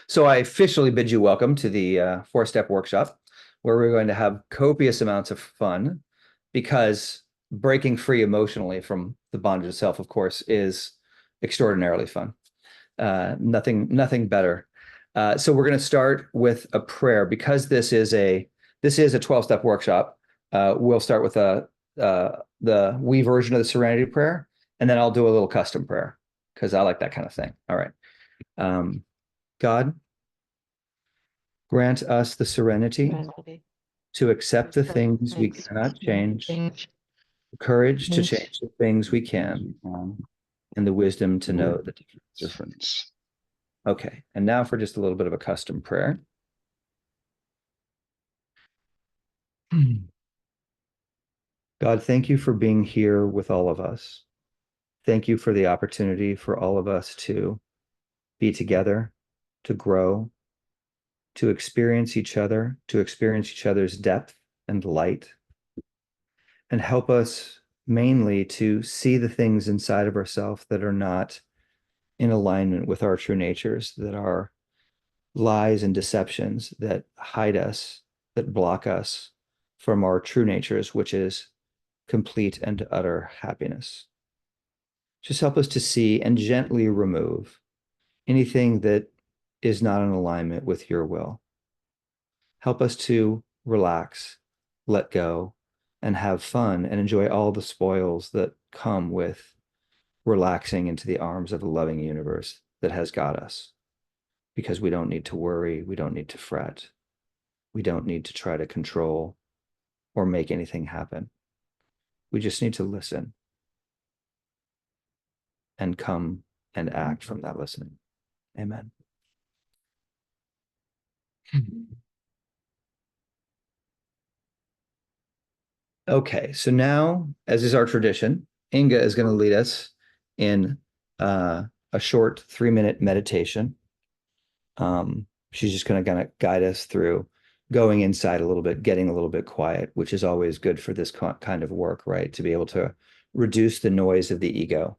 So I officially bid you welcome to the four-step workshop, where we're going to have copious amounts of fun because breaking free emotionally from the bondage of self, of course, is extraordinarily fun. Nothing better. So we're going to start with a prayer because this is a 12-step workshop. We'll start with the we version of the Serenity Prayer, and then I'll do a little custom prayer because I like that kind of thing. All right. Um, God, grant us the serenity to accept the things we cannot change, the courage to change the things we can, and the wisdom to know the difference. Okay, and now for just a little bit of a custom prayer. God, thank you for being here with all of us. Thank you for the opportunity for all of us to be together, to grow, to experience each other, to experience each other's depth and light, and help us mainly to see the things inside of ourselves that are not in alignment with our true natures, that are lies and deceptions that hide us, that block us from our true natures, which is complete and utter happiness. Just help us to see and gently remove anything that is not in alignment with your will. Help us to relax, let go, and have fun and enjoy all the spoils that come with relaxing into the arms of a loving universe that has got us. Because we don't need to worry, we don't need to fret, we don't need to try to control or make anything happen. We just need to listen and come and act from that listening. Amen. Okay, so now, as is our tradition, Inga is going to lead us in a short 3-minute meditation. She's just going to kind of guide us through going inside a little bit, getting a little bit quiet, which is always good for this kind of work, right? To be able to reduce the noise of the ego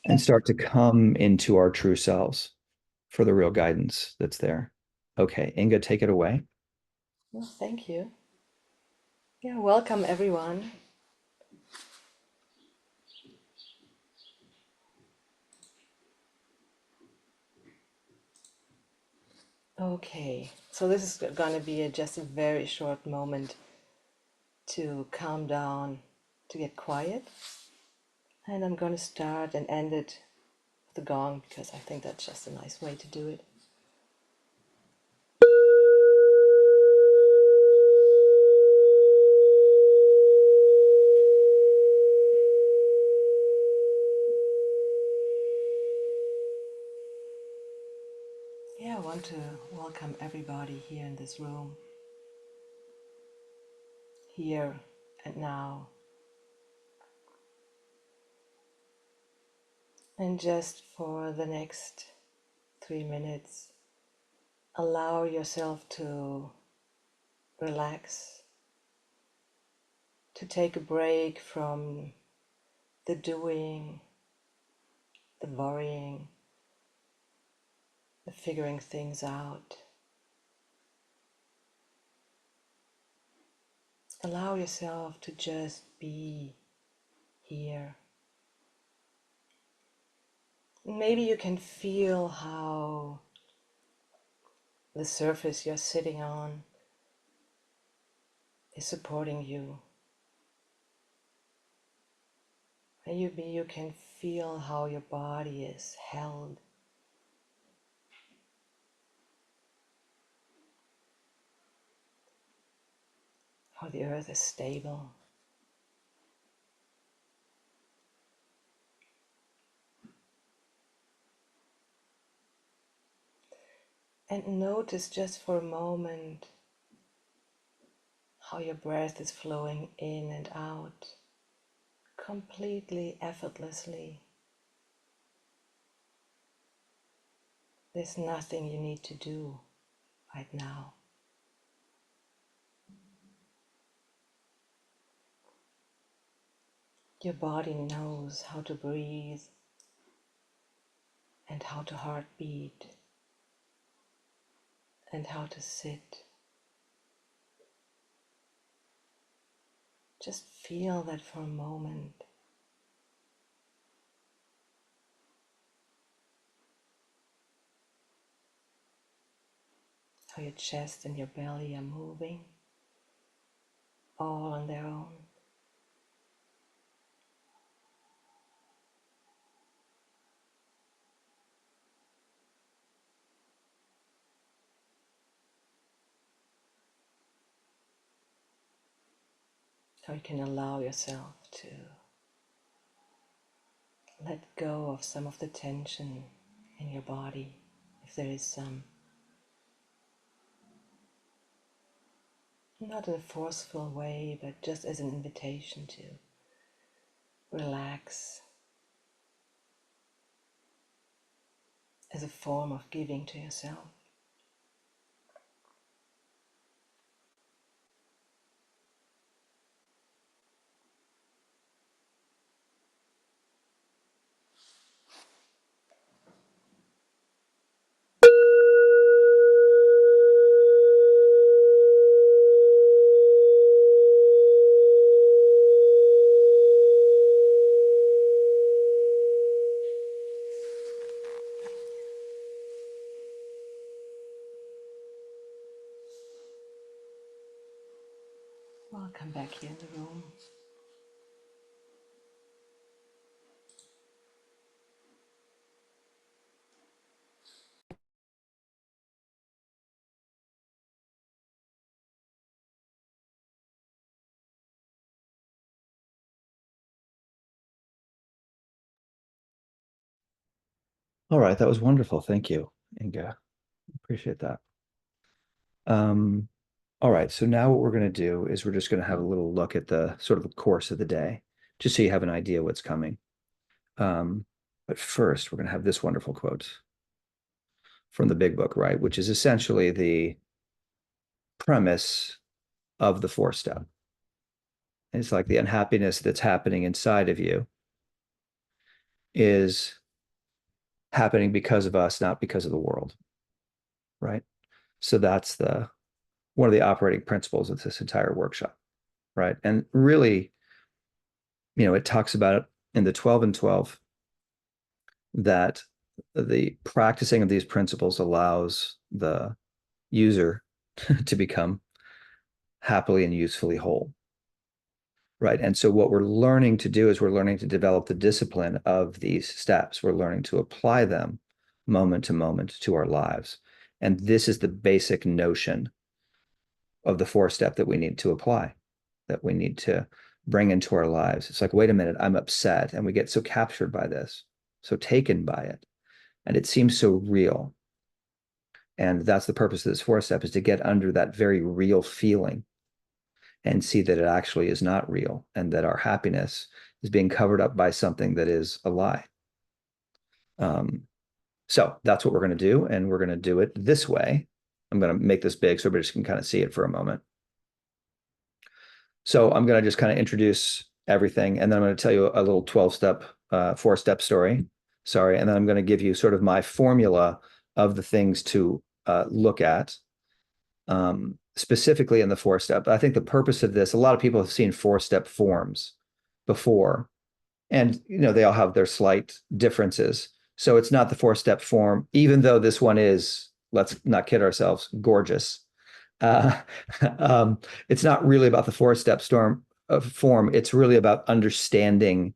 and start to come into our true selves for the real guidance that's there. Okay, Inga, take it away. Well, thank you. Yeah, welcome everyone. Okay, so this is going to be just a very short moment to calm down, to get quiet. And I'm going to start and end it with the gong because I think that's just a nice way to do it. Yeah, I want to welcome everybody here in this room, here and now. And just for the next 3 minutes, allow yourself to relax, to take a break from the doing, the worrying, the figuring things out. Allow yourself to just be here. Maybe you can feel how the surface you're sitting on is supporting you. Maybe you can feel how your body is held. How the earth is stable. And notice just for a moment how your breath is flowing in and out completely effortlessly. There's nothing you need to do right now. Your body knows how to breathe. and how to heartbeat and how to sit. Just feel that for a moment. How your chest and your belly are moving all on their own. How you can allow yourself to let go of some of the tension in your body, if there is some. Not in a forceful way, but just as an invitation to relax, as a form of giving to yourself. Welcome back here in the room. All right, that was wonderful. Thank you, Inga. Appreciate that. Um, all right, so now what we're going to do is we're just going to have a little look at the sort of the course of the day, just so you have an idea what's coming. But first, we're going to have this wonderful quote from the Big Book, right? Which is essentially the premise of the four step. It's like the unhappiness that's happening inside of you is happening because of us, not because of the world, right? So that's the one of the operating principles of this entire workshop, right? And really, it talks about it in the 12 and 12 that the practicing of these principles allows the user to become happily and usefully whole, right? And so what we're learning to do is we're learning to develop the discipline of these steps. We're learning to apply them moment to moment to our lives. And this is the basic notion of the four step that we need to apply, that we need to bring into our lives. It's like, wait a minute, I'm upset. And we get so captured by this, so taken by it. And it seems so real. And that's the purpose of this four step, is to get under that very real feeling and see that it actually is not real, and that our happiness is being covered up by something that is a lie. So that's what we're going to do. And we're going to do it this way. I'm going to make this big so everybody just can kind of see it for a moment. So I'm going to just kind of introduce everything, and then I'm going to tell you a little 12-step, four-step story. Sorry. And then I'm going to give you sort of my formula of the things to look at, specifically in the four-step. I think the purpose of this, a lot of people have seen four-step forms before, and they all have their slight differences. So it's not the four-step form, even though this one is, let's not kid ourselves, gorgeous. Uh, it's not really about the four-step form. It's really about understanding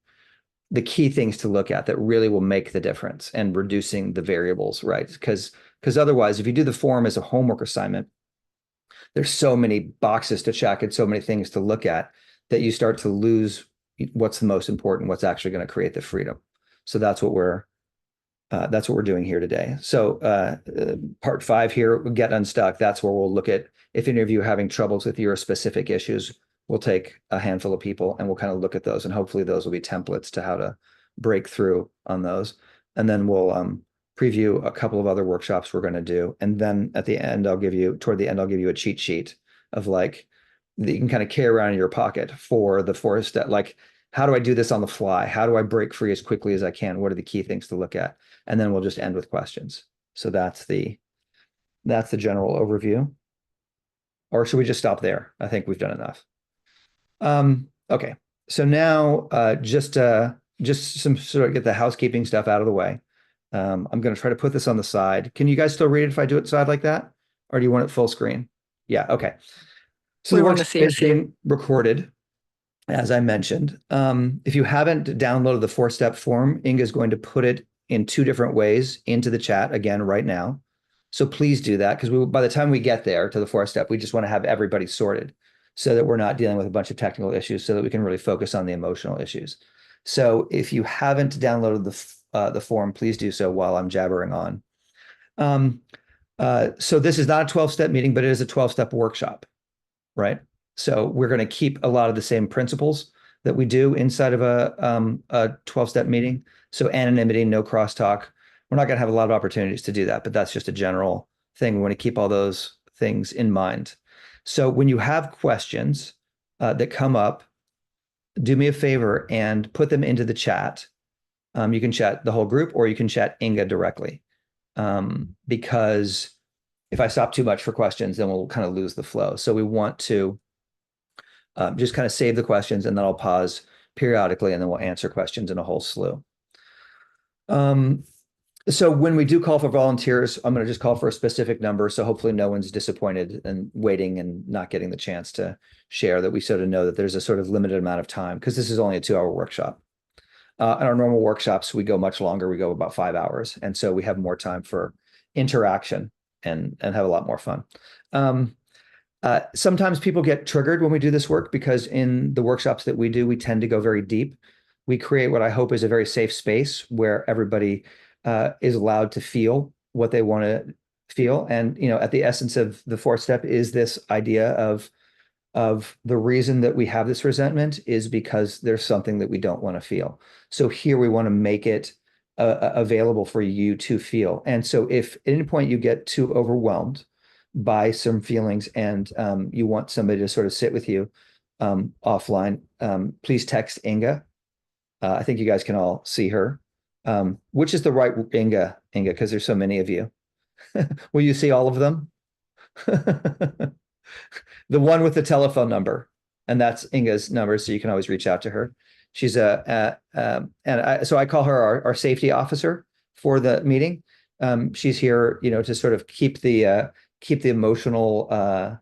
the key things to look at that really will make the difference and reducing the variables, right? Because otherwise, if you do the form as a homework assignment, there's so many boxes to check and so many things to look at that you start to lose what's the most important, what's actually going to create the freedom. So that's what we're doing here today. So part 5 here, get unstuck. That's where we'll look at, if any of you are having troubles with your specific issues, we'll take a handful of people and we'll kind of look at those, and hopefully those will be templates to how to break through on those. And then we'll preview a couple of other workshops we're going to do. And then toward the end, I'll give you a cheat sheet of like that you can kind of carry around in your pocket for the four step. Like how do I do this on the fly? How do I break free as quickly as I can? What are the key things to look at? And then we'll just end with questions. So that's the general overview. Or should we just stop there? I think we've done enough. Okay. So now just some sort of get the housekeeping stuff out of the way. I'm going to try to put this on the side. Can you guys still read it if I do it side like that? Or do you want it full screen? Yeah, okay. So We the want to workshop see it. is being recorded, as I mentioned. If you haven't downloaded the 4-step form, Inga is going to put it in 2 different ways into the chat again right now. So please do that, because by the time we get there to the 4-step, we just want to have everybody sorted so that we're not dealing with a bunch of technical issues, so that we can really focus on the emotional issues. So if you haven't downloaded the form, please do so while I'm jabbering on. So this is not a 12-step meeting, but it is a 12-step workshop, right? So we're going to keep a lot of the same principles that we do inside of a 12-step meeting. So anonymity, no crosstalk. We're not going to have a lot of opportunities to do that, but that's just a general thing. We want to keep all those things in mind. So when you have questions that come up, do me a favor and put them into the chat. You can chat the whole group, or you can chat Inga directly. Because if I stop too much for questions, then we'll kind of lose the flow. So we want to just kind of save the questions, and then I'll pause periodically, and then we'll answer questions in a whole slew. So when we do call for volunteers, I'm going to just call for a specific number. So hopefully no one's disappointed and waiting and not getting the chance to share, that we sort of know that there's a sort of limited amount of time, because this is only a 2-hour workshop. In our normal workshops, we go much longer. We go about 5 hours. And so we have more time for interaction and have a lot more fun. Sometimes people get triggered when we do this work, because in the workshops that we do, we tend to go very deep. We create what I hope is a very safe space where everybody is allowed to feel what they want to feel. And, at the essence of the 4-step is this idea of the reason that we have this resentment is because there's something that we don't want to feel. So here we want to make it available for you to feel. And so if at any point you get too overwhelmed by some feelings, and you want somebody to sort of sit with you offline, please text Inga. I think you guys can all see her. Which is the right Inga, because there's so many of you. Will you see all of them? The one with the telephone number, and that's Inga's number, so you can always reach out to her. She's so I call her our safety officer for the meeting. She's here, to sort of keep the emotional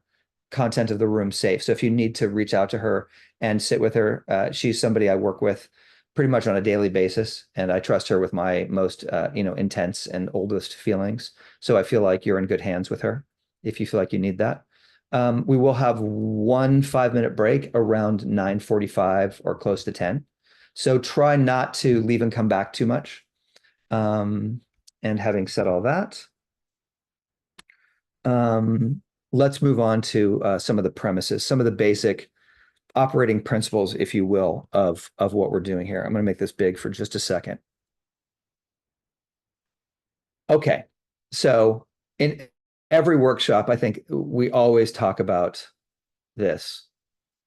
content of the room safe. So if you need to reach out to her and sit with her, she's somebody I work with pretty much on a daily basis, and I trust her with my most intense and oldest feelings. So I feel like you're in good hands with her if you feel like you need that. We will have one 5-minute break around 9:45 or close to 10. So try not to leave and come back too much. And having said all that, let's move on to some of the premises, some of the basic operating principles, if you will, of what we're doing here. I'm going to make this big for just a second. Okay, so in every workshop, I think we always talk about this.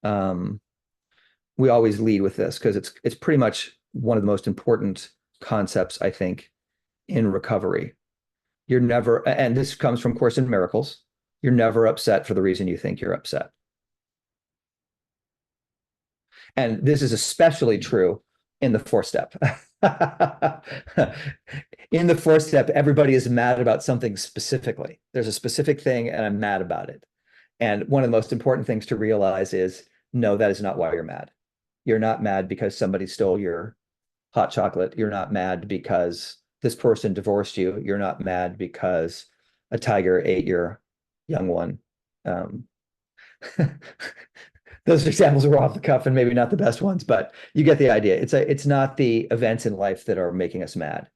We always lead with this, because it's pretty much one of the most important concepts, I think, in recovery. You're never, and this comes from Course in Miracles, you're never upset for the reason you think you're upset. And this is especially true in the 4-step. In the 4-step, everybody is mad about something specifically. There's a specific thing, and I'm mad about it. And one of the most important things to realize is, no, that is not why you're mad. You're not mad because somebody stole your hot chocolate. You're not mad because this person divorced you. You're not mad because a tiger ate your young one. Those examples were off the cuff and maybe not the best ones, but you get the idea. It's not the events in life that are making us mad.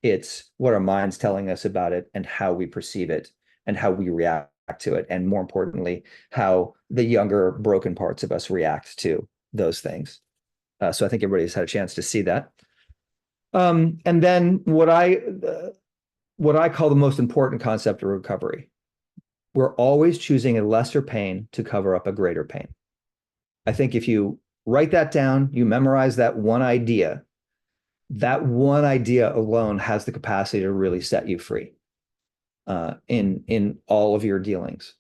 It's what our mind's telling us about it, and how we perceive it, and how we react to it, and more importantly, how the younger broken parts of us react to those things. So I think everybody's had a chance to see that. And then what I call the most important concept of recovery. We're always choosing a lesser pain to cover up a greater pain. I think if you Write that down. You memorize that one idea. That one idea alone has the capacity to really set you free in all of your dealings.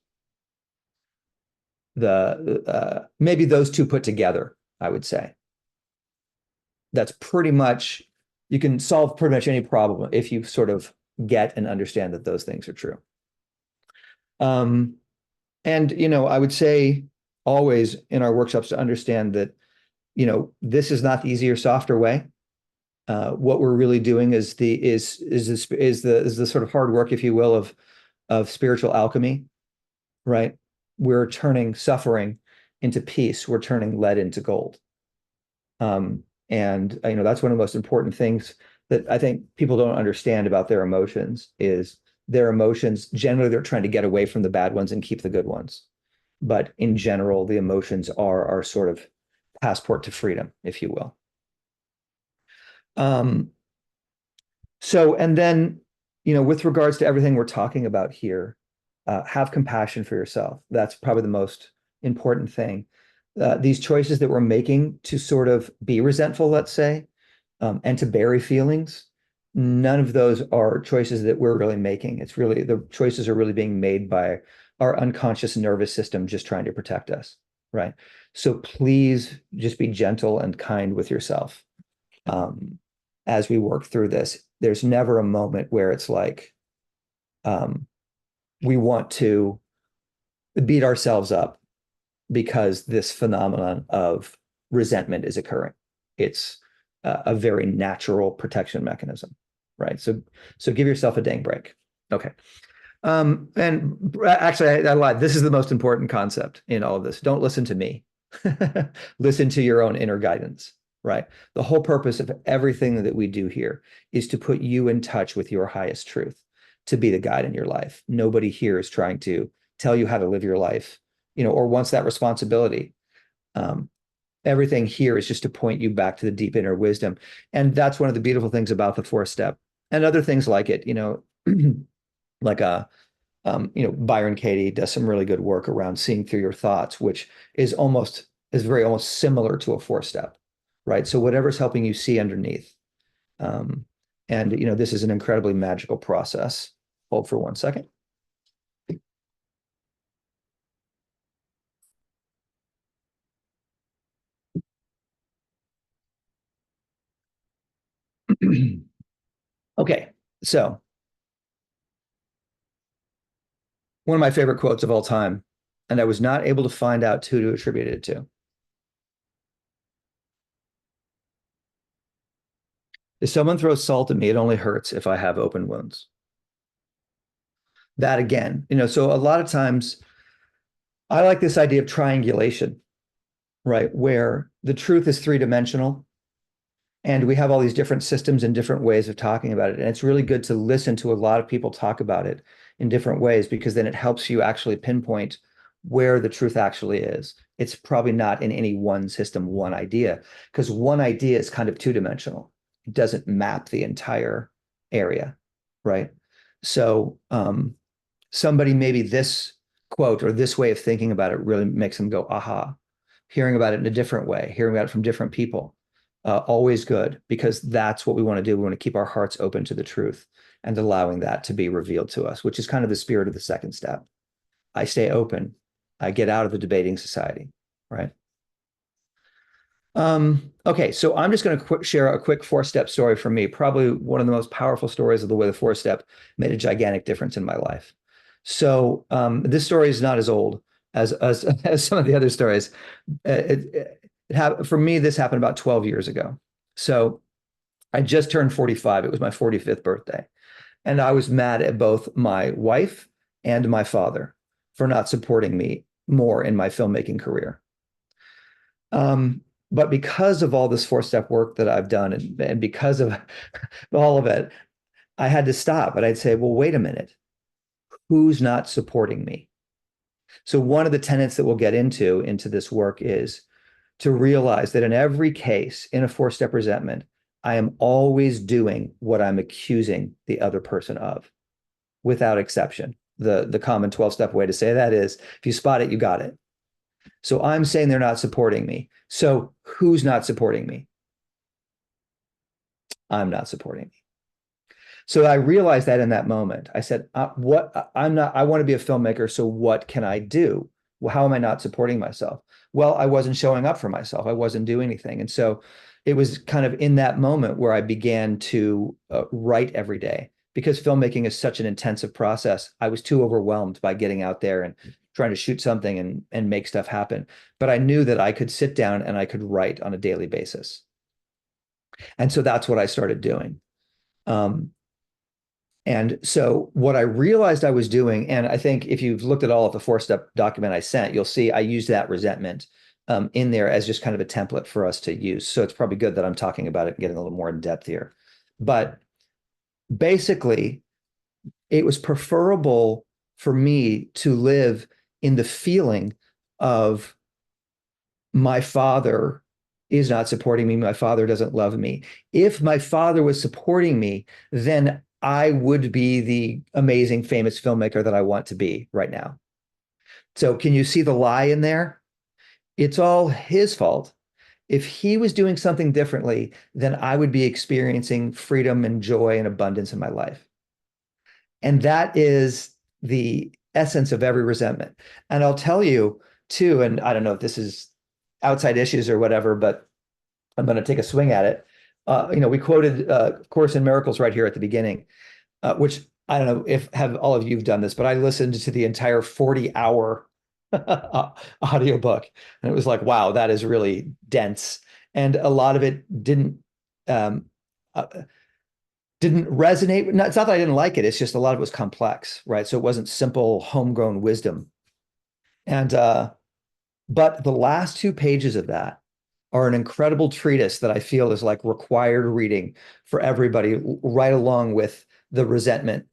Maybe those two put together, I would say. That's pretty much, you can solve pretty much any problem if you sort of get and understand that those things are true. And, I would say always in our workshops to understand that, this is not the easier, softer way. What we're really doing is the sort of hard work, if you will, of spiritual alchemy, right? We're turning suffering into peace. We're turning lead into gold. And that's one of the most important things that I think people don't understand about their emotions is their emotions. Generally, they're trying to get away from the bad ones and keep the good ones. But in general, the emotions are our sort of passport to freedom, if you will. And then, with regards to everything we're talking about here, have compassion for yourself. That's probably the most important thing. These choices that we're making to sort of be resentful, let's say, and to bury feelings, none of those are choices that we're really making. It's really, the choices are really being made by our unconscious nervous system just trying to protect us, right? So please just be gentle and kind with yourself. As we work through this, there's never a moment where it's like we want to beat ourselves up because this phenomenon of resentment is occurring. It's a very natural protection mechanism, right? So give yourself a dang break. Okay. And actually, I lied. This is the most important concept in all of this. Don't listen to me. Listen to your own inner guidance, right? The whole purpose of everything that we do here is to put you in touch with your highest truth, to be the guide in your life. Nobody here is trying to tell you how to live your life, or wants that responsibility. Everything here is just to point you back to the deep inner wisdom. And that's one of the beautiful things about the fourth step and other things like it, like Byron Katie does some really good work around seeing through your thoughts, which is almost similar to a four step, right? So whatever's helping you see underneath. And this is an incredibly magical process. Hold for 1 second. Okay, so one of my favorite quotes of all time, and I was not able to find out who to attribute it to. If someone throws salt at me, it only hurts if I have open wounds. That again, so a lot of times I like this idea of triangulation, right? Where the truth is three-dimensional and we have all these different systems and different ways of talking about it. And it's really good to listen to a lot of people talk about it in different ways, because then it helps you actually pinpoint where the truth actually is. It's probably not in any one system, one idea, because one idea is kind of two-dimensional. It doesn't map the entire area, right? So somebody, maybe this quote or this way of thinking about it really makes them go, aha. Hearing about it in a different way, hearing about it from different people, always good, because that's what we want to do. We want to keep our hearts open to the truth and allowing that to be revealed to us, which is kind of the spirit of the second step. I stay open. I get out of the debating society, right? Okay, so I'm just going to share a quick four-step story from me. Probably one of the most powerful stories of the way the four-step made a gigantic difference in my life. So this story is not as old as some of the other stories. For me, this happened about 12 years ago. So I just turned 45. It was my 45th birthday. And I was mad at both my wife and my father for not supporting me more in my filmmaking career. But because of all this four-step work that I've done and because of all of it, I had to stop. And I'd say, well, wait a minute. Who's not supporting me? So one of the tenets that we'll get into this work is to realize that in every case in a four-step resentment, I am always doing what I'm accusing the other person of, without exception. The common 12-step way to say that is, if you spot it, you got it. So I'm saying they're not supporting me. So who's not supporting me? I'm not supporting me. So I realized that in that moment. I said, what I'm not, I want to be a filmmaker. So what can I do? Well, how am I not supporting myself? Well, I wasn't showing up for myself. I wasn't doing anything. And so it was kind of in that moment where I began to write every day because filmmaking is such an intensive process. I was too overwhelmed by getting out there and trying to shoot something and make stuff happen. But I knew that I could sit down and I could write on a daily basis. And so that's what I started doing. Um, and so what I realized I was doing, and I think if you've looked at all of the four-step document I sent, you'll see I used that resentment in there as just kind of a template for us to use. So it's probably good that I'm talking about it and getting a little more in depth here. But basically, it was preferable for me to live in the feeling of my father is not supporting me. My father doesn't love me. If my father was supporting me, then I would be the amazing, famous filmmaker that I want to be right now. So, can you see the lie in there? It's all his fault. If he was doing something differently, then I would be experiencing freedom and joy and abundance in my life. And that is the essence of every resentment. And I'll tell you too, and I don't know if this is outside issues or whatever, but I'm going to take a swing at it. We quoted Course in Miracles right here at the beginning, which I don't know if have all of you've done this, but I listened to the entire 40-hour audiobook, and it was like, wow, that is really dense. And a lot of it um, uh, didn't resonate. It's not that I didn't like it. It's just a lot of it was complex, right? So it wasn't simple homegrown wisdom. And but the last 2 pages of that are an incredible treatise that I feel is like required reading for everybody, right along with the resentment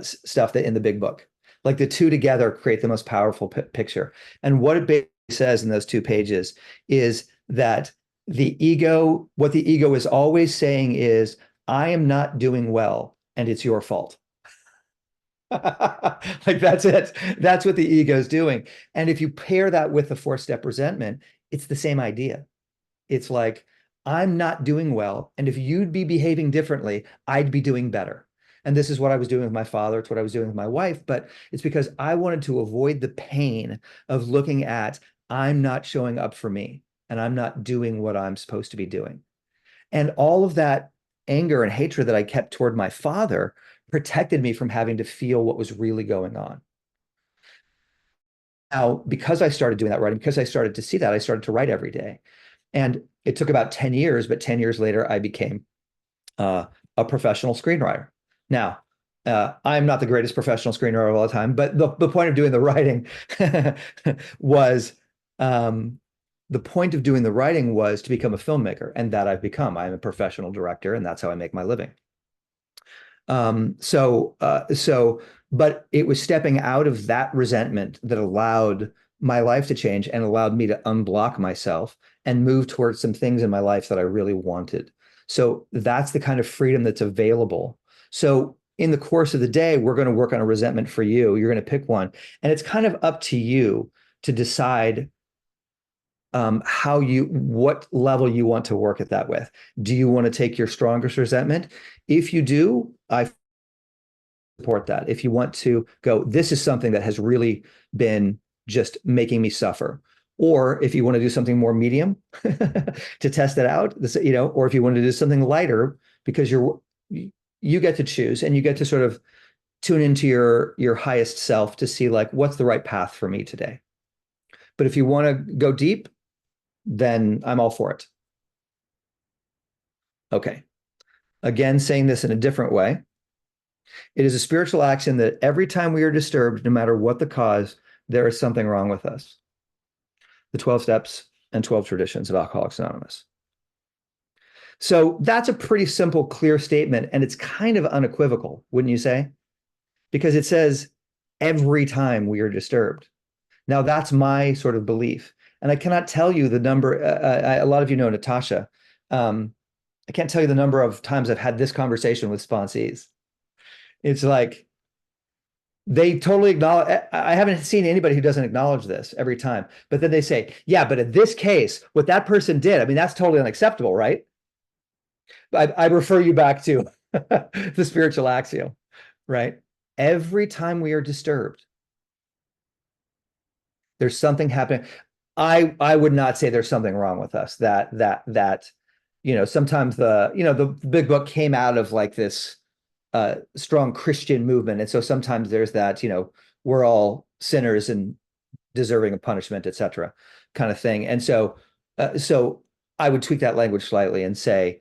stuff that in the big book. Like the two together create the most powerful picture. And what it basically says in those 2 pages is that what the ego is always saying is, I am not doing well, and it's your fault. Like that's it. That's what the ego is doing. And if you pair that with the four-step resentment, it's the same idea. It's like, I'm not doing well. And if you'd be behaving differently, I'd be doing better. And this is what I was doing with my father. It's what I was doing with my wife. But it's because I wanted to avoid the pain of looking at, I'm not showing up for me and I'm not doing what I'm supposed to be doing. And all of that anger and hatred that I kept toward my father protected me from having to feel what was really going on. Now, because I started doing that writing, because I started to see that, I started to write every day. And it took about 10 years, but 10 years later, I became a professional screenwriter. Now, I'm not the greatest professional screenwriter of all time, but the point of doing the writing was the point of doing the writing was to become a filmmaker, and that I've become. I'm a professional director, and that's how I make my living. But it was stepping out of that resentment that allowed my life to change and allowed me to unblock myself and move towards some things in my life that I really wanted. So that's the kind of freedom that's available. So in the course of the day, we're going to work on a resentment for you. You're going to pick one, and it's kind of up to you to decide what level you want to work at that with. Do you want to take your strongest resentment? If you do, I support that. If you want to go, this is something that has really been just making me suffer. Or if you want to do something more medium to test it out, or if you want to do something lighter because you get to choose and you get to sort of tune into your highest self to see like what's the right path for me today. But if you want to go deep, then I'm all for it. Okay. Again, saying this in a different way. It is a spiritual action that every time we are disturbed, no matter what the cause, there is something wrong with us. The 12 steps and 12 traditions of Alcoholics Anonymous. So that's a pretty simple, clear statement, and it's kind of unequivocal, wouldn't you say? Because it says every time we are disturbed. Now, that's my sort of belief. And I cannot tell you the number. A lot of you know Natasha. I can't tell you the number of times I've had this conversation with sponsees. It's like, They totally acknowledge. I haven't seen anybody who doesn't acknowledge this every time. But then they say, yeah, but in this case, what that person did, I mean, that's totally unacceptable, right? I refer you back to the spiritual axiom, right? Every time we are disturbed, there's something happening. I would not say there's something wrong with us. Sometimes the big book came out of like this strong Christian movement. And so sometimes there's that, we're all sinners and deserving of punishment, etc., kind of thing. And so I would tweak that language slightly and say,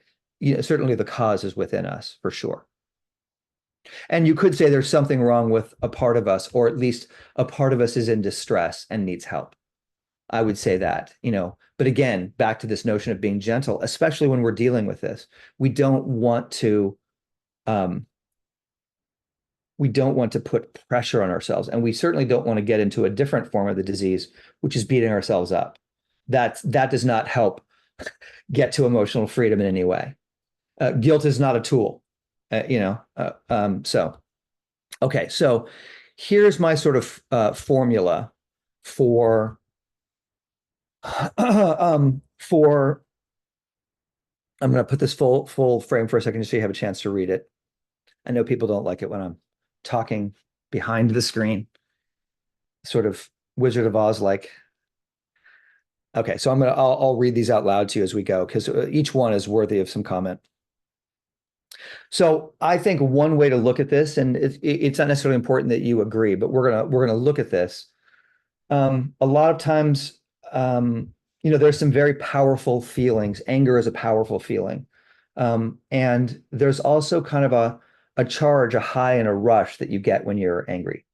certainly the cause is within us for sure. And you could say there's something wrong with a part of us, or at least a part of us is in distress and needs help. I would say that, but again, back to this notion of being gentle, especially when we're dealing with this, we don't want to um, we don't want to put pressure on ourselves, and we certainly don't want to get into a different form of the disease, which is beating ourselves up. That does not help get to emotional freedom in any way. Guilt is not a tool, so okay, so here's my sort of formula for for I'm going to put this full frame for a second so you have a chance to read it. I know people don't like it when I'm talking behind the screen, sort of Wizard of Oz like. Okay, so I'll read these out loud to you as we go because each one is worthy of some comment. So I think one way to look at this, and it's not necessarily important that you agree, but we're gonna look at this. A lot of times, there's some very powerful feelings. Anger is a powerful feeling, and there's also kind of a charge, a high, and a rush that you get when you're angry.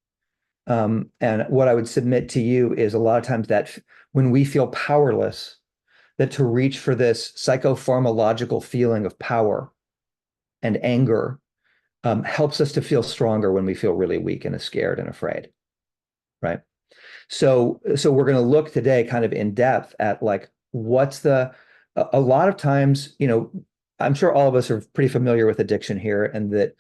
And what I would submit to you is a lot of times that when we feel powerless, that to reach for this psychopharmacological feeling of power and anger helps us to feel stronger when we feel really weak and scared and afraid, right? So we're going to look today kind of in depth at like a lot of times, I'm sure all of us are pretty familiar with addiction here, and that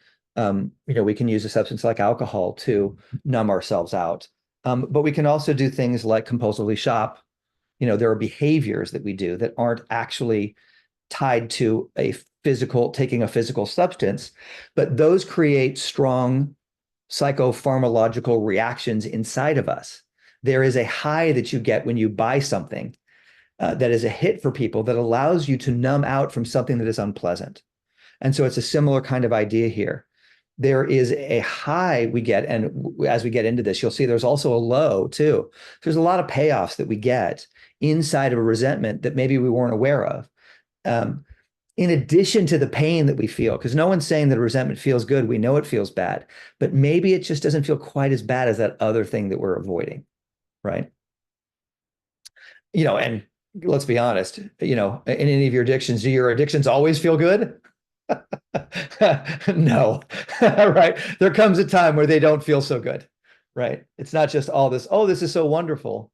we can use a substance like alcohol to numb ourselves out. But we can also do things like compulsively shop. There are behaviors that we do that aren't actually tied to taking a physical substance, but those create strong psychopharmacological reactions inside of us. There is a high that you get when you buy something that is a hit for people that allows you to numb out from something that is unpleasant. And so it's a similar kind of idea here. There is a high we get, and as we get into this, you'll see there's also a low too. There's a lot of payoffs that we get inside of a resentment that maybe we weren't aware of. In addition to the pain that we feel, because no one's saying that resentment feels good. We know it feels bad, but maybe it just doesn't feel quite as bad as that other thing that we're avoiding, right? And let's be honest, in any of your addictions, do your addictions always feel good? No, right? There comes a time where they don't feel so good, right? It's not just all this, oh, this is so wonderful.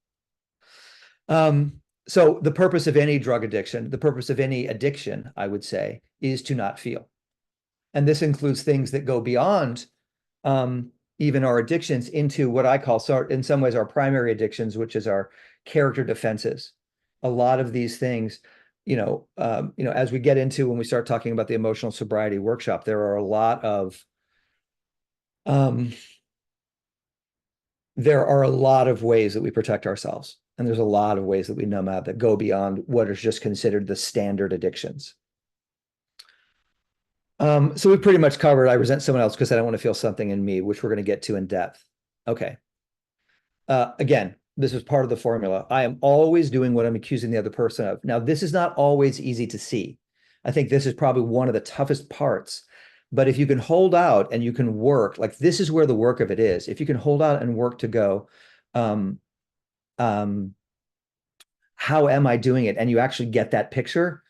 So the purpose of any drug addiction, the purpose of any addiction, I would say, is to not feel. And this includes things that go beyond even our addictions into what I call, so in some ways, our primary addictions, which is our character defenses. A lot of these things, as we get into when we start talking about the emotional sobriety workshop, there are a lot of ways that we protect ourselves. And there's a lot of ways that we numb out that go beyond what is just considered the standard addictions. So we pretty much covered I resent someone else because I don't want to feel something in me, which we're going to get to in depth. Okay. Again, this is part of the formula. I am always doing what I'm accusing the other person of. Now, this is not always easy to see. I think this is probably one of the toughest parts. But if you can hold out and you can work, like this is where the work of it is. If you can hold out and work to go, how am I doing it? And you actually get that picture,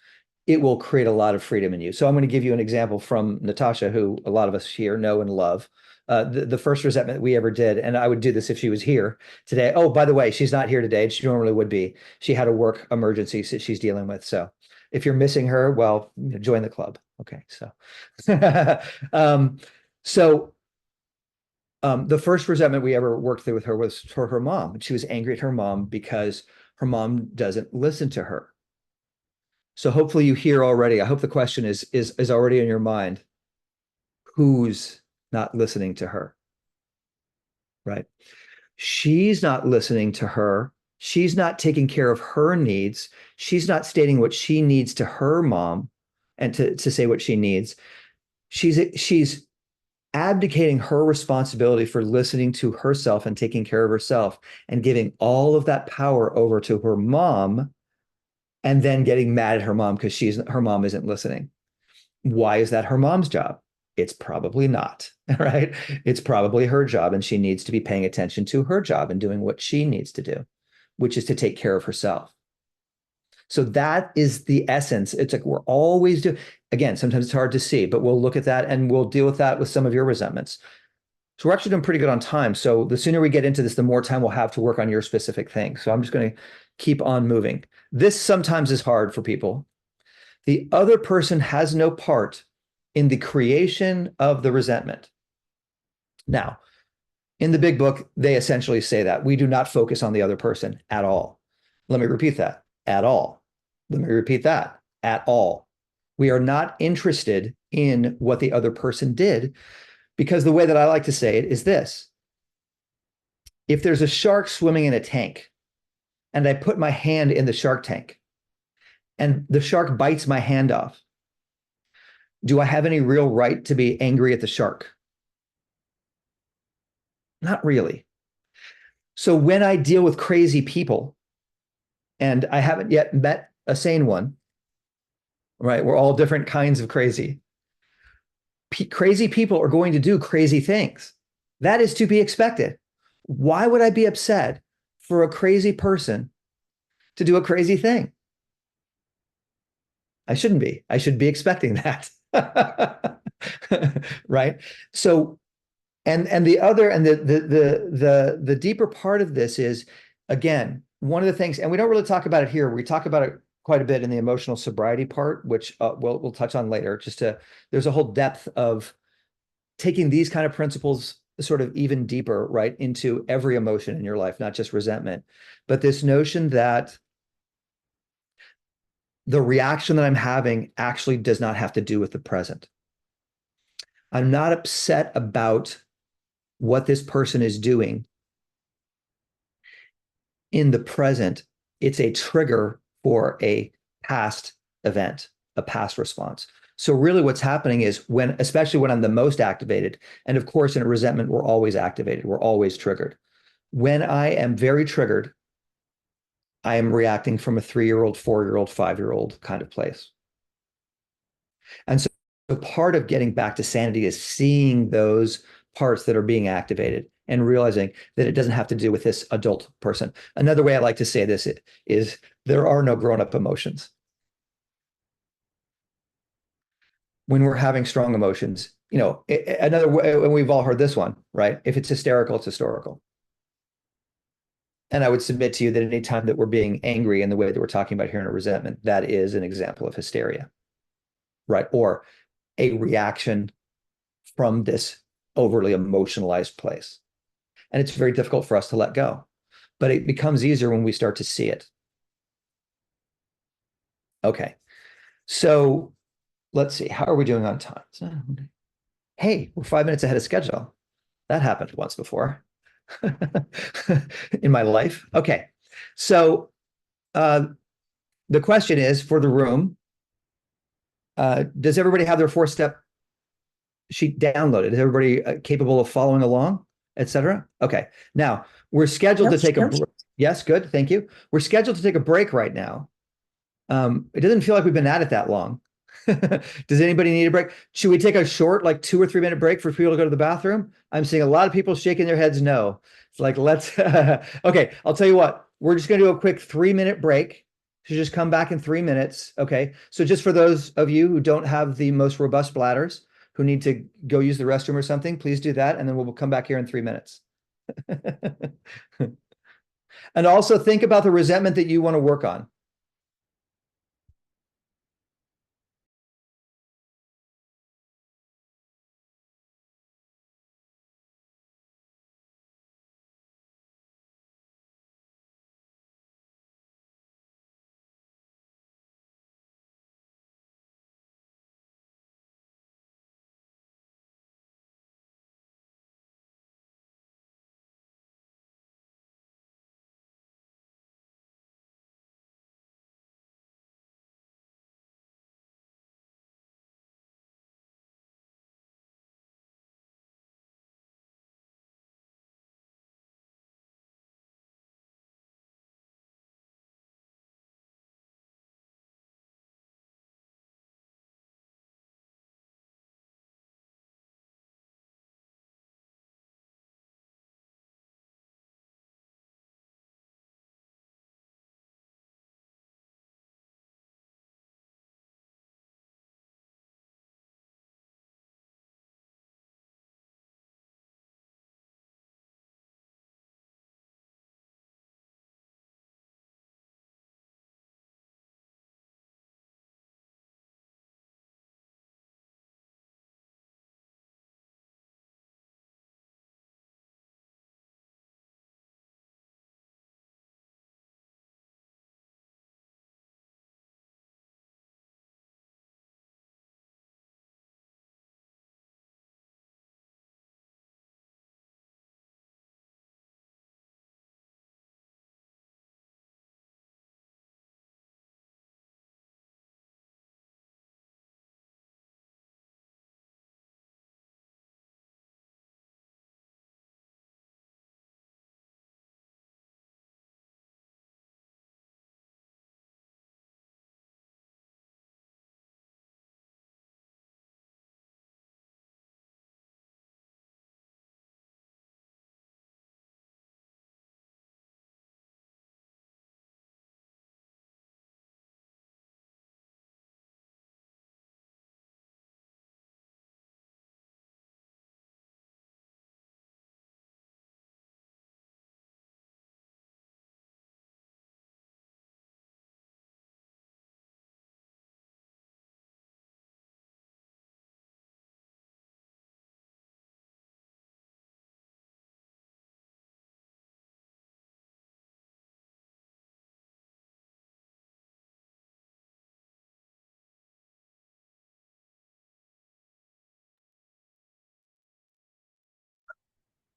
it will create a lot of freedom in you. So I'm going to give you an example from Natasha, who a lot of us here know and love. The first resentment we ever did, and I would do this if she was here today. Oh, by the way, she's not here today. She normally would be. She had a work emergency that she's dealing with. So if you're missing her, well, join the club. Okay, so so The first resentment we ever worked through with her was toward her mom. She was angry at her mom because her mom doesn't listen to her. So hopefully you hear already. I hope the question is already in your mind. Who's not listening to her? Right? She's not listening to her. She's not taking care of her needs. She's not stating what she needs to her mom and to say what she needs. She's abdicating her responsibility for listening to herself and taking care of herself and giving all of that power over to her mom and then getting mad at her mom because her mom isn't listening. Why is that her mom's job? It's probably not, right? It's probably her job, and she needs to be paying attention to her job and doing what she needs to do, which is to take care of herself. So that is the essence. It's like we're always doing, again, sometimes it's hard to see, but we'll look at that and we'll deal with that with some of your resentments. So we're actually doing pretty good on time. So the sooner we get into this, the more time we'll have to work on your specific thing. So I'm just going to keep on moving. This sometimes is hard for people. The other person has no part in the creation of the resentment. Now, in the big book, they essentially say that we do not focus on the other person at all. Let me repeat that, at all. Let me repeat that, at all. We are not interested in what the other person did because the way that I like to say it is this. If there's a shark swimming in a tank and I put my hand in the shark tank and the shark bites my hand off, do I have any real right to be angry at the shark? Not really. So when I deal with crazy people, and I haven't yet met a sane one, right? We're all different kinds of crazy. Crazy people are going to do crazy things. That is to be expected. Why would I be upset for a crazy person to do a crazy thing? I shouldn't be. I should be expecting that. Right? So and the other and the deeper part of this is again one of the things, and we don't really talk about it here. We talk about it quite a bit in the emotional sobriety part, which we'll touch on later. There's a whole depth of taking these kind of principles sort of even deeper, right, into every emotion in your life, not just resentment, but this notion that the reaction that I'm having actually does not have to do with the present. I'm not upset about what this person is doing in the present. It's a trigger for a past event, a past response. So really what's happening is when, especially when I'm the most activated, and of course in a resentment, we're always activated, we're always triggered. When I am very triggered, I am reacting from a 3-year-old, 4-year-old, 5-year-old kind of place. And so part of getting back to sanity is seeing those parts that are being activated and realizing that it doesn't have to do with this adult person. Another way I like to say this is there are no grown-up emotions. When we're having strong emotions, another way, and we've all heard this one, right? If it's hysterical, it's historical. And I would submit to you that anytime that we're being angry in the way that we're talking about here in a resentment, that is an example of hysteria, right? Or a reaction from this overly emotionalized place. And it's very difficult for us to let go. But it becomes easier when we start to see it. Okay. So let's see. How are we doing on time? Hey, we're 5 minutes ahead of schedule. That happened once before in my life. Okay. So the question is for the room, does everybody have their 4-step sheet downloaded? Is everybody capable of following along, etc.? Okay. Now we're scheduled to take a yes, good. Thank you. We're scheduled to take a break right now. It doesn't feel like we've been at it that long. Does anybody need a break? Should we take a short, like 2 or 3 minute break for people to go to the bathroom? I'm seeing a lot of people shaking their heads no. It's like, let's, okay, I'll tell you what, we're just going to do a quick 3-minute break. So just come back in 3 minutes. Okay. So just for those of you who don't have the most robust bladders, who need to go use the restroom or something, please do that. And then we'll come back here in 3 minutes. And also think about the resentment that you want to work on.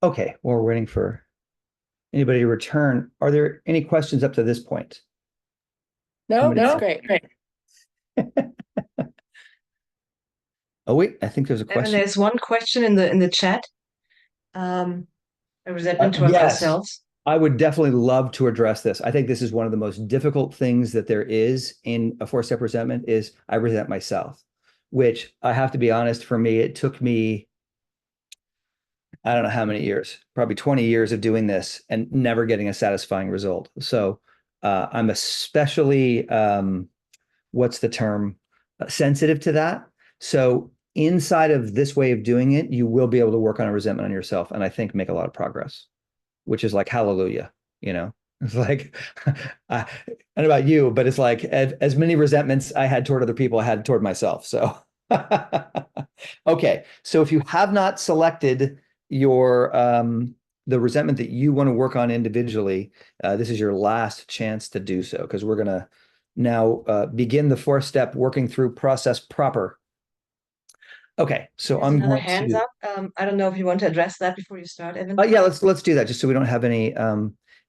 Okay, well, we're waiting for anybody to return. Are there any questions up to this point? No, Somebody- that's great. Oh, wait, I think there's a And question. there's one question in the chat. A resentment toward Yes, ourselves. I would definitely love to address this. I think this is one of the most difficult things that there is in a four-step resentment is I resent myself, which I have to be honest, for me, it took me, I don't know how many years, probably 20 years of doing this and never getting a satisfying result. So I'm especially, what's the term, sensitive to that. So inside of this way of doing it, you will be able to work on a resentment on yourself and I think make a lot of progress, which is like hallelujah, you know. It's like I don't know about you, but it's like as many resentments I had toward other people I had toward myself. So okay, so if you have not selected your the resentment that you want to work on individually, this is your last chance to do so because we're gonna now begin the fourth step working through process proper. Okay, so There's I'm another going hands to up. I don't know if you want to address that before you start, Evan. yeah, let's do that just so we don't have any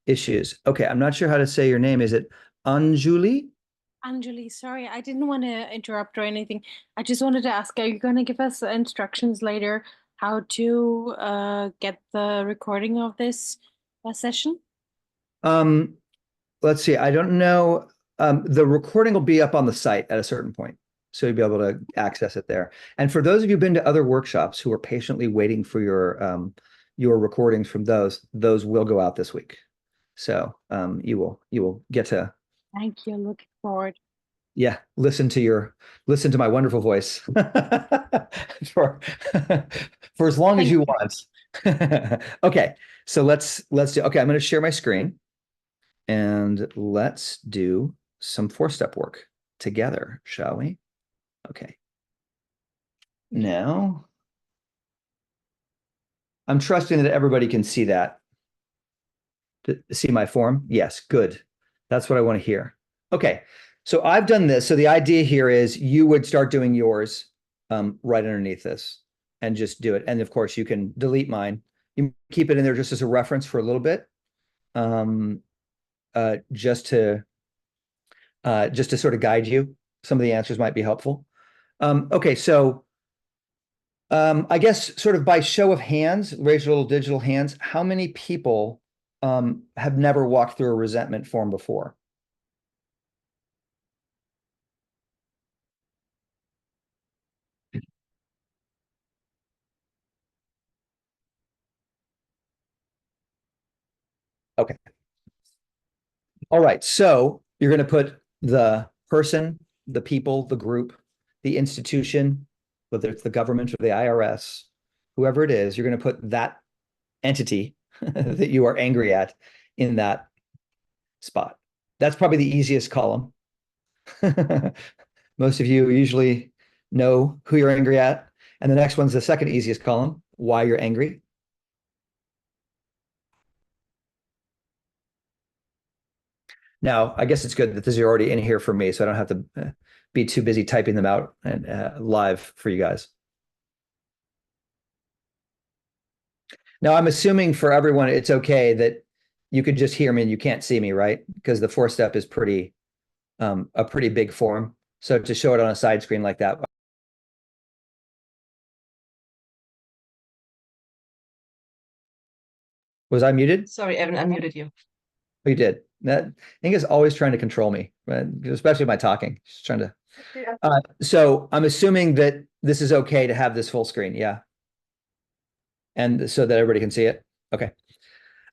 issues. Okay, I'm not sure how to say your name. Is it Anjuli? Anjali, sorry, I didn't want to interrupt or anything. I just wanted to ask, are you going to give us instructions later how to get the recording of this session? Um, let's see. I don't know. The recording will be up on the site at a certain point, so you'll be able to access it there. And for those of you who've been to other workshops who are patiently waiting for your recordings from those will go out this week. So you will get to Thank you. Looking forward. yeah, listen to my wonderful voice for for as long as Thank you you. want. Okay, so let's do. Okay, I'm going to share my screen and let's do some four-step work together, shall we? Okay. Now, I'm trusting that everybody can see that. To see my form? Yes, good. That's what I want to hear. Okay, so I've done this. So the idea here is you would start doing yours right underneath this and just do it. And of course, you can delete mine. You keep it in there just as a reference for a little bit, um, just to sort of guide you. Some of the answers might be helpful. Okay, so I guess sort of by show of hands, raise your little digital hands, how many people have never walked through a resentment form before? Okay. All right. So you're going to put the person, the people, the group, the institution, whether it's the government or the IRS, whoever it is, you're going to put that entity that you are angry at in that spot. That's probably the easiest column. Most of you usually know who you're angry at. And the next one's the second easiest column, why you're angry. Now, I guess it's good that these are already in here for me, so I don't have to be too busy typing them out and live for you guys. Now, I'm assuming for everyone, it's okay that you could just hear me and you can't see me, right? Because the fourth step is pretty a pretty big form. So to show it on a side screen like that. Was I muted? Sorry, Evan, I muted you. Oh, you did. That thing is always trying to control me, right? Especially my talking. Just trying to. So I'm assuming that this is okay to have this full screen. Yeah. And so that everybody can see it. Okay.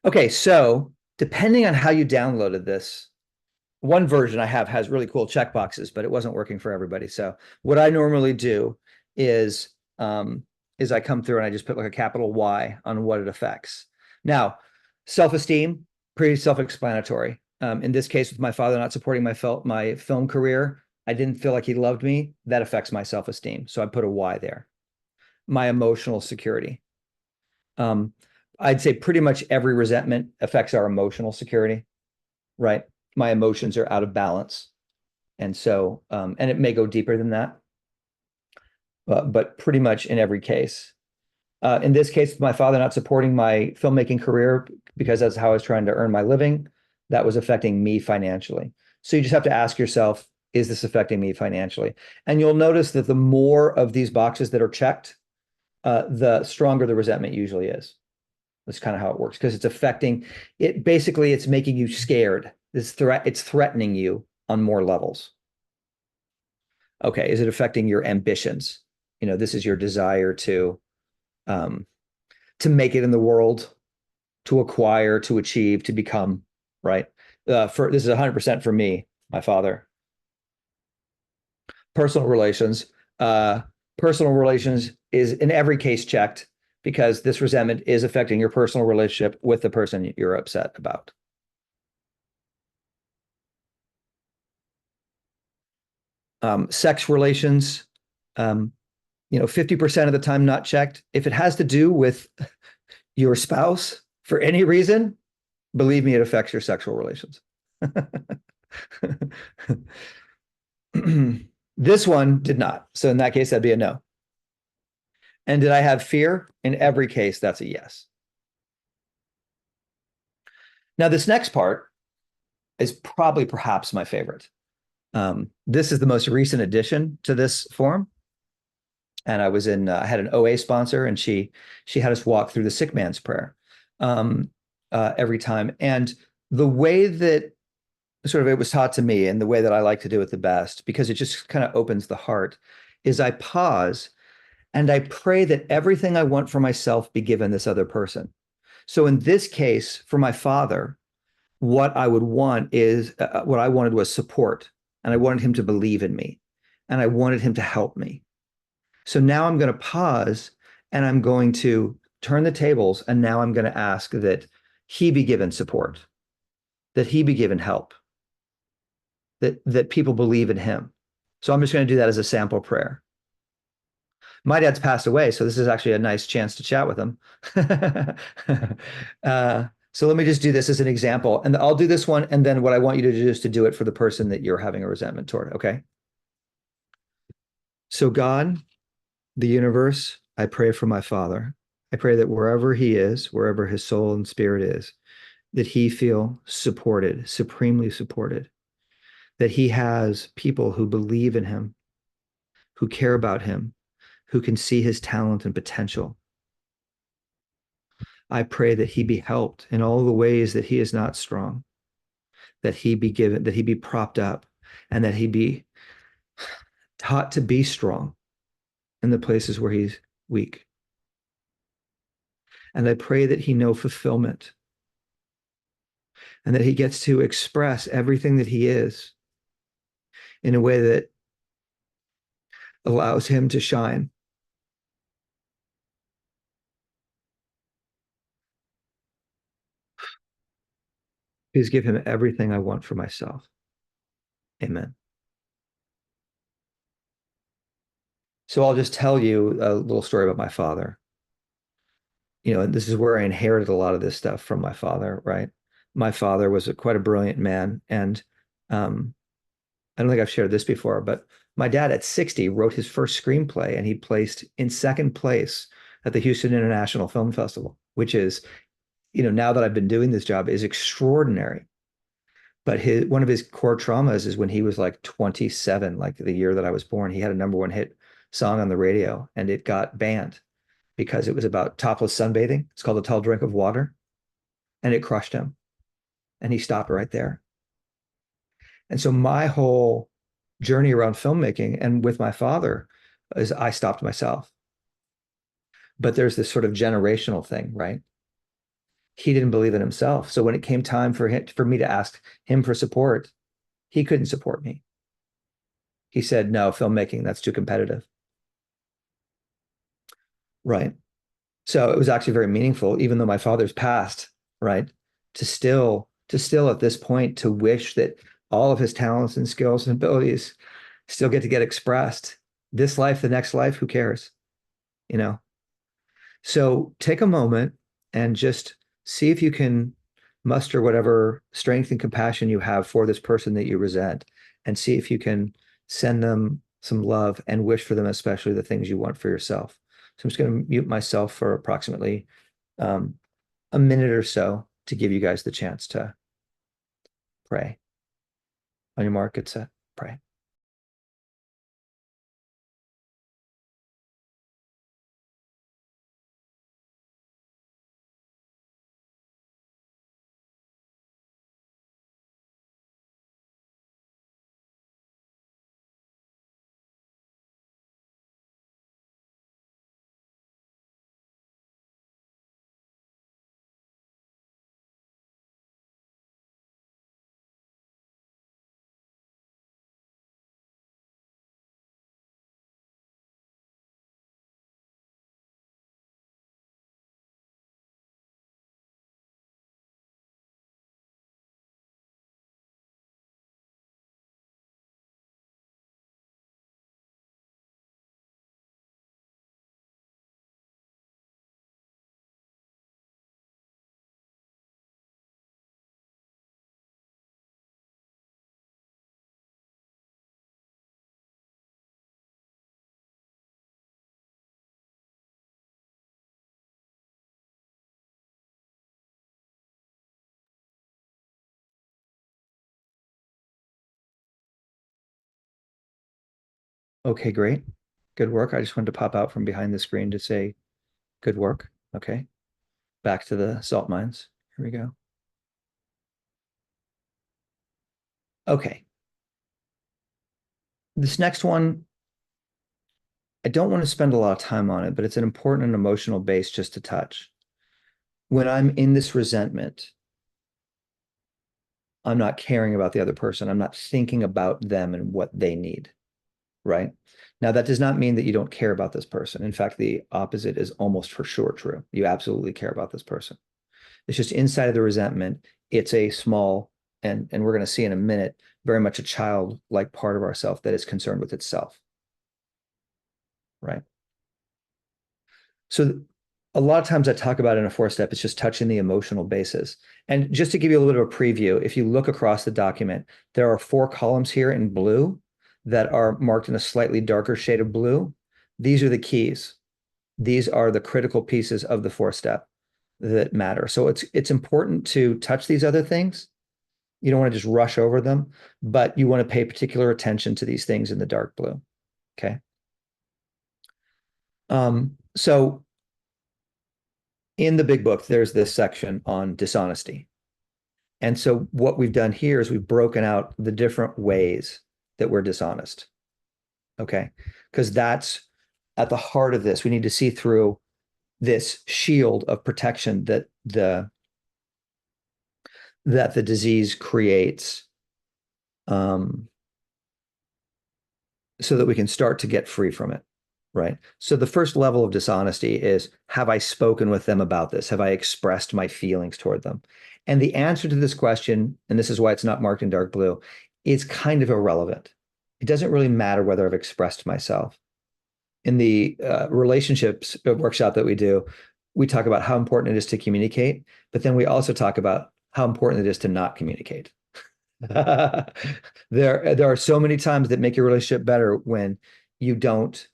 Okay. So depending on how you downloaded this, one version I have has really cool checkboxes, but it wasn't working for everybody. So what I normally do is I come through and I just put like a capital Y on what it affects. Now, self-esteem, pretty self-explanatory. In this case, with my father not supporting my film career, I didn't feel like he loved me. That affects my self-esteem. So I put a Y there. My emotional security. I'd say pretty much every resentment affects our emotional security, right? My emotions are out of balance. And so, and it may go deeper than that, but pretty much in every case. In this case, my father not supporting my filmmaking career because that's how I was trying to earn my living, that was affecting me financially. So you just have to ask yourself, is this affecting me financially? And you'll notice that the more of these boxes that are checked, the stronger the resentment usually is. That's kind of how it works, because it's affecting it. Basically, it's making you scared. It's threatening you on more levels. Okay, is it affecting your ambitions? This is your desire to make it in the world, to acquire, to achieve, to become, right? This is 100% for me, my father. Personal relations. Personal relations is in every case checked, because this resentment is affecting your personal relationship with the person you're upset about. Sex relations, 50% of the time not checked. If it has to do with your spouse for any reason, believe me, it affects your sexual relations. This one did not. So in that case, that'd be a no. And did I have fear? In every case, that's a yes. Now, this next part is probably perhaps my favorite. This is the most recent addition to this form. And I had an OA sponsor, and she had us walk through the sick man's prayer every time. And the way that sort of it was taught to me, and the way that I like to do it the best, because it just kind of opens the heart, is I pause and I pray that everything I want for myself be given this other person. So in this case, for my father, what I would want is what I wanted was support, and I wanted him to believe in me, and I wanted him to help me. So now I'm going to pause, and I'm going to turn the tables, and now I'm going to ask that he be given support, that he be given help, that people believe in him. So I'm just going to do that as a sample prayer. My dad's passed away, so this is actually a nice chance to chat with him. So let me just do this as an example, and I'll do this one, and then what I want you to do is to do it for the person that you're having a resentment toward, okay? So God, the universe, I pray for my father. I pray that wherever he is, wherever his soul and spirit is, that he feel supported, supremely supported, that he has people who believe in him, who care about him, who can see his talent and potential. I pray that he be helped in all the ways that he is not strong, that he be propped up, and that he be taught to be strong in the places where he's weak. And I pray that he know fulfillment, and that he gets to express everything that he is in a way that allows him to shine. Please give him everything I want for myself. Amen. So I'll just tell you a little story about my father. This is where I inherited a lot of this stuff from my father, right? My father was quite a brilliant man. And I don't think I've shared this before, but my dad at 60 wrote his first screenplay, and he placed in second place at the Houston International Film Festival, which is, now that I've been doing this job, is extraordinary. But one of his core traumas is when he was like 27, like the year that I was born, he had a #1 hit song on the radio, and it got banned because it was about topless sunbathing. It's called A Tall Drink of Water. And it crushed him. And he stopped right there. And so my whole journey around filmmaking and with my father is I stopped myself. But there's this sort of generational thing, right? He didn't believe in himself. So when it came time for me to ask him for support, he couldn't support me. He said, no, filmmaking, that's too competitive. Right. So it was actually very meaningful, even though my father's passed, right? To still at this point, to wish that all of his talents and skills and abilities still get to get expressed. This life, the next life, who cares? So take a moment and just see if you can muster whatever strength and compassion you have for this person that you resent, and see if you can send them some love and wish for them, especially the things you want for yourself. So I'm just going to mute myself for approximately a minute or so to give you guys the chance to pray. On your mark, get set, pray. Okay, great. Good work. I just wanted to pop out from behind the screen to say good work. Okay. Back to the salt mines. Here we go. Okay. This next one, I don't want to spend a lot of time on it, but it's an important and emotional base just to touch. When I'm in this resentment, I'm not caring about the other person. I'm not thinking about them and what they need, right? Now, that does not mean that you don't care about this person. In fact, the opposite is almost for sure true. You absolutely care about this person. It's just inside of the resentment, it's a small, and we're going to see in a minute, very much a childlike part of ourself that is concerned with itself, right? So a lot of times I talk about in a 4-step, it's just touching the emotional basis. And just to give you a little bit of a preview, if you look across the document, there are 4 columns here in blue that are marked in a slightly darker shade of blue. These are the keys. These are the critical pieces of the 4-step that matter. So it's important to touch these other things. You don't want to just rush over them, but you want to pay particular attention to these things in the dark blue. Okay. So in the big book, there's this section on dishonesty. And so what we've done here is we've broken out the different ways that we're dishonest. Okay. Because that's at the heart of this. We need to see through this shield of protection that the disease creates, so that we can start to get free from it, right? So the first level of dishonesty is, have I spoken with them about this? Have I expressed my feelings toward them? And the answer to this question, and this is why it's not marked in dark blue, is kind of irrelevant. It doesn't really matter whether I've expressed myself. In the relationships workshop that we do, we talk about how important it is to communicate, but then we also talk about how important it is to not communicate. There are so many times that make your relationship better when you don't.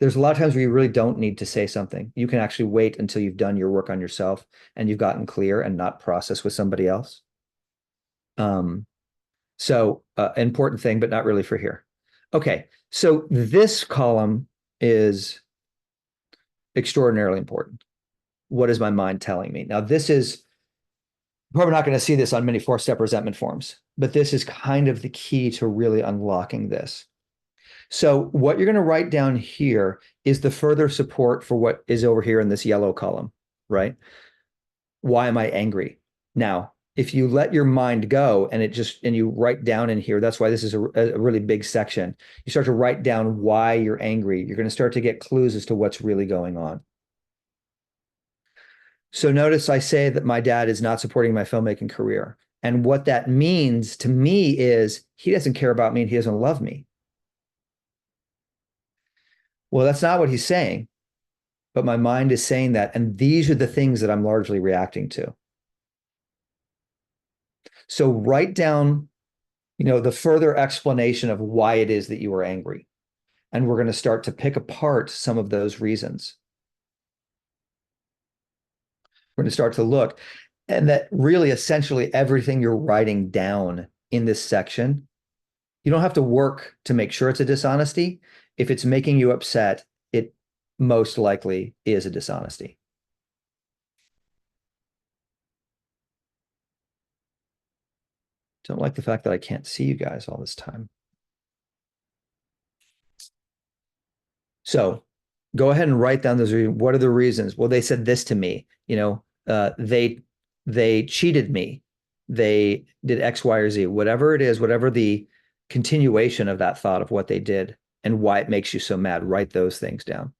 There's a lot of times where you really don't need to say something. You can actually wait until you've done your work on yourself and you've gotten clear and not process with somebody else. So important thing, but not really for here. Okay, so this column is extraordinarily important. What is my mind telling me? Now, this is probably not going to see this on many 4-step resentment forms, but this is kind of the key to really unlocking this. So what you're going to write down here is the further support for what is over here in this yellow column, right? Why am I angry? Now, if you let your mind go and you write down in here, that's why this is a really big section. You start to write down why you're angry. You're going to start to get clues as to what's really going on. So notice I say that my dad is not supporting my filmmaking career. And what that means to me is he doesn't care about me and he doesn't love me. Well, that's not what he's saying, but my mind is saying that. And these are the things that I'm largely reacting to. So write down, the further explanation of why it is that you are angry. And we're going to start to pick apart some of those reasons. We're going to start to look, and that really essentially everything you're writing down in this section, you don't have to work to make sure it's a dishonesty. If it's making you upset, it most likely is a dishonesty. Don't like the fact that I can't see you guys all this time. So go ahead and write down those reasons. What are the reasons? Well, they said this to me, they cheated me. They did X, Y, or Z, whatever it is, whatever the continuation of that thought of what they did and why it makes you so mad, write those things down.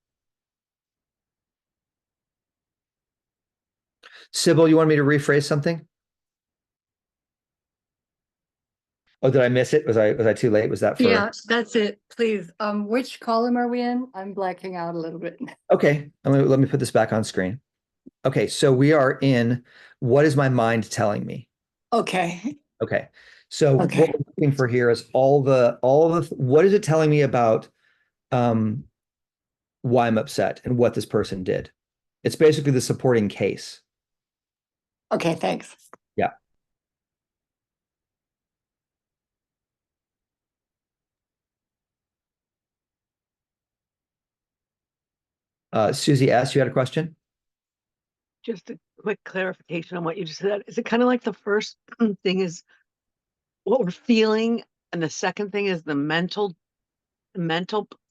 Sybil, you want me to rephrase something? Oh, did I miss it? Was I too late? Was that for? Yeah, that's it, please. Which column are we in? I'm blacking out a little bit. Okay, let me put this back on screen. Okay, so we are in what is my mind telling me? Okay, Okay. So Okay. what we're looking for here is all the what is it telling me about why I'm upset and what this person did? It's basically the supporting case. okay, thanks. Yeah. Susie S., you had a question? Just a quick clarification on what you just said. Is it kind of like the first thing is what we're feeling, and the second thing is the mental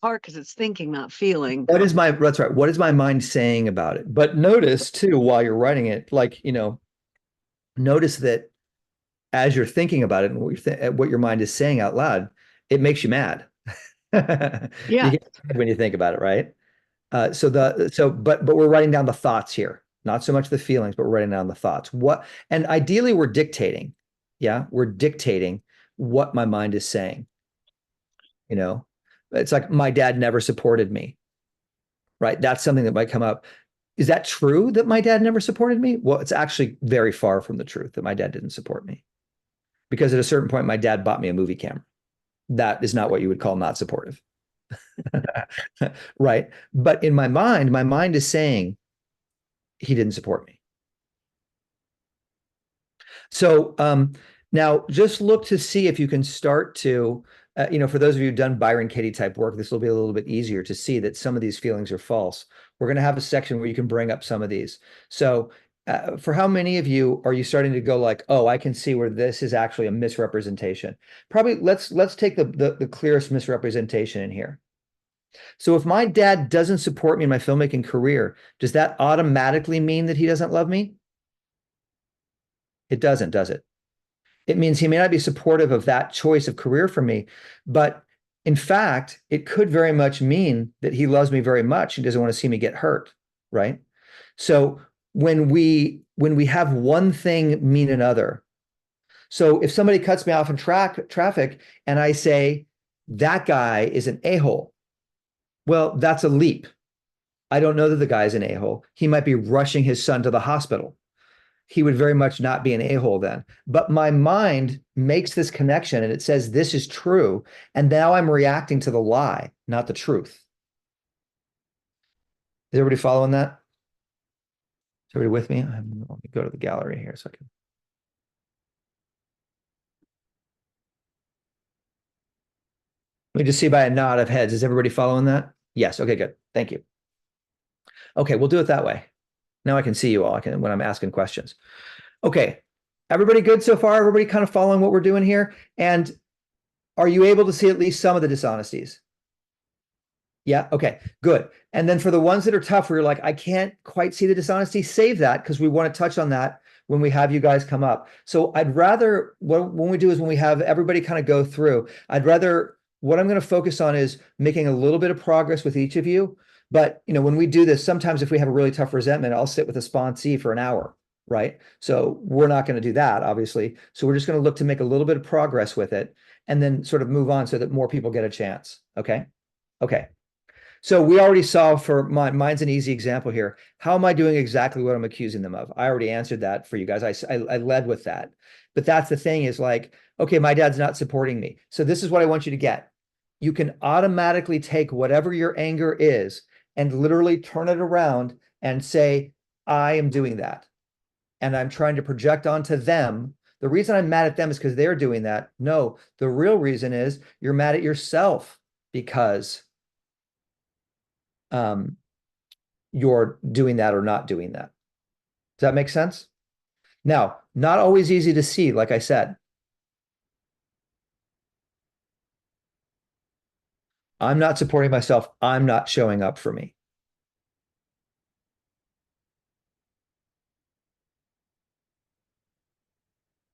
part, because it's thinking, not feeling. That's right. What is my mind saying about it? But notice too, while you're writing it, like, notice that as you're thinking about it and what your mind is saying out loud, it makes you mad. Yeah. You get mad when you think about it, right? But we're writing down the thoughts here, not so much the feelings, but we're writing down the thoughts. And ideally we're dictating. Yeah, we're dictating what my mind is saying. It's like my dad never supported me, right? That's something that might come up. Is that true that my dad never supported me? Well, it's actually very far from the truth that my dad didn't support me, because at a certain point, my dad bought me a movie camera. That is not what you would call not supportive. Right. But in my mind is saying he didn't support me. So now just look to see if you can start to, for those of you who've done Byron Katie type work, this will be a little bit easier to see that some of these feelings are false. We're going to have a section where you can bring up some of these. So for how many of you are you starting to go like, oh, I can see where this is actually a misrepresentation? Probably let's take the clearest misrepresentation in here. So if my dad doesn't support me in my filmmaking career, does that automatically mean that he doesn't love me? It doesn't, does it? It means he may not be supportive of that choice of career for me, but in fact, it could very much mean that he loves me very much and doesn't want to see me get hurt, right? So when we have one thing mean another, so if somebody cuts me off in traffic and I say, that guy is an a-hole, well, that's a leap. I don't know that the guy's an a-hole. He might be rushing his son to the hospital. He would very much not be an a-hole then. But my mind makes this connection and it says this is true. And now I'm reacting to the lie, not the truth. Is everybody following that? Is everybody with me? Let me go to the gallery here so I can. Let me just see by a nod of heads. Is everybody following that? Yes. Okay, good. Thank you. Okay, we'll do it that way. Now I can see you all when I'm asking questions. Okay, everybody good so far? Everybody kind of following what we're doing here? And are you able to see at least some of the dishonesties? Yeah, okay, good. And then for the ones that are tough, where you're like, I can't quite see the dishonesty, save that, because we want to touch on that when we have you guys come up. So I'd rather, when we do is when we have everybody kind of go through, what I'm going to focus on is making a little bit of progress with each of you. But, when we do this, sometimes if we have a really tough resentment, I'll sit with a sponsee for an hour, right? So we're not going to do that, obviously. So we're just going to look to make a little bit of progress with it and then sort of move on so that more people get a chance. Okay. Okay. So we already saw for mine's an easy example here. How am I doing exactly what I'm accusing them of? I already answered that for you guys. I led with that. But that's the thing is like, okay, my dad's not supporting me. So this is what I want you to get. You can automatically take whatever your anger is and literally turn it around and say, I am doing that. and I'm trying to project onto them. The reason I'm mad at them is because they're doing that. No, the real reason is you're mad at yourself because you're doing that or not doing that. Does that make sense? Now, not always easy to see, like I said. I'm not supporting myself. I'm not showing up for me.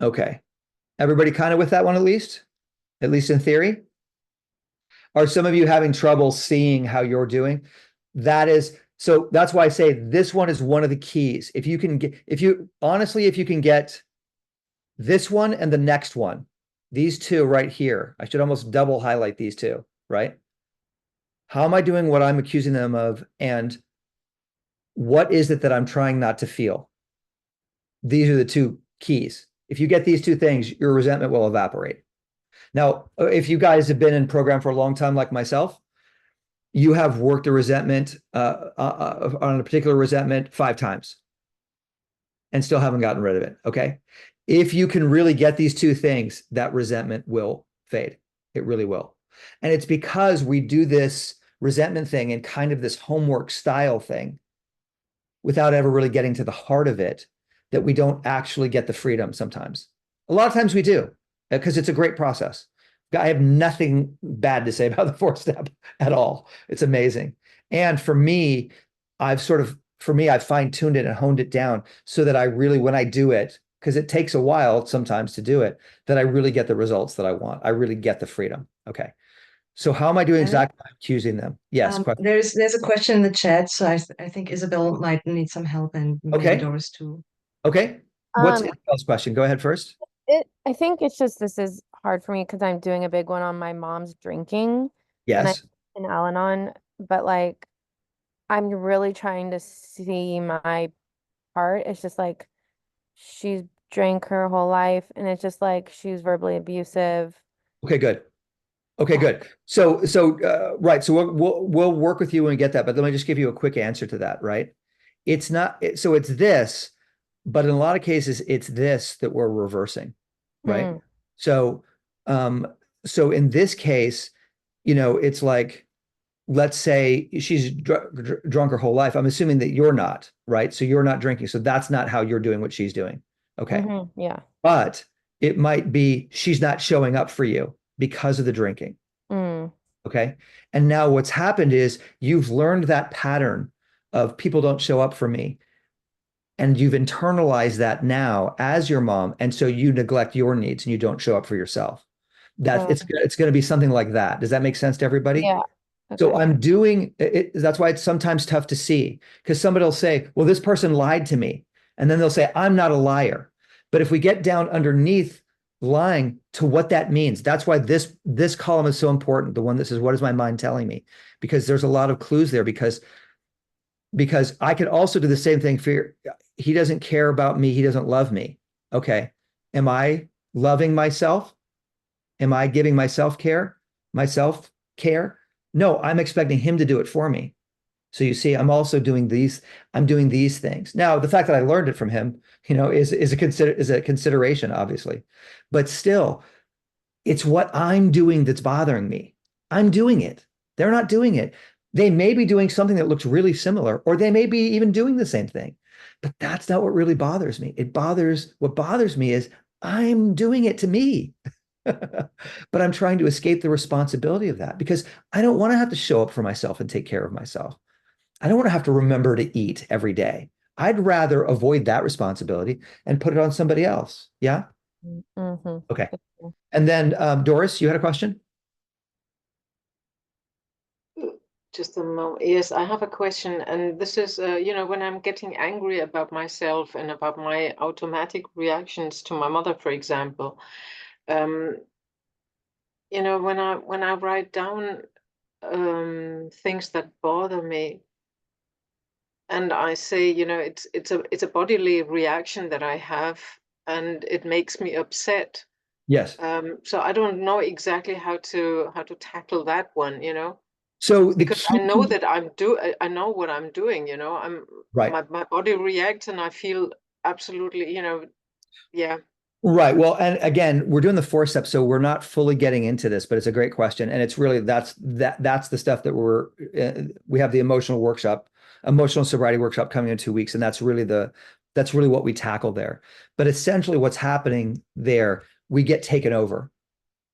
Okay. Everybody kind of with that one at least in theory? Are some of you having trouble seeing how you're doing? So that's why I say this one is one of the keys. If you can get, if you can get this one and the next one, these two right here, I should almost double highlight these two, right? How am I doing what I'm accusing them of? And what is it that I'm trying not to feel? These are the two keys. If you get these two things, your resentment will evaporate. Now, if you guys have been in program for a long time, like myself, you have worked a resentment on a particular resentment 5 times and still haven't gotten rid of it. Okay. If you can really get these two things, that resentment will fade. It really will. And it's because we do this resentment thing and kind of this homework style thing without ever really getting to the heart of it, that we don't actually get the freedom sometimes. A lot of times we do, because it's a great process. I have nothing bad to say about the 4th step at all. It's amazing. And for me, I've fine-tuned it and honed it down so that I really, when I do it, because it takes a while sometimes to do it, that I really get the results that I want. I really get the freedom. Okay. So how am I doing exactly accusing them? Yes. There's a question in the chat, so I think Isabel might need some help, and maybe Okay. Doris too. Okay. What's Isabel's question? Go ahead first. I think it's just this is hard for me because I'm doing a big one on my mom's drinking. Yes. And I'm in Al-Anon, but like I'm really trying to see my part. It's just like she's drank her whole life, and it's just like she's verbally abusive. Okay, good. Okay, good. So right. So we'll work with you when we get that, but let me just give you a quick answer to that, right? It's not, so it's this, but in a lot of cases, it's this that we're reversing, right? So in this case, it's like, let's say she's drunk her whole life. I'm assuming that you're not, right? So you're not drinking. So that's not how you're doing what she's doing. Okay. Yeah. But it might be she's not showing up for you because of the drinking. Okay. And now what's happened is you've learned that pattern of people don't show up for me. And you've internalized that now as your mom. And so you neglect your needs and you don't show up for yourself. It's going to be something like that. Does that make sense to everybody? Yeah. Okay. So I'm doing it. That's why it's sometimes tough to see, because somebody will say, well, this person lied to me. And then they'll say, I'm not a liar. But if we get down underneath lying to what that means, that's why this column is so important. The one that says, what is my mind telling me? Because there's a lot of clues there, because I could also do the same thing for, he doesn't care about me. He doesn't love me. Okay. Am I loving myself? Am I giving myself care? No, I'm expecting him to do it for me. So you see, I'm doing these things. Now, the fact that I learned it from him, is a consideration, obviously, but still, it's what I'm doing that's bothering me. I'm doing it. They're not doing it. They may be doing something that looks really similar, or they may be even doing the same thing, but that's not what really bothers me. What bothers me is I'm doing it to me. But I'm trying to escape the responsibility of that, because I don't want to have to show up for myself and take care of myself. I don't want to have to remember to eat every day. I'd rather avoid that responsibility and put it on somebody else. Yeah. Okay. And then Doris, you had a question? Just a moment. Yes, I have a question. And this is, when I'm getting angry about myself and about my automatic reactions to my mother, for example, when I write down things that bother me, and I say, it's a bodily reaction that I have, and it makes me upset. Yes. So I don't know exactly how to tackle that one, So because I know that I know what I'm doing, I'm right. My body reacts and I feel absolutely, yeah. Right. Well, and again, we're doing the 4 steps, so we're not fully getting into this, but it's a great question, and it's really that's the stuff that we have the emotional sobriety workshop coming in 2 weeks, and that's really what we tackle there. But essentially, what's happening there, we get taken over,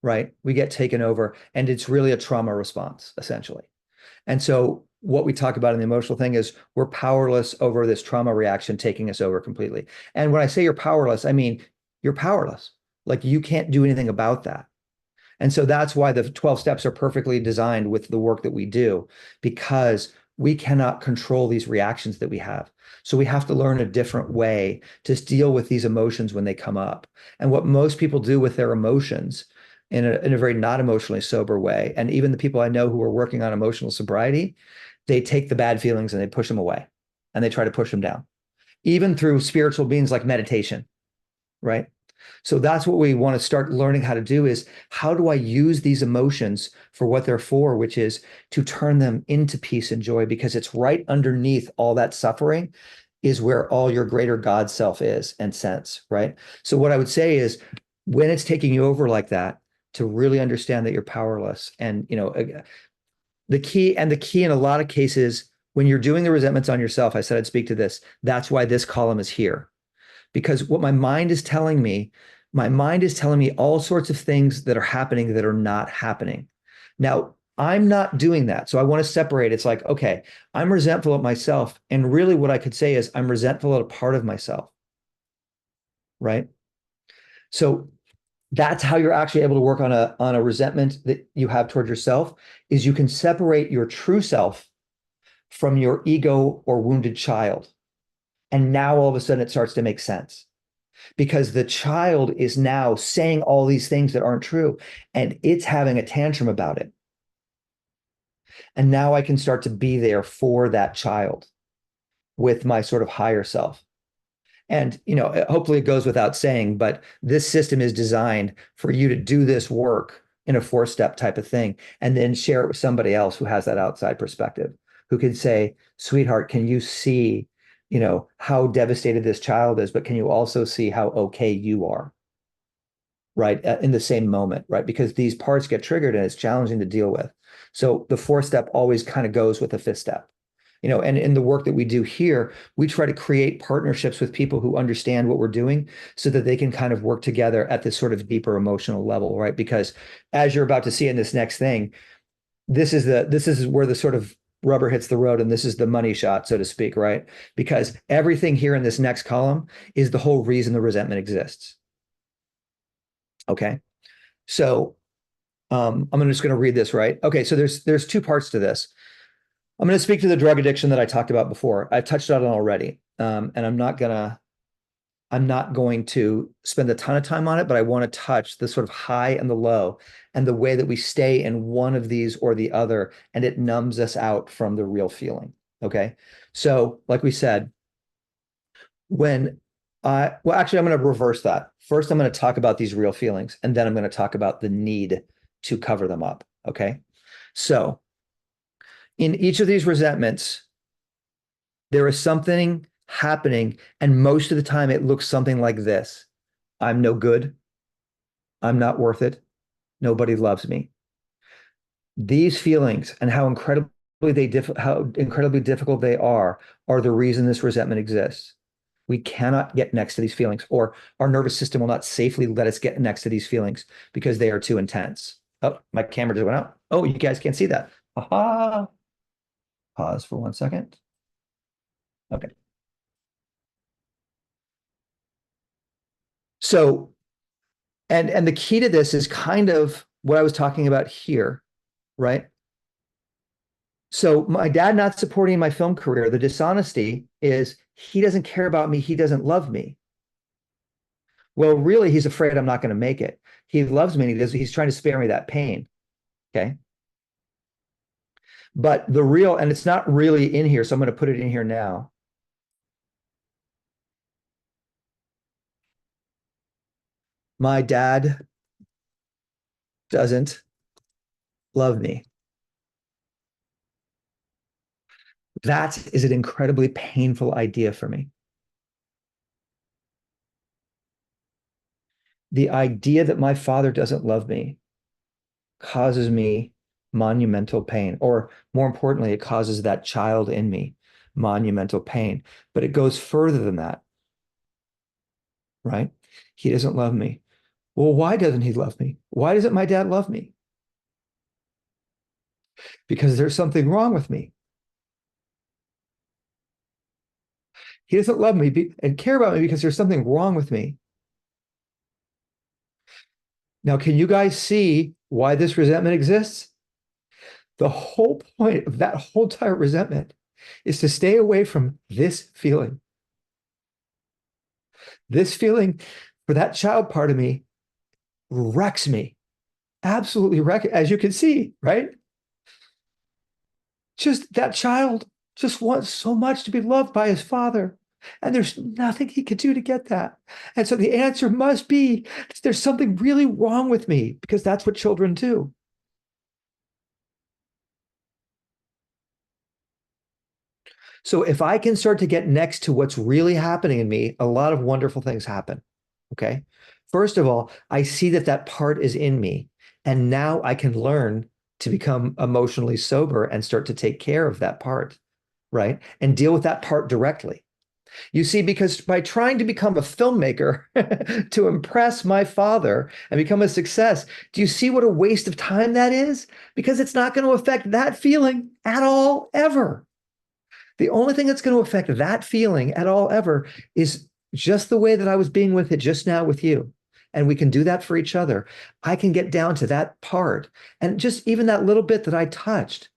right? We get taken over, and it's really a trauma response, essentially. And so what we talk about in the emotional thing is we're powerless over this trauma reaction taking us over completely. And when I say you're powerless, I mean you're powerless. Like you can't do anything about that. And so that's why the 12 steps are perfectly designed with the work that we do, because we cannot control these reactions that we have. So we have to learn a different way to deal with these emotions when they come up. And what most people do with their emotions in a very not emotionally sober way, and even the people I know who are working on emotional sobriety, they take the bad feelings and they push them away and they try to push them down, even through spiritual means like meditation, right? So that's what we want to start learning how to do is how do I use these emotions for what they're for, which is to turn them into peace and joy, because it's right underneath all that suffering is where all your greater God self is and sense, right? So what I would say is when it's taking you over like that, to really understand that you're powerless. And, the key in a lot of cases, when you're doing the resentments on yourself, I said I'd speak to this. That's why this column is here. Because what my mind is telling me all sorts of things that are happening that are not happening. Now, I'm not doing that. So I want to separate. It's like, okay, I'm resentful of myself. And really what I could say is I'm resentful of a part of myself. Right? So that's how you're actually able to work on a resentment that you have toward yourself, is you can separate your true self from your ego or wounded child. And now all of a sudden it starts to make sense, because the child is now saying all these things that aren't true and it's having a tantrum about it. And now I can start to be there for that child with my sort of higher self. And, hopefully it goes without saying, but this system is designed for you to do this work in a 4-step type of thing and then share it with somebody else who has that outside perspective, who can say, sweetheart, can you see, how devastated this child is, but can you also see how okay you are? Right. In the same moment, right? Because these parts get triggered and it's challenging to deal with. So the 4-step always kind of goes with the 5th step. And in the work that we do here, we try to create partnerships with people who understand what we're doing so that they can kind of work together at this sort of deeper emotional level, right? Because as you're about to see in this next thing, this is where the sort of rubber hits the road, and this is the money shot, so to speak, right? Because everything here in this next column is the whole reason the resentment exists. Okay. So I'm just going to read this, right? Okay, so there's 2 parts to this. I'm going to speak to the drug addiction that I talked about before. I've touched on it already, and I'm not going to spend a ton of time on it, but I want to touch the sort of high and the low and the way that we stay in one of these or the other, and it numbs us out from the real feeling. Okay. So like we said, actually, I'm going to reverse that. First, I'm going to talk about these real feelings, and then I'm going to talk about the need to cover them up. Okay. So in each of these resentments, there is something happening, and most of the time it looks something like this. I'm no good. I'm not worth it. Nobody loves me. These feelings and how incredibly difficult they are the reason this resentment exists. We cannot get next to these feelings, or our nervous system will not safely let us get next to these feelings because they are too intense. Oh, my camera just went out. Oh, you guys can't see that. Aha. Pause for 1 second. Okay. So, and the key to this is kind of what I was talking about here, right? So my dad not supporting my film career, the dishonesty is he doesn't care about me, he doesn't love me. Well, really, he's afraid I'm not going to make it. He loves me and he's trying to spare me that pain. Okay. But and it's not really in here, so I'm going to put it in here now. My dad doesn't love me. That is an incredibly painful idea for me. the idea that my father doesn't love me causes me monumental pain, or more importantly, it causes that child in me monumental pain. But it goes further than that, right? He doesn't love me. Well, why doesn't he love me? Why doesn't my dad love me? Because there's something wrong with me. He doesn't love me and care about me because there's something wrong with me. Now, can you guys see why this resentment exists? The whole point of that whole entire resentment is to stay away from this feeling. This feeling for that child part of me wrecks me. Absolutely wreck it, as you can see, right? Just that child just wants so much to be loved by his father. And there's nothing he could do to get that. And so the answer must be there's something really wrong with me, because that's what children do. So if I can start to get next to what's really happening in me, a lot of wonderful things happen. Okay. First of all, I see that that part is in me. And now I can learn to become emotionally sober and start to take care of that part, right? And deal with that part directly. You see, because by trying to become a filmmaker to impress my father and become a success, do you see what a waste of time that is? Because it's not going to affect that feeling at all, ever. The only thing that's going to affect that feeling at all, ever, is just the way that I was being with it just now with you. And we can do that for each other. I can get down to that part. And just even that little bit that I touched,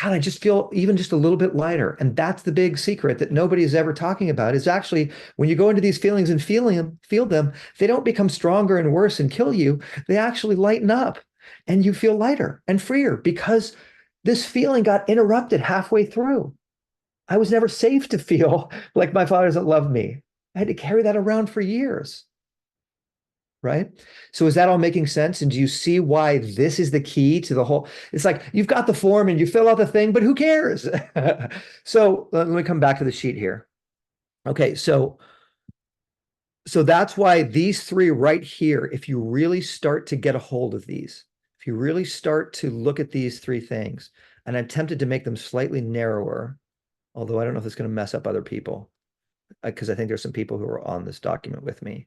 God, I just feel even just a little bit lighter. And that's the big secret that nobody is ever talking about, is actually when you go into these feelings and feel them, they don't become stronger and worse and kill you. They actually lighten up and you feel lighter and freer, because this feeling got interrupted halfway through. I was never safe to feel like my father doesn't love me. I had to carry that around for years. Right? So is that all making sense? And do you see why this is the key to the whole? It's like you've got the form and you fill out the thing, but who cares? So let me come back to the sheet here. Okay, so that's why these three right here, if you really start to get a hold of these, if you really start to look at these three things, and I'm tempted to make them slightly narrower, although I don't know if it's going to mess up other people, because I think there's some people who are on this document with me.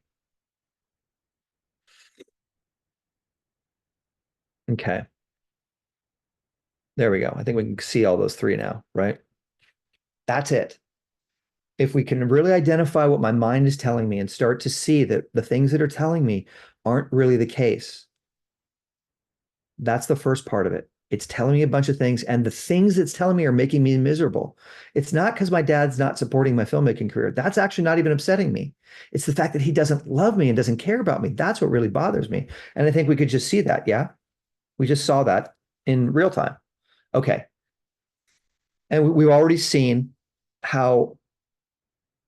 Okay. There we go. I think we can see all those three now, right? That's it. If we can really identify what my mind is telling me and start to see that the things that are telling me aren't really the case, that's the first part of it. It's telling me a bunch of things, and the things it's telling me are making me miserable. It's not because my dad's not supporting my filmmaking career. That's actually not even upsetting me. It's the fact that he doesn't love me and doesn't care about me. That's what really bothers me. And I think we could just see that. Yeah. We just saw that in real time. Okay. And we've already seen how,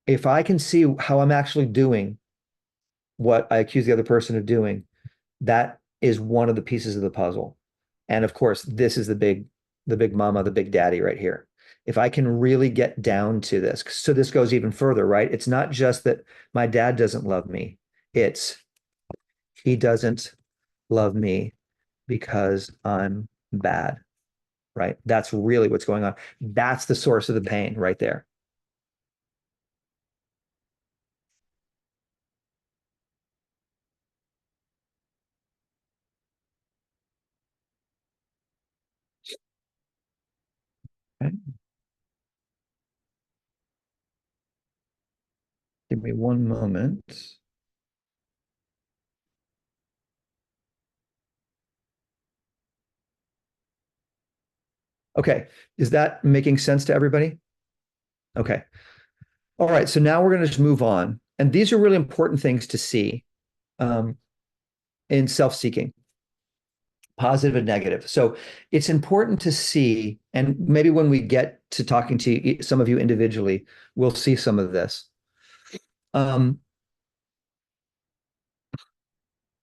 if I can see how I'm actually doing what I accuse the other person of doing, that is one of the pieces of the puzzle. And of course, this is the big mama, the big daddy right here. If I can really get down to this, so this goes even further, right? It's not just that my dad doesn't love me. It's he doesn't love me because I'm bad, right? That's really what's going on. That's the source of the pain right there. Okay. Give me one moment. Okay, is that making sense to everybody? Okay. All right, so now we're going to just move on. And these are really important things to see in self-seeking, positive and negative. So it's important to see, and maybe when we get to talking to some of you individually, we'll see some of this.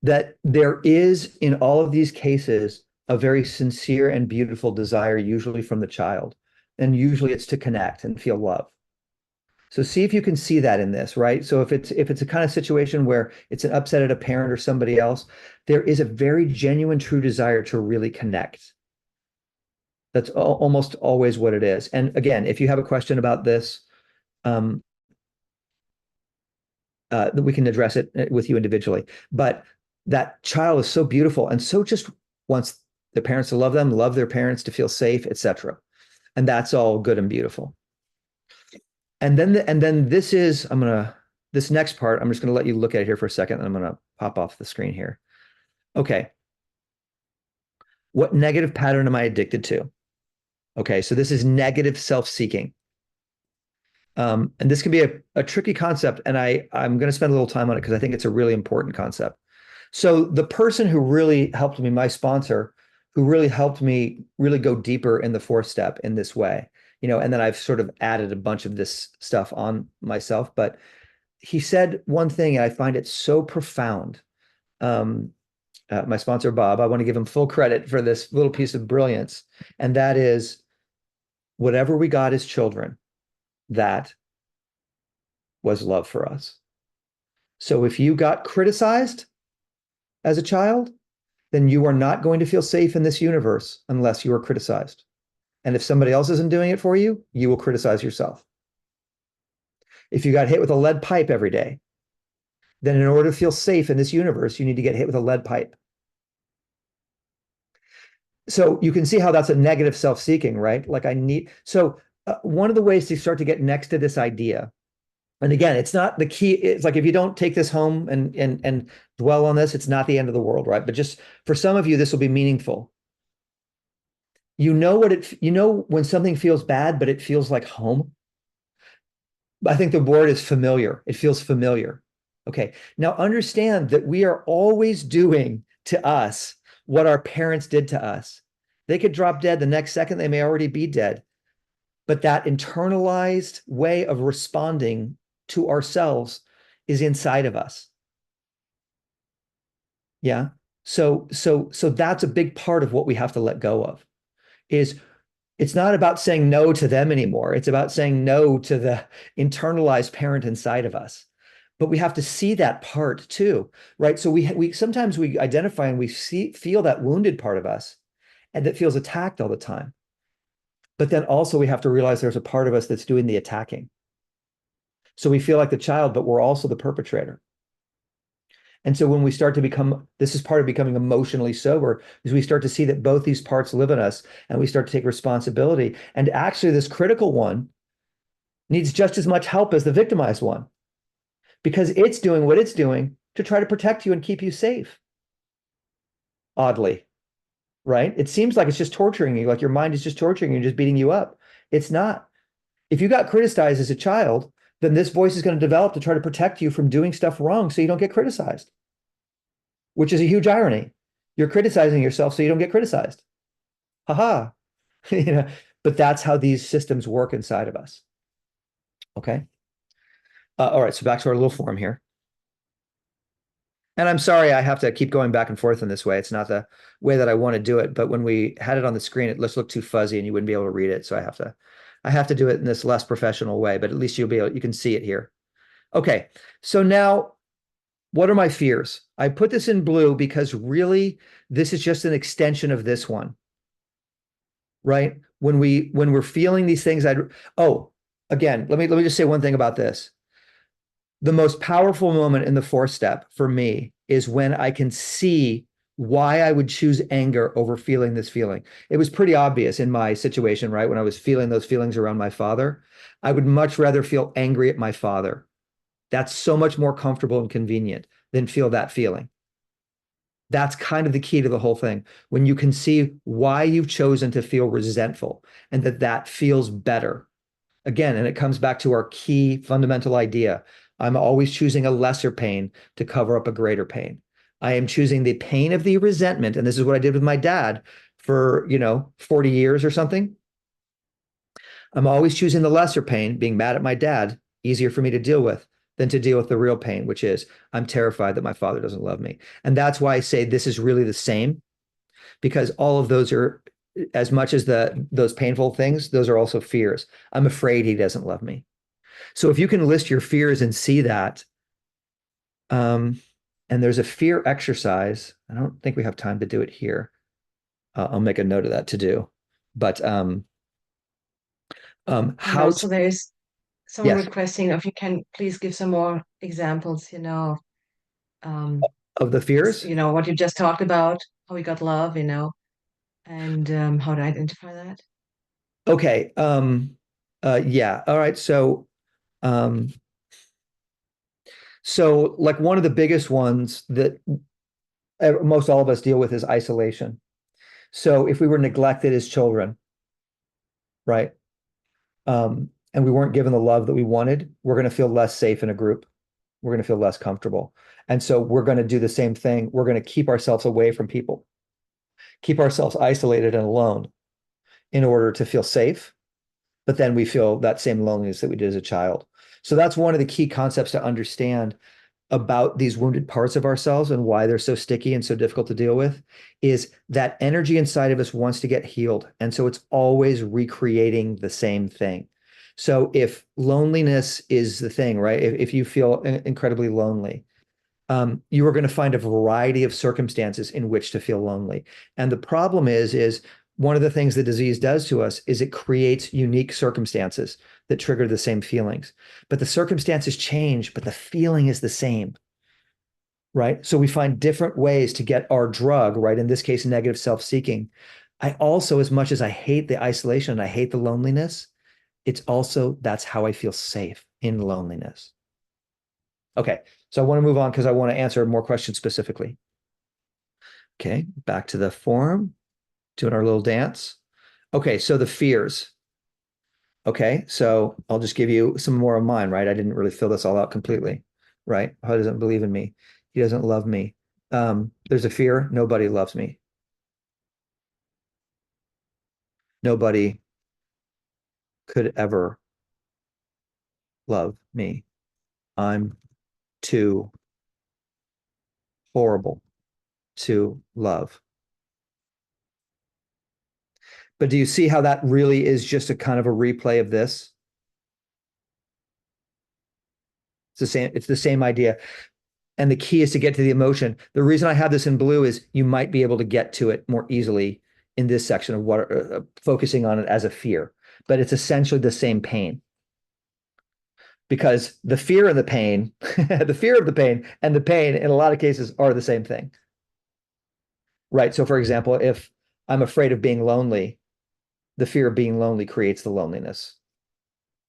That there is, in all of these cases, a very sincere and beautiful desire, usually from the child. And usually it's to connect and feel love. So see if you can see that in this, right? So if it's a kind of situation where it's an upset at a parent or somebody else, there is a very genuine, true desire to really connect. That's almost always what it is. And again, if you have a question about this, we can address it with you individually. But that child is so beautiful and so just wants the parents to love them, love their parents, to feel safe, etc. And that's all good and beautiful. And then this next part, I'm just gonna let you look at it here for a second, and I'm gonna pop off the screen here. Okay. What negative pattern am I addicted to? Okay, so this is negative self-seeking. And this can be a tricky concept, and I'm going to spend a little time on it because I think it's a really important concept. So the person who really helped me, my sponsor, who really helped me really go deeper in the fourth step in this way, and then I've sort of added a bunch of this stuff on myself, but he said one thing, and I find it so profound. My sponsor, Bob, I want to give him full credit for this little piece of brilliance, and that is, whatever we got as children, that was love for us. So if you got criticized as a child, then you are not going to feel safe in this universe unless you are criticized. And if somebody else isn't doing it for you, you will criticize yourself. If you got hit with a lead pipe every day, then in order to feel safe in this universe, you need to get hit with a lead pipe. So you can see how that's a negative self-seeking, right? Like one of the ways to start to get next to this idea, and again, it's not the key. It's like if you don't take this home and dwell on this, it's not the end of the world, right? But just for some of you, this will be meaningful. You know when something feels bad, but it feels like home. I think the word is familiar. It feels familiar. Okay. Now understand that we are always doing to us what our parents did to us. They could drop dead the next second. They may already be dead. But that internalized way of responding to ourselves is inside of us. Yeah. So that's a big part of what we have to let go of. It's not about saying no to them anymore. It's about saying no to the internalized parent inside of us. But we have to see that part too, right? So we sometimes we identify and we feel that wounded part of us, and that feels attacked all the time. But then also we have to realize there's a part of us that's doing the attacking. So we feel like the child, but we're also the perpetrator. And so when we start to this is part of becoming emotionally sober, is we start to see that both these parts live in us, and we start to take responsibility. And actually this critical one needs just as much help as the victimized one, because it's doing what it's doing to try to protect you and keep you safe. Oddly, right? It seems like it's just torturing you, like your mind is just torturing you, just beating you up. It's not. If you got criticized as a child, then this voice is going to develop to try to protect you from doing stuff wrong so you don't get criticized, which is a huge irony. You're criticizing yourself so you don't get criticized. Haha. But that's how these systems work inside of us. Okay. All right, so back to our little form here. And I'm sorry I have to keep going back and forth in this way. It's not the way that I want to do it, but when we had it on the screen, it looked too fuzzy and you wouldn't be able to read it. So I have to do it in this less professional way, but at least you can see it here. Okay, so now what are my fears? I put this in blue because really this is just an extension of this one, right? When we're feeling these things, again, let me just say one thing about this. The most powerful moment in the fourth step for me is when I can see why I would choose anger over feeling this feeling. It was pretty obvious in my situation, right? When I was feeling those feelings around my father, I would much rather feel angry at my father. That's so much more comfortable and convenient than feel that feeling. That's kind of the key to the whole thing. When you can see why you've chosen to feel resentful and that feels better. Again, and it comes back to our key fundamental idea. I'm always choosing a lesser pain to cover up a greater pain. I am choosing the pain of the resentment. And this is what I did with my dad for, 40 years or something. I'm always choosing the lesser pain, being mad at my dad, easier for me to deal with than to deal with the real pain, which is I'm terrified that my father doesn't love me. And that's why I say this is really the same, because all of those are, as much as those painful things, those are also fears. I'm afraid he doesn't love me. So if you can list your fears and see that, and there's a fear exercise. I don't think we have time to do it here. I'll make a note of that to do. But And how also there is someone yes, requesting if you can please give some more examples, um, of the fears? what you just talked about, how we got love, and how to identify that. Okay. Yeah. All right. Um, so like one of the biggest ones that most all of us deal with is isolation. So if we were neglected as children, right? And we weren't given the love that we wanted, we're going to feel less safe in a group. We're going to feel less comfortable. And so we're going to do the same thing. We're going to keep ourselves away from people, keep ourselves isolated and alone in order to feel safe. But then we feel that same loneliness that we did as a child. So that's one of the key concepts to understand about these wounded parts of ourselves and why they're so sticky and so difficult to deal with is that energy inside of us wants to get healed. And so it's always recreating the same thing. So if loneliness is the thing, right? If you feel incredibly lonely, you are going to find a variety of circumstances in which to feel lonely. And the problem is one of the things the disease does to us is it creates unique circumstances that trigger the same feelings. But the circumstances change, but the feeling is the same, right? So we find different ways to get our drug, right? In this case, negative self-seeking. I also, as much as I hate the isolation and I hate the loneliness, it's also that's how I feel safe in loneliness. Okay, so I want to move on because I want to answer more questions specifically. Okay, back to the forum, doing our little dance. Okay, so the fears. Okay, so I'll just give you some more of mine, right? I didn't really fill this all out completely, right? He doesn't believe in me. He doesn't love me. There's a fear. Nobody loves me. Nobody could ever love me. I'm too horrible to love. But do you see how that really is just a kind of a replay of this? It's the same idea. And the key is to get to the emotion. The reason I have this in blue is you might be able to get to it more easily in this section of what focusing on it as a fear, but it's essentially the same pain. Because the fear and the pain, the fear of the pain and the pain in a lot of cases are the same thing. Right. So for example, if I'm afraid of being lonely, the fear of being lonely creates the loneliness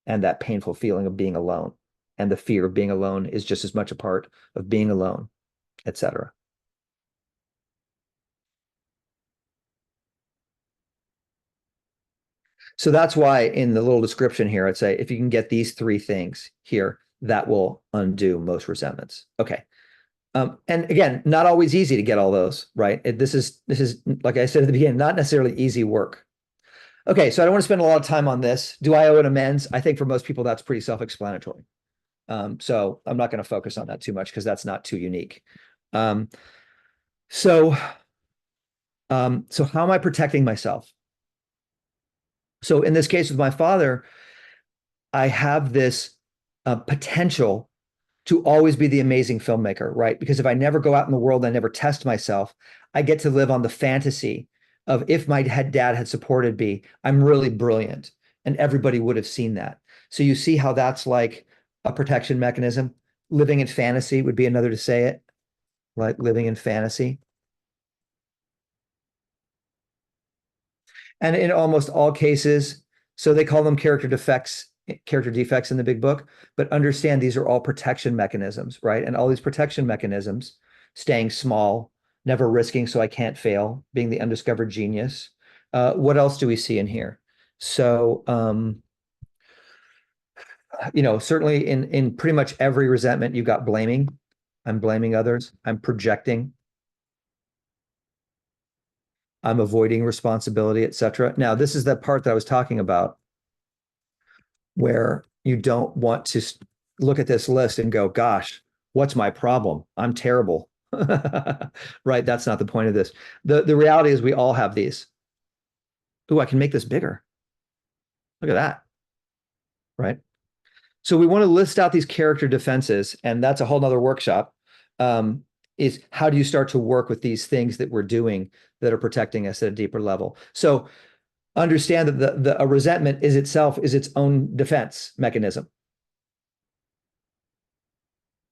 and that painful feeling of being alone. And the fear of being alone is just as much a part of being alone, etc. So that's why in the little description here, I'd say if you can get these three things here, that will undo most resentments. Okay. And again, not always easy to get all those, right? This is, like I said at the beginning, not necessarily easy work. Okay, so I don't want to spend a lot of time on this. Do I owe an amends? I think for most people, that's pretty self-explanatory. So I'm not going to focus on that too much because that's not too unique. So how am I protecting myself? So in this case with my father, I have this potential to always be the amazing filmmaker, right? Because if I never go out in the world, I never test myself, I get to live on the fantasy of if my dad had supported me, I'm really brilliant. And everybody would have seen that. So you see how that's like a protection mechanism. Living in fantasy would be another to say it, like living in fantasy. And in almost all cases, so they call them character defects in the big book, but understand these are all protection mechanisms, right? And all these protection mechanisms, staying small, never risking so I can't fail, being the undiscovered genius. What else do we see in here? So, certainly in pretty much every resentment, you've got blaming. I'm blaming others. I'm projecting. I'm avoiding responsibility, etc. Now, this is that part that I was talking about where you don't want to look at this list and go, gosh, what's my problem? I'm terrible. Right? That's not the point of this. The reality is we all have these. Ooh, I can make this bigger. Look at that. Right? So we want to list out these character defenses, and that's a whole nother workshop. Is how do you start to work with these things that we're doing that are protecting us at a deeper level? So understand that a resentment is its own defense mechanism.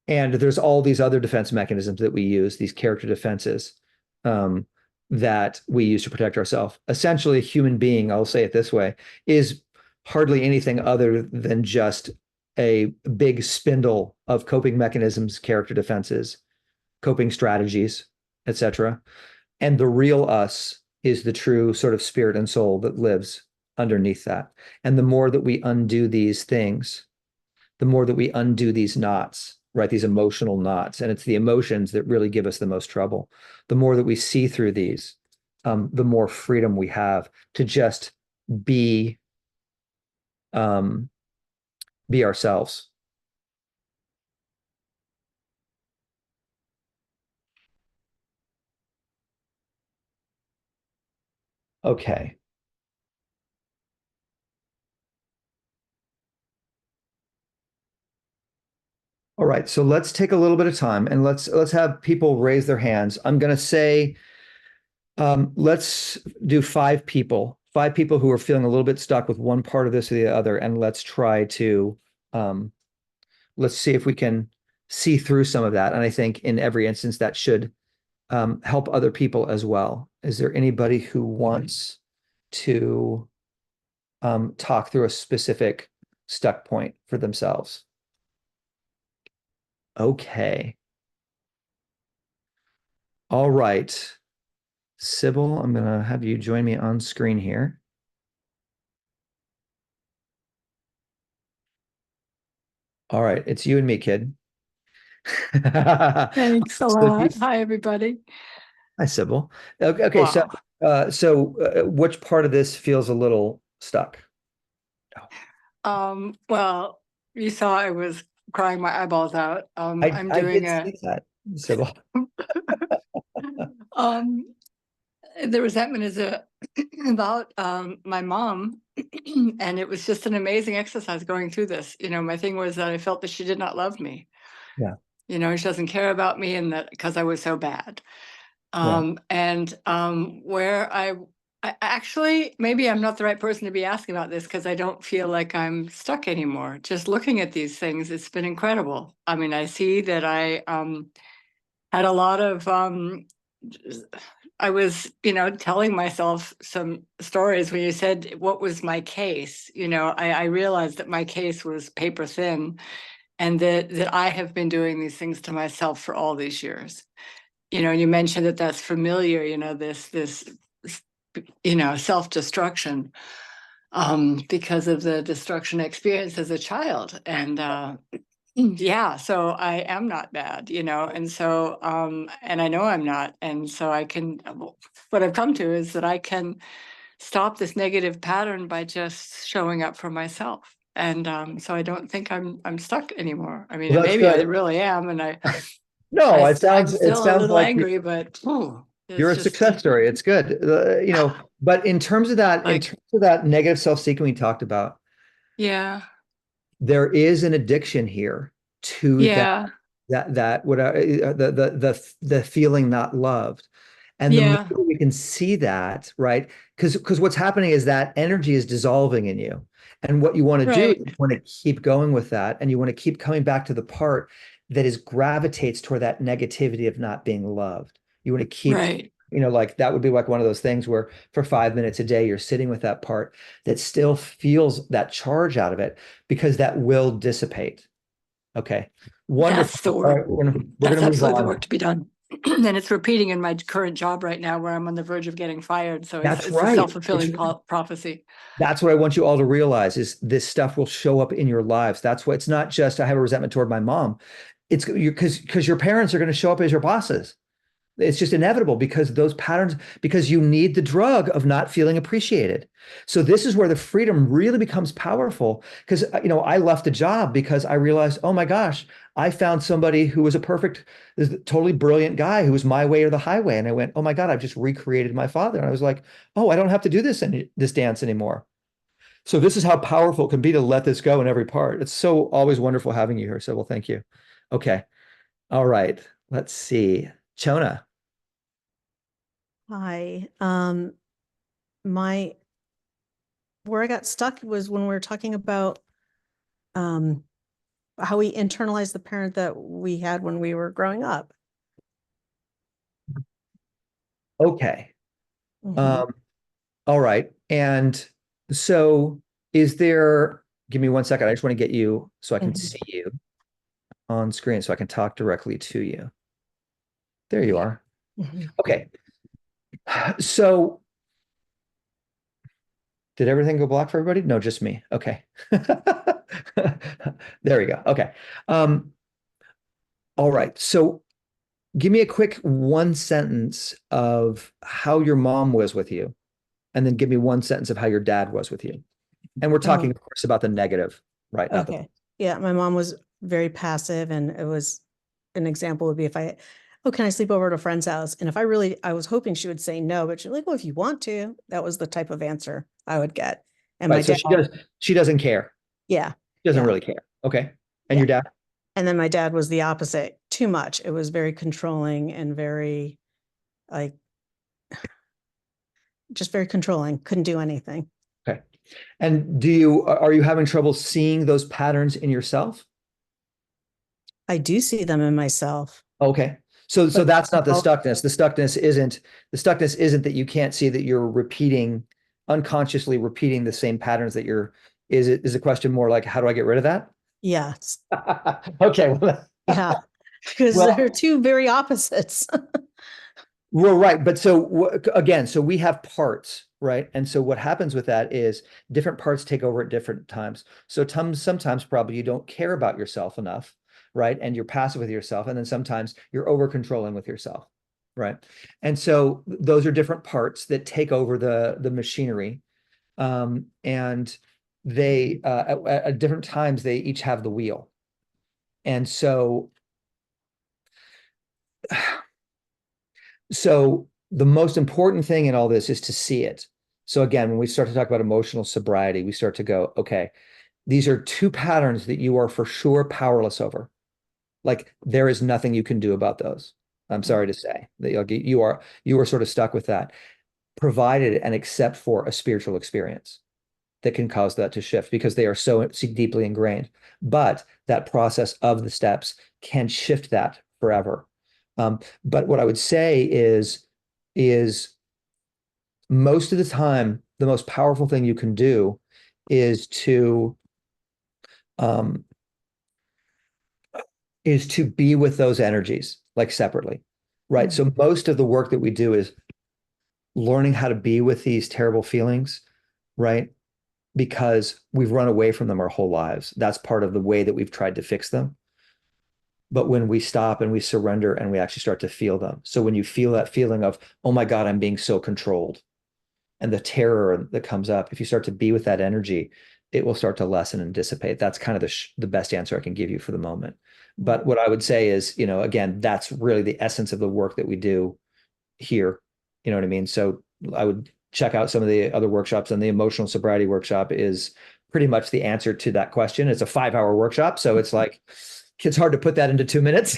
And there's all these other defense mechanisms that we use, these character defenses, that we use to protect ourselves. Essentially, a human being, I'll say it this way, is hardly anything other than just a big spindle of coping mechanisms, character defenses, coping strategies, etc. And the real us is the true sort of spirit and soul that lives underneath that. And the more that we undo these things, the more that we undo these knots, right? These emotional knots. And it's the emotions that really give us the most trouble. The more that we see through these, the more freedom we have to just be ourselves. Okay. All right, so let's take a little bit of time and let's have people raise their hands. I'm going to say, let's do 5 people who are feeling a little bit stuck with one part of this or the other, and let's try to, let's see if we can see through some of that. And I think in every instance that should help other people as well. Is there anybody who wants to talk through a specific stuck point for themselves? Okay. All right. Sybil, I'm going to have you join me on screen here. All right. It's you and me, kid. Thanks a lot. Hi, everybody. Hi, Sybil. Okay. Wow. So which part of this feels a little stuck? Well, you saw I was crying my eyeballs out. I'm I doing did see that, Sybil. The resentment is about my mom, and it was just an amazing exercise going through this. You know, my thing was that I felt that she did not love me. Yeah. You know, she doesn't care about me, and that because I was so bad. Yeah. Where I actually, maybe I'm not the right person to be asking about this because I don't feel like I'm stuck anymore. Just looking at these things, it's been incredible. I mean, I see that I had a lot of I was, you know, telling myself some stories when you said, what was my case? You know, I realized that my case was paper thin, and that I have been doing these things to myself for all these years. You know, you mentioned that that's familiar, you know, this, you know, self-destruction, because of the destruction experience as a child. And yeah, so I am not bad, you know, and so, and I know I'm not. And so what I've come to is that I can stop this negative pattern by just showing up for myself. And so I don't think I'm stuck anymore. I mean, Well, that's maybe I good. really am. And No, I'm it sounds still a little like angry, but you're a success story. It's good. You know, but in terms of that, like, negative self-seeking we talked about, yeah, there is an addiction here to yeah, that what the feeling not loved. And the yeah, more we can see that, right? Because what's happening is that energy is dissolving in you. And what you want to do is right, you want to keep going with that, and you want to keep coming back to the part that is gravitates toward that negativity of not being loved. You want to keep, right, you know, like that would be like one of those things where for 5 minutes a day you're sitting with that part that still feels that charge out of it, because that will dissipate. Okay. Wonderful. that's the All work. right, we're gonna That's move absolutely the on. work to be done. And it's repeating in my current job right now, where I'm on the verge of getting fired. So That's it's a right. self-fulfilling prophecy. That's what I want you all to realize is this stuff will show up in your lives. That's why it's not just I have a resentment toward my mom. It's because your parents are going to show up as your bosses. It's just inevitable because those patterns, because you need the drug of not feeling appreciated. So this is where the freedom really becomes powerful, because, you know, I left a job because I realized, oh my gosh, I found somebody who was this totally brilliant guy who was my way or the highway. And I went, oh my God, I've just recreated my father. And I was like, oh, I don't have to do this dance anymore. So this is how powerful it can be to let this go in every part. It's so always wonderful having you here, Sybil. Thank you. Okay. All right. Let's see. Chona. Hi. My where I got stuck was when we were talking about how we internalize the parent that we had when we were growing up. Okay. Mhm. All right. And so give me 1 second. I just want to get you so I can Mhm. see you on screen so I can talk directly to you. There you are. Mhm. Okay. So did everything go black for everybody? No, just me. Okay. There we go. Okay. All right. So give me a quick 1 sentence of how your mom was with you, and then give me 1 sentence of how your dad was with you. And we're talking, Oh, of course, about the negative, right? Not the okay. Yeah, my mom was very passive, and it was an example would be if oh, can I sleep over at a friend's house? And if I was hoping she would say no, but she's like, well, if you want to, that was the type of answer I would get. And my right. So dad, she doesn't care. yeah, She doesn't yeah, really care. Okay. And yeah. your dad? And then my dad was the opposite, too much. It was very controlling and very like just very controlling, couldn't do anything. Okay. And are you having trouble seeing those patterns in yourself? I do see them in myself. Okay. So But that's not the oh, stuckness. The stuckness isn't that you can't see that you're unconsciously repeating the same patterns that is a question more like, how do I get rid of that? yes, Okay. Well, yeah, because well, they're two very opposites. right. But again, so we have parts, right? And so what happens with that is different parts take over at different times. So sometimes probably you don't care about yourself enough, right? And you're passive with yourself. And then sometimes you're over controlling with yourself, right? And so those are different parts that take over the machinery. And they at different times they each have the wheel. And so the most important thing in all this is to see it. So again, when we start to talk about emotional sobriety, we start to go, okay, these are two patterns that you are for sure powerless over. Like there is nothing you can do about those. I'm sorry to say that you are sort of stuck with that, provided and except for a spiritual experience that can cause that to shift because they are so deeply ingrained. But that process of the steps can shift that forever. But what I would say is most of the time, the most powerful thing you can do is um, to be with those energies like separately, right? So most of the work that we do is learning how to be with these terrible feelings, right? Because we've run away from them our whole lives. That's part of the way that we've tried to fix them. But when we stop and we surrender and we actually start to feel them. So when you feel that feeling of, oh my God, I'm being so controlled, and the terror that comes up, if you start to be with that energy, it will start to lessen and dissipate. That's kind of the best answer I can give you for the moment. But what I would say is, again, that's really the essence of the work that we do here. You know what I mean? So I would check out some of the other workshops, and the emotional sobriety workshop is pretty much the answer to that question. It's a 5-hour workshop. So it's like, it's hard to put that into 2 minutes.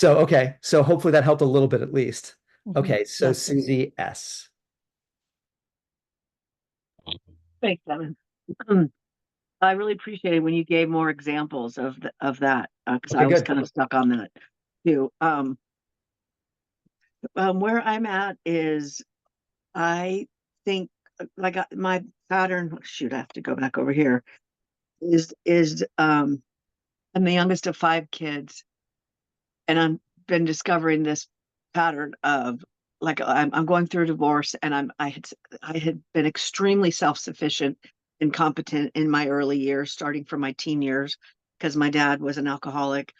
Okay. So hopefully that helped a little bit at least. Okay. So Yes. Susie S. Thanks, Evan. I really appreciated when you gave more examples of that because Okay, I was good. kind of stuck on that too. Where I'm at is I think my pattern. Shoot, I have to go back over here. Is I'm the youngest of 5 kids, and I'm been discovering this pattern of like I'm going through a divorce, and I had been extremely self-sufficient and competent in my early years, starting from my teen years, because my dad was an alcoholic,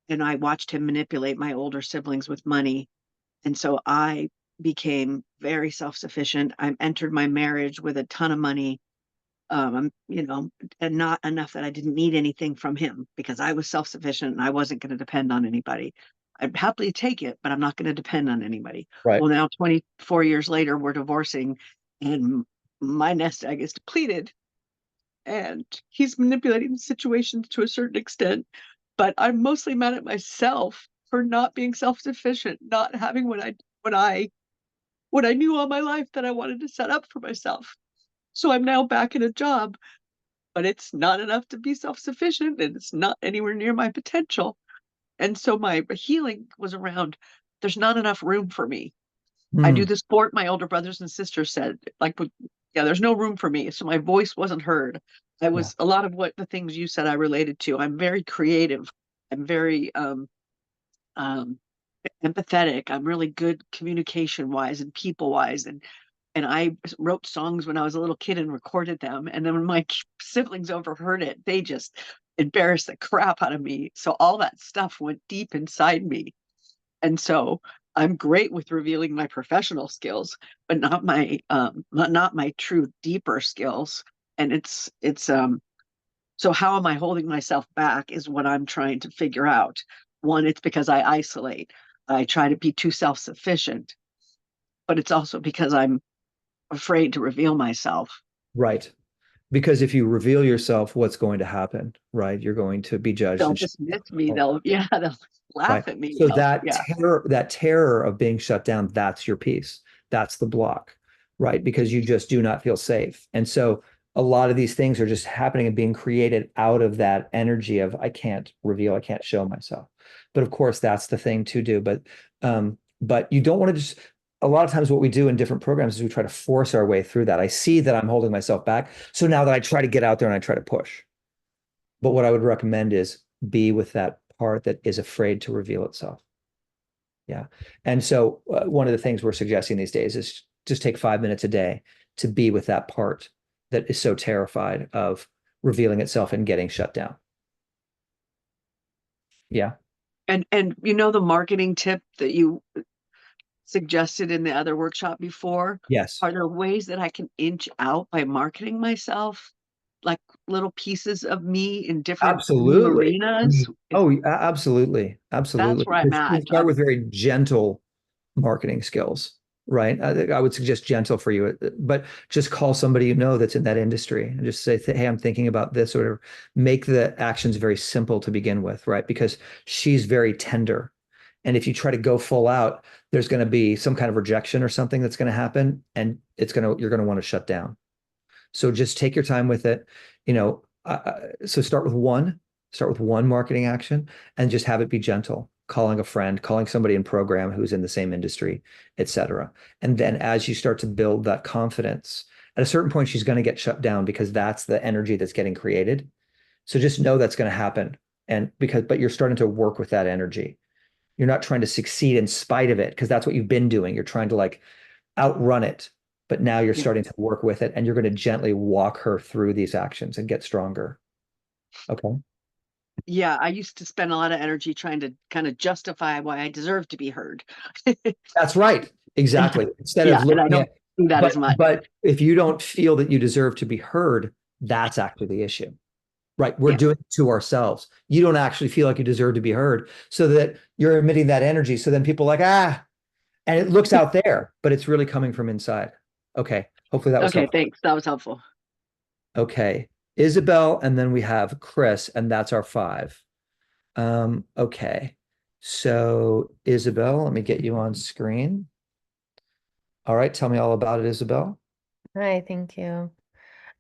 and I watched him manipulate my older siblings with money, and so I became very self-sufficient. I entered my marriage with a ton of money, and not enough that I didn't need anything from him because I was self-sufficient and I wasn't going to depend on anybody. I'd happily take it, but I'm not going to depend on anybody. Right. Well, now 24 years later, we're divorcing, and my nest egg is depleted and he's manipulating the situation to a certain extent. But I'm mostly mad at myself for not being self-sufficient, not having what I knew all my life that I wanted to set up for myself. So I'm now back in a job, but it's not enough to be self-sufficient and it's not anywhere near my potential. And so my healing was around, there's not enough room for me. I do Hmm. the sport my older brothers and sisters said, like, yeah, there's no room for me. So my voice wasn't heard. I Yeah. was a lot of what the things you said I related to. I'm very creative. I'm very empathetic. I'm really good communication wise and people wise. And I wrote songs when I was a little kid and recorded them. And then when my siblings overheard it, they just embarrassed the crap out of me. So all that stuff went deep inside me. And so I'm great with revealing my professional skills, but not my true deeper skills. And so how am I holding myself back is what I'm trying to figure out. One, it's because I isolate. I try to be too self-sufficient, but it's also because I'm afraid to reveal myself. Right. Because if you reveal yourself, what's going to happen, right? You're going to be judged They'll and dismiss me. Oh, They'll laugh right. at me. So Yeah. that terror of being shut down, that's your piece. That's the block, right? Because you just do not feel safe. And so a lot of these things are just happening and being created out of that energy of I can't reveal, I can't show myself. But of course, that's the thing to do. But you don't want to just a lot of times what we do in different programs is we try to force our way through that. I see that I'm holding myself back. So now that I try to get out there and I try to push. But what I would recommend is be with that part that is afraid to reveal itself. Yeah. And so one of the things we're suggesting these days is just take 5 minutes a day to be with that part that is so terrified of revealing itself and getting shut down. Yeah. And the marketing tip that you suggested in the other workshop before, Yes. are there ways that I can inch out by marketing myself, like little pieces of me in different new Absolutely. arenas? Absolutely. Absolutely. That's where I'm You at. start with very gentle marketing skills, right? I would suggest gentle for you, but just call somebody you know that's in that industry and just say, hey, I'm thinking about this or whatever. Make the actions very simple to begin with, right? Because she's very tender. And if you try to go full out, there's going to be some kind of rejection or something that's going to happen, and you're going to want to shut down. So just take your time with it. So start with one marketing action and just have it be gentle, calling a friend, calling somebody in program who's in the same industry, etc. And then as you start to build that confidence, at a certain point, she's going to get shut down because that's the energy that's getting created. So just know that's going to happen. But you're starting to work with that energy. You're not trying to succeed in spite of it because that's what you've been doing. You're trying to like outrun it, but now you're starting to work with it and you're going to gently walk her through these actions and get stronger. Okay. Yeah, I used to spend a lot of energy trying to kind of justify why I deserve to be heard. That's right. Exactly. Instead Yeah, of and I looking don't at, do that as much. but if you don't feel that you deserve to be heard, that's actually the issue. Right. We're Yeah. doing it to ourselves. You don't actually feel like you deserve to be heard, so that you're emitting that energy. So then people are like, and it looks out there, but it's really coming from inside. Okay. Hopefully that was Okay, helpful. thanks. That was helpful. Okay. Isabel, and then we have Chris, and that's our 5. Okay. So Isabel, let me get you on screen. All right. Tell me all about it, Isabel. Hi, thank you.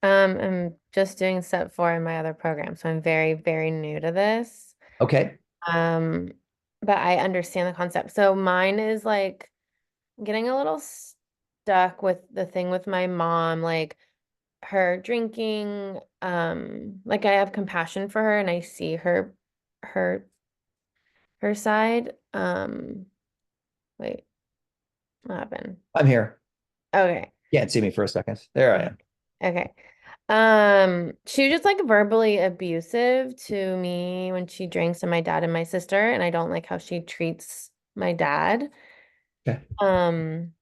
I'm just doing step 4 in my other program, so I'm very, very new to this. Okay. But I understand the concept. So mine is like getting a little stuck with the thing with my mom, like her drinking. Like I have compassion for her and I see her side. Wait, what happened? I'm here. Okay. Can't see me for a second. There I am. Okay. She was just like verbally abusive to me when she drinks and my dad and my sister, and I don't like how she treats my dad. Okay. Um,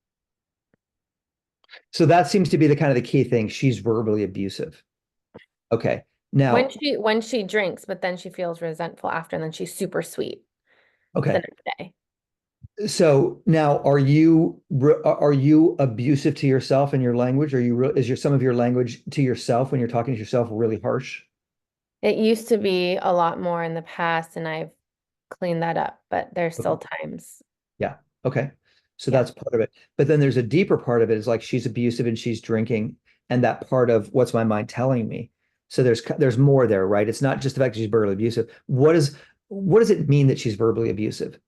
So that seems to be the kind of the key thing. She's verbally abusive. Okay. Now, when she drinks, but then she feels resentful after, and then she's super sweet the okay. next day. So now, are you abusive to yourself in your language? Are you is your some of your language to yourself when you're talking to yourself really harsh? It used to be a lot more in the past, and I've cleaned that up, but there's still Okay. times. Yeah. Okay. So Yeah. that's part of it. But then there's a deeper part of it is like she's abusive and she's drinking, and that part of what's my mind telling me. So there's more there, right? It's not just the fact that she's verbally abusive. What does it mean that she's verbally abusive?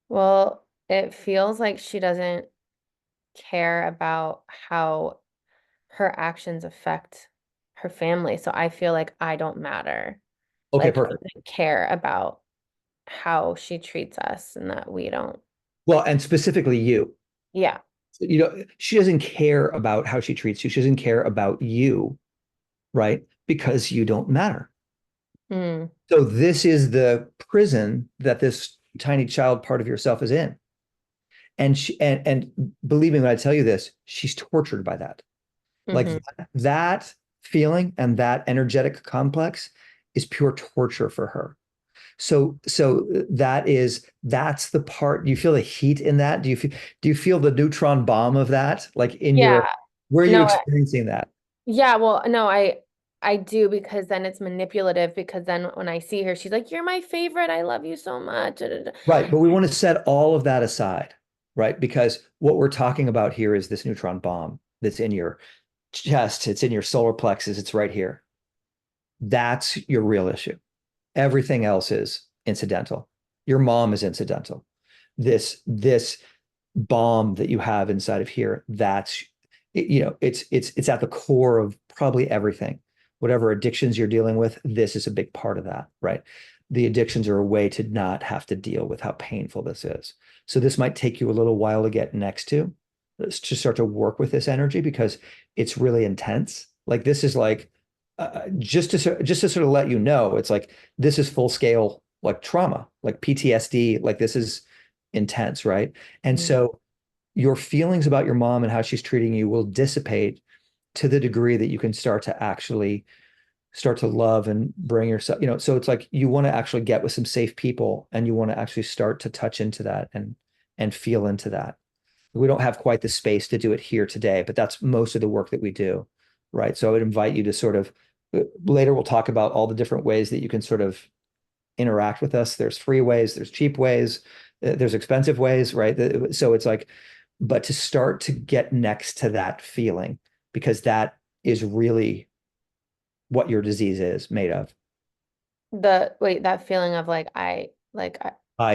Well, it feels like she doesn't care about how her actions affect her family. So I feel like I don't matter. Okay, Like she perfect. doesn't care about how she treats us and that we don't. Well, and specifically you. Yeah. She doesn't care about how she treats you. She doesn't care about you, right? Because you don't matter. Mm. So this is the prison that this tiny child part of yourself is in. And believe me when I tell you this, she's tortured by that. Like Hmm. that feeling and that energetic complex is pure torture for her. So that's the part. You feel the heat in that? Do you feel the neutron bomb of that? Like in Yeah. where are you No, experiencing that? yeah, well, no, I do because then it's manipulative because then when I see her, she's like, "You're my favorite. I love you so much." Da, da, da. Right, but we want to set all of that aside, right? Because what we're talking about here is this neutron bomb that's in your chest, it's in your solar plexus, it's right here. That's your real issue. Everything else is incidental. Your mom is incidental. This bomb that you have inside of here, it's at the core of probably everything. Whatever addictions you're dealing with, this is a big part of that, right? The addictions are a way to not have to deal with how painful this is. So this might take you a little while to get next to start to work with this energy because it's really intense. Like this is like just to sort of let you know, it's like this is full scale like trauma, like PTSD, like this is intense, right? And Mm. so your feelings about your mom and how she's treating you will dissipate to the degree that you can start to actually start to love and bring yourself, so it's like you want to actually get with some safe people and you want to actually start to touch into that and feel into that. We don't have quite the space to do it here today, but that's most of the work that we do, right? So I would invite you to sort of later we'll talk about all the different ways that you can sort of interact with us. There's free ways, there's cheap ways, there's expensive ways, right? So it's like, but to start to get next to that feeling, because that is really what your disease is made of. That feeling of I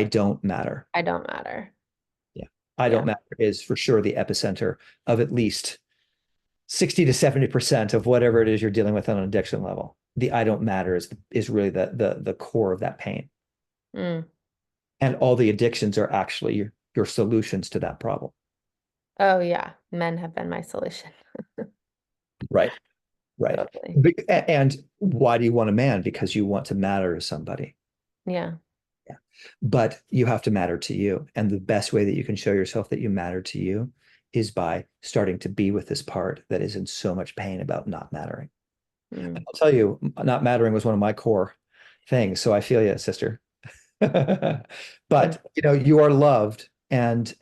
don't matter. I don't matter. Yeah. I Yeah. don't matter is for sure the epicenter of at least 60 to 70% of whatever it is you're dealing with on an addiction level. The I don't matter is really the core of that pain. Mm. And all the addictions are actually your solutions to that problem. Oh yeah, men have been my solution. Right. Right. Totally. And why do you want a man? Because you want to matter to somebody. Yeah. Yeah. But you have to matter to you. And the best way that you can show yourself that you matter to you is by starting to be with this part that is in so much pain about not mattering. Mm. I'll tell you, not mattering was one of my core things. So I feel you, sister. But you are loved and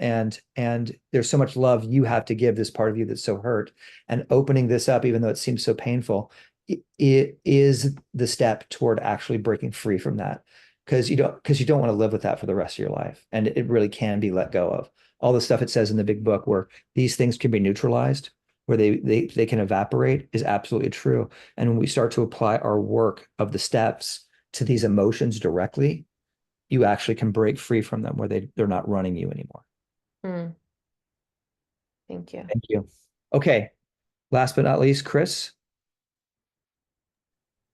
there's so much love you have to give this part of you that's so hurt. And opening this up, even though it seems so painful, it is the step toward actually breaking free from that. Because you don't want to live with that for the rest of your life. And it really can be let go of. All the stuff it says in the big book where these things can be neutralized, where they can evaporate is absolutely true. And when we start to apply our work of the steps to these emotions directly, you actually can break free from them where they're not running you anymore. Mm. Thank you. Thank you. Okay. Last but not least, Chris.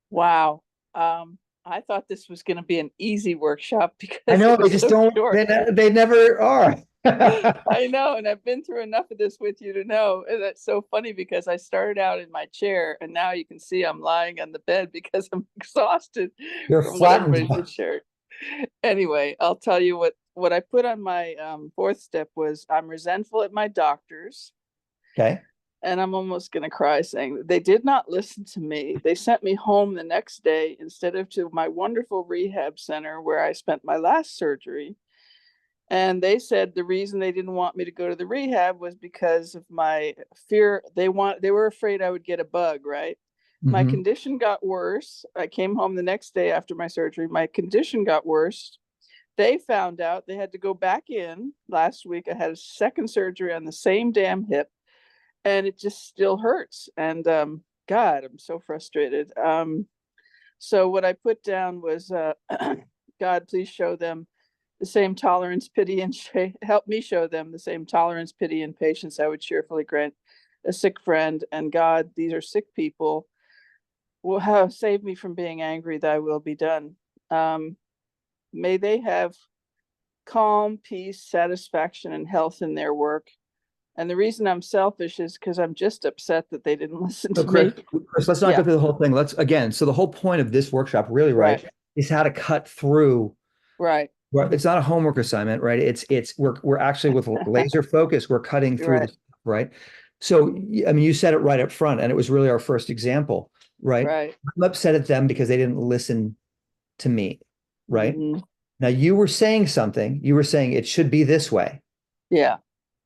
Wow. I thought this was going to be an easy workshop because I know it they was just so don't. short. They never are. I know, and I've been through enough of this with you to know. And that's so funny because I started out in my chair, and now you can see I'm lying on the bed because I'm exhausted You're from what flattened. everybody's been sharing. Anyway, I'll tell you what I put on my fourth step was I'm resentful at my doctors. Okay. And I'm almost going to cry saying they did not listen to me. They sent me home the next day instead of to my wonderful rehab center where I spent my last surgery. And they said the reason they didn't want me to go to the rehab was because of my fear. They were afraid I would get a bug, right? My Mhm. condition got worse. I came home the next day after my surgery. My condition got worse. They found out they had to go back in last week. I had a second surgery on the same damn hip, and it just still hurts. And God, I'm so frustrated. So what I put down was, God, please show them the same tolerance, pity, and help me show them the same tolerance, pity, and patience I would cheerfully grant a sick friend. And God, these are sick people. Will have save me from being angry. Thy will be done. May they have calm, peace, satisfaction, and health in their work. And the reason I'm selfish is because I'm just upset that they didn't listen So to me. Chris, let's not Yeah. go through the whole thing. Let's again. So the whole point of this workshop, really, right, Right. is how to cut through. Right. Well, it's not a homework assignment, right? We're actually with laser focus. We're cutting through Right. this, right? So I mean, you said it right up front, and it was really our first example, right? Right. I'm upset at them because they didn't listen to me, right? Mhm. Now you were saying something. You were saying it should be this way, Yeah.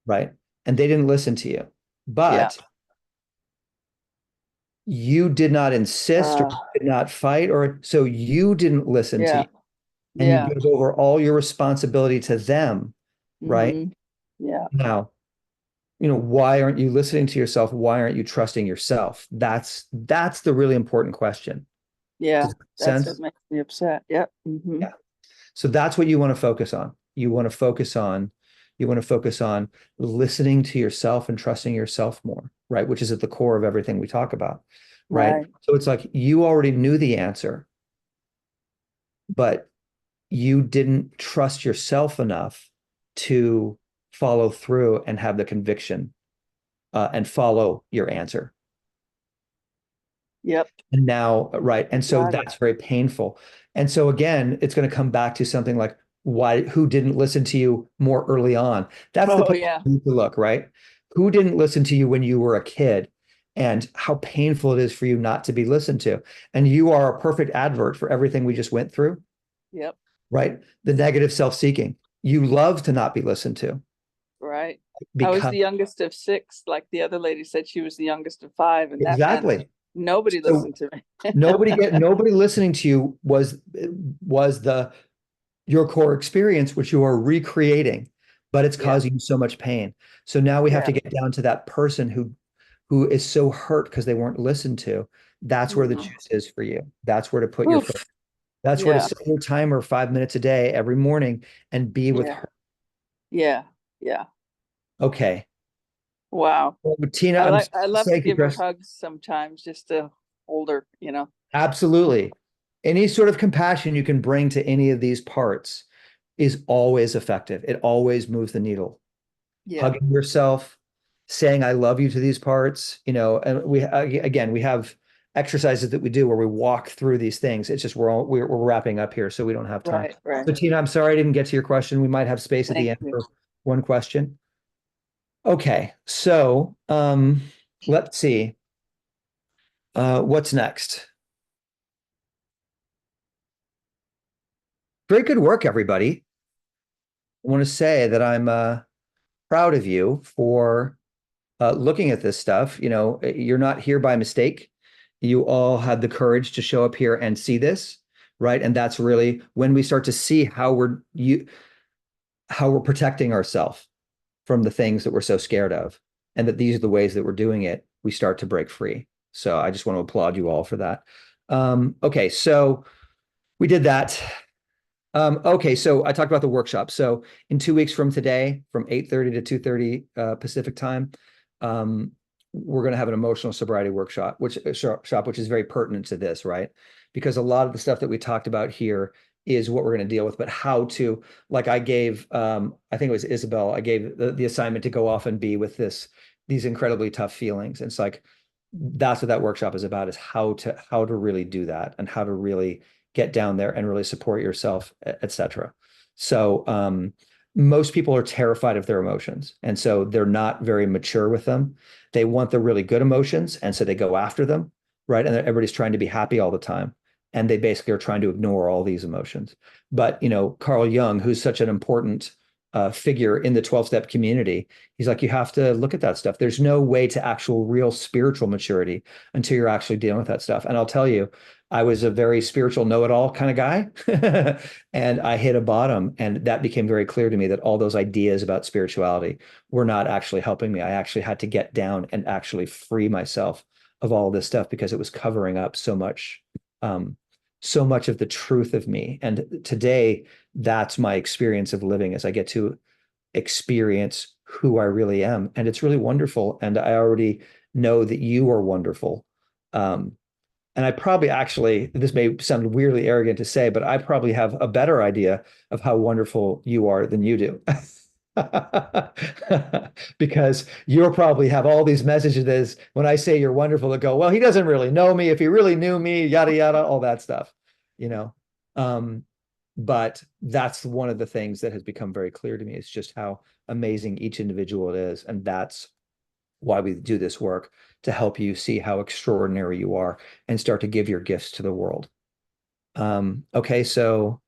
right? And they didn't listen to you, but you did not insist or did not fight, or so you didn't listen to Yeah. you, and you Yeah. gave over all your responsibility to them, right? Mhm. Yeah. Now, why aren't you listening to yourself? Why aren't you trusting yourself? That's the really important question. Yeah. Does that make That's sense? what makes me upset. Yep. Mhm. Yeah. So that's what you want to focus on. You want to focus on listening to yourself and trusting yourself more, right? Which is at the core of everything we talk about, right? Right. So it's like you already knew the answer, but you didn't trust yourself enough to follow through and have the conviction and follow your answer. Yep. And now, right. And so Got it. that's very painful. And so again, it's going to come back to something like who didn't listen to you more early on? That's the Oh, place yeah. you need to look, right? Who didn't listen to you when you were a kid? And how painful it is for you not to be listened to. And you are a perfect advert for everything we just went through, Yep. right? The negative self-seeking. You love to not be listened to Right. I was because the youngest of 6, like the other lady said she was the youngest of 5, and that meant exactly. nobody So listened to me. nobody listening to you was your core experience, which you are recreating, but it's Yeah. causing you so much pain. So now we have Yeah. to get down to that person who is so hurt because they weren't listened to. That's where the Mhm. juice is for you. That's where to put your Oof. foot. That's where to Yeah. set your timer 5 minutes a day every morning and be with Yeah. her. Yeah. Yeah. Okay. Wow. Well, Tina, I'm so I love to thank you, give her Chris. hugs sometimes just to hold her. Absolutely. Any sort of compassion you can bring to any of these parts is always effective. It always moves the needle. Yeah. Hugging yourself, saying I love you to these parts, and we have exercises that we do where we walk through these things. It's just we're wrapping up here, so we don't have time. Right. Right. So Tina, I'm sorry I didn't get to your question. We might have space at the Thank end you. for one question. Okay, so let's see. What's next? Very good work, everybody. I want to say that I'm proud of you for looking at this stuff. You're not here by mistake. You all had the courage to show up here and see this, right? And that's really when we start to see how we're protecting ourselves from the things that we're so scared of, and that these are the ways that we're doing it. We start to break free. So I just want to applaud you all for that. Okay, so we did that. Okay, so I talked about the workshop. So in 2 weeks from today, from 8:30 to 2:30 Pacific time, we're going to have an emotional sobriety workshop, which is very pertinent to this, right? Because a lot of the stuff that we talked about here is what we're going to deal with, but how to, like I gave, I think it was Isabel, I gave the assignment to go off and be with these incredibly tough feelings. And it's like, that's what that workshop is about, is how to really do that and how to really get down there and really support yourself, etc. So most people are terrified of their emotions. And so they're not very mature with them. They want the really good emotions. And so they go after them, right? And everybody's trying to be happy all the time. And they basically are trying to ignore all these emotions. But, Carl Jung, who's such an important figure in the 12-step community. He's like, you have to look at that stuff. There's no way to actual real spiritual maturity until you're actually dealing with that stuff. And I'll tell you, I was a very spiritual know-it-all kind of guy. And I hit a bottom, and that became very clear to me that all those ideas about spirituality were not actually helping me. I actually had to get down and actually free myself of all this stuff because it was covering up so much of the truth of me. And today, that's my experience of living, as I get to experience who I really am. And it's really wonderful. And I already know that you are wonderful. And I probably actually, this may sound weirdly arrogant to say, but I probably have a better idea of how wonderful you are than you do. Because you'll probably have all these messages when I say you're wonderful that go, well, he doesn't really know me. If he really knew me, yada, yada, all that stuff, you know? But that's one of the things that has become very clear to me is just how amazing each individual is. And that's why we do this work, to help you see how extraordinary you are and start to give your gifts to the world. Okay, so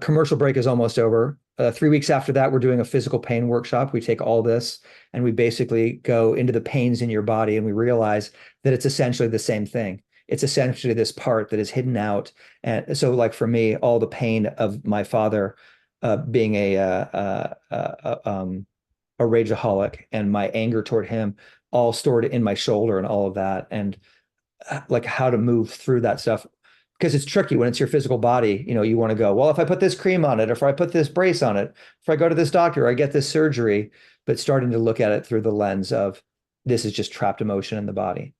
commercial break is almost over. 3 weeks after that, we're doing a physical pain workshop. We take all this and we basically go into the pains in your body, and we realize that it's essentially the same thing. It's essentially this part that is hidden out. And so, like for me, all the pain of my father being a rageaholic, and my anger toward him all stored in my shoulder and all of that, and like how to move through that stuff, because it's tricky when it's your physical body. You know, you want to go, well, if I put this cream on it, if I put this brace on it, if I go to this doctor, I get this surgery, but starting to look at it through the lens of this is just trapped emotion in the body.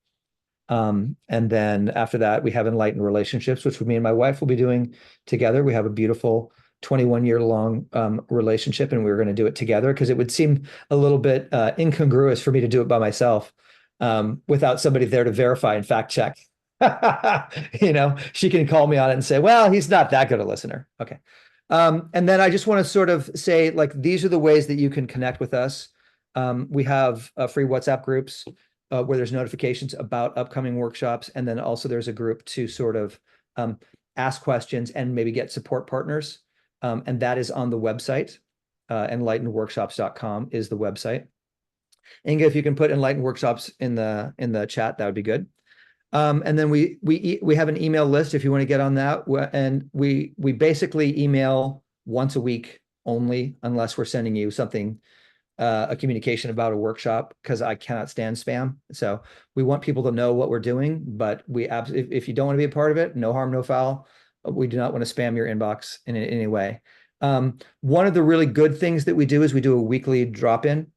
And then after that, we have enlightened relationships, which me and my wife will be doing together. We have a beautiful 21-year-long relationship, and we were going to do it together because it would seem a little bit incongruous for me to do it by myself without somebody there to verify and fact check. You know, she can call me on it and say, well, he's not that good a listener. Okay. And then I just want to sort of say, like, these are the ways that you can connect with us. We have free WhatsApp groups where there's notifications about upcoming workshops. And then also there's a group to sort of ask questions and maybe get support partners. And that is on the website. Enlightenedworkshops.com is the website. Inga, if you can put Enlightened Workshops in the chat, that would be good. And then we have an email list if you want to get on that. And we basically email once a week only, unless we're sending you something, a communication about a workshop, because I cannot stand spam. So we want people to know what we're doing, but if you don't want to be a part of it, no harm, no foul. We do not want to spam your inbox in any way. One of the really good things that we do is we do a weekly drop-in,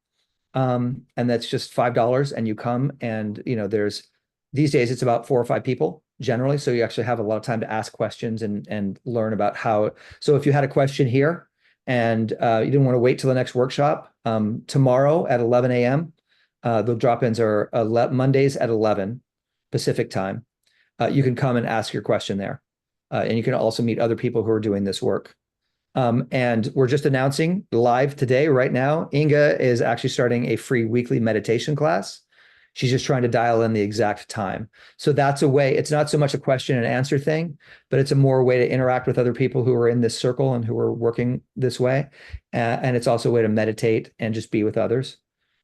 and that's just $5, and you come, and you know, these days it's about 4 or 5 people generally, so you actually have a lot of time to ask questions and learn about how. So if you had a question here and you didn't want to wait till the next workshop, tomorrow at 11 a.m. The drop-ins are Mondays at 11 Pacific time. You can come and ask your question there. And you can also meet other people who are doing this work. And we're just announcing live today, right now, Inga is actually starting a free weekly meditation class. She's just trying to dial in the exact time. So that's a way, it's not so much a question and answer thing, but it's a more way to interact with other people who are in this circle and who are working this way. And it's also a way to meditate and just be with others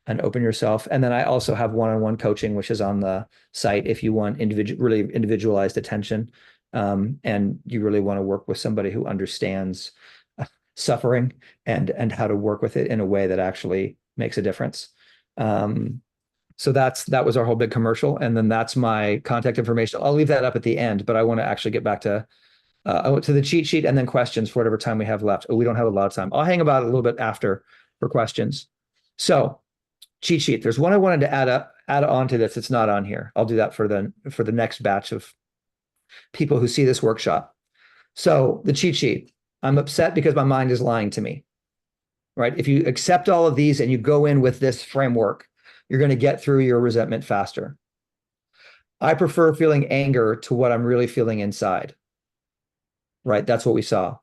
and open yourself. And then I also have one-on-one coaching, which is on the site if you want really individualized attention. And you really want to work with somebody who understands suffering and how to work with it in a way that actually makes a difference. So that was our whole big commercial. And then that's my contact information. I'll leave that up at the end, but I want to actually get back to the cheat sheet and then questions for whatever time we have left. Oh, we don't have a lot of time. I'll hang about a little bit after for questions. So cheat sheet, there's one I wanted to add on to this. It's not on here. I'll do that for the next batch of people who see this workshop. So the cheat sheet, I'm upset because my mind is lying to me, right? If you accept all of these and you go in with this framework, you're going to get through your resentment faster. I prefer feeling anger to what I'm really feeling inside, right? That's what we saw.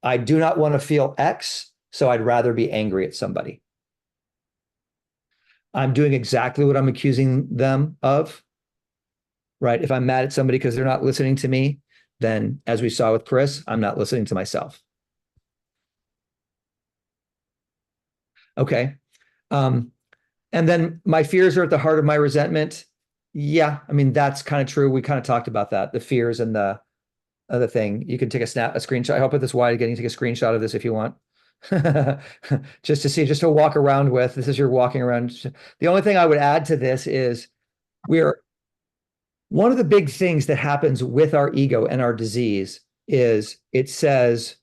I do not want to feel X, so I'd rather be angry at somebody. I'm doing exactly what I'm accusing them of, right? If I'm mad at somebody because they're not listening to me, then as we saw with Chris, I'm not listening to myself. Okay. And then my fears are at the heart of my resentment. Yeah, I mean, that's kind of true. We kind of talked about that, the fears and the other thing. You can take a screenshot. I'll put this wide again. You can take a screenshot of this if you want. Just to see, just to walk around with. This is your walking around. The only thing I would add to this is one of the big things that happens with our ego and our disease is it says,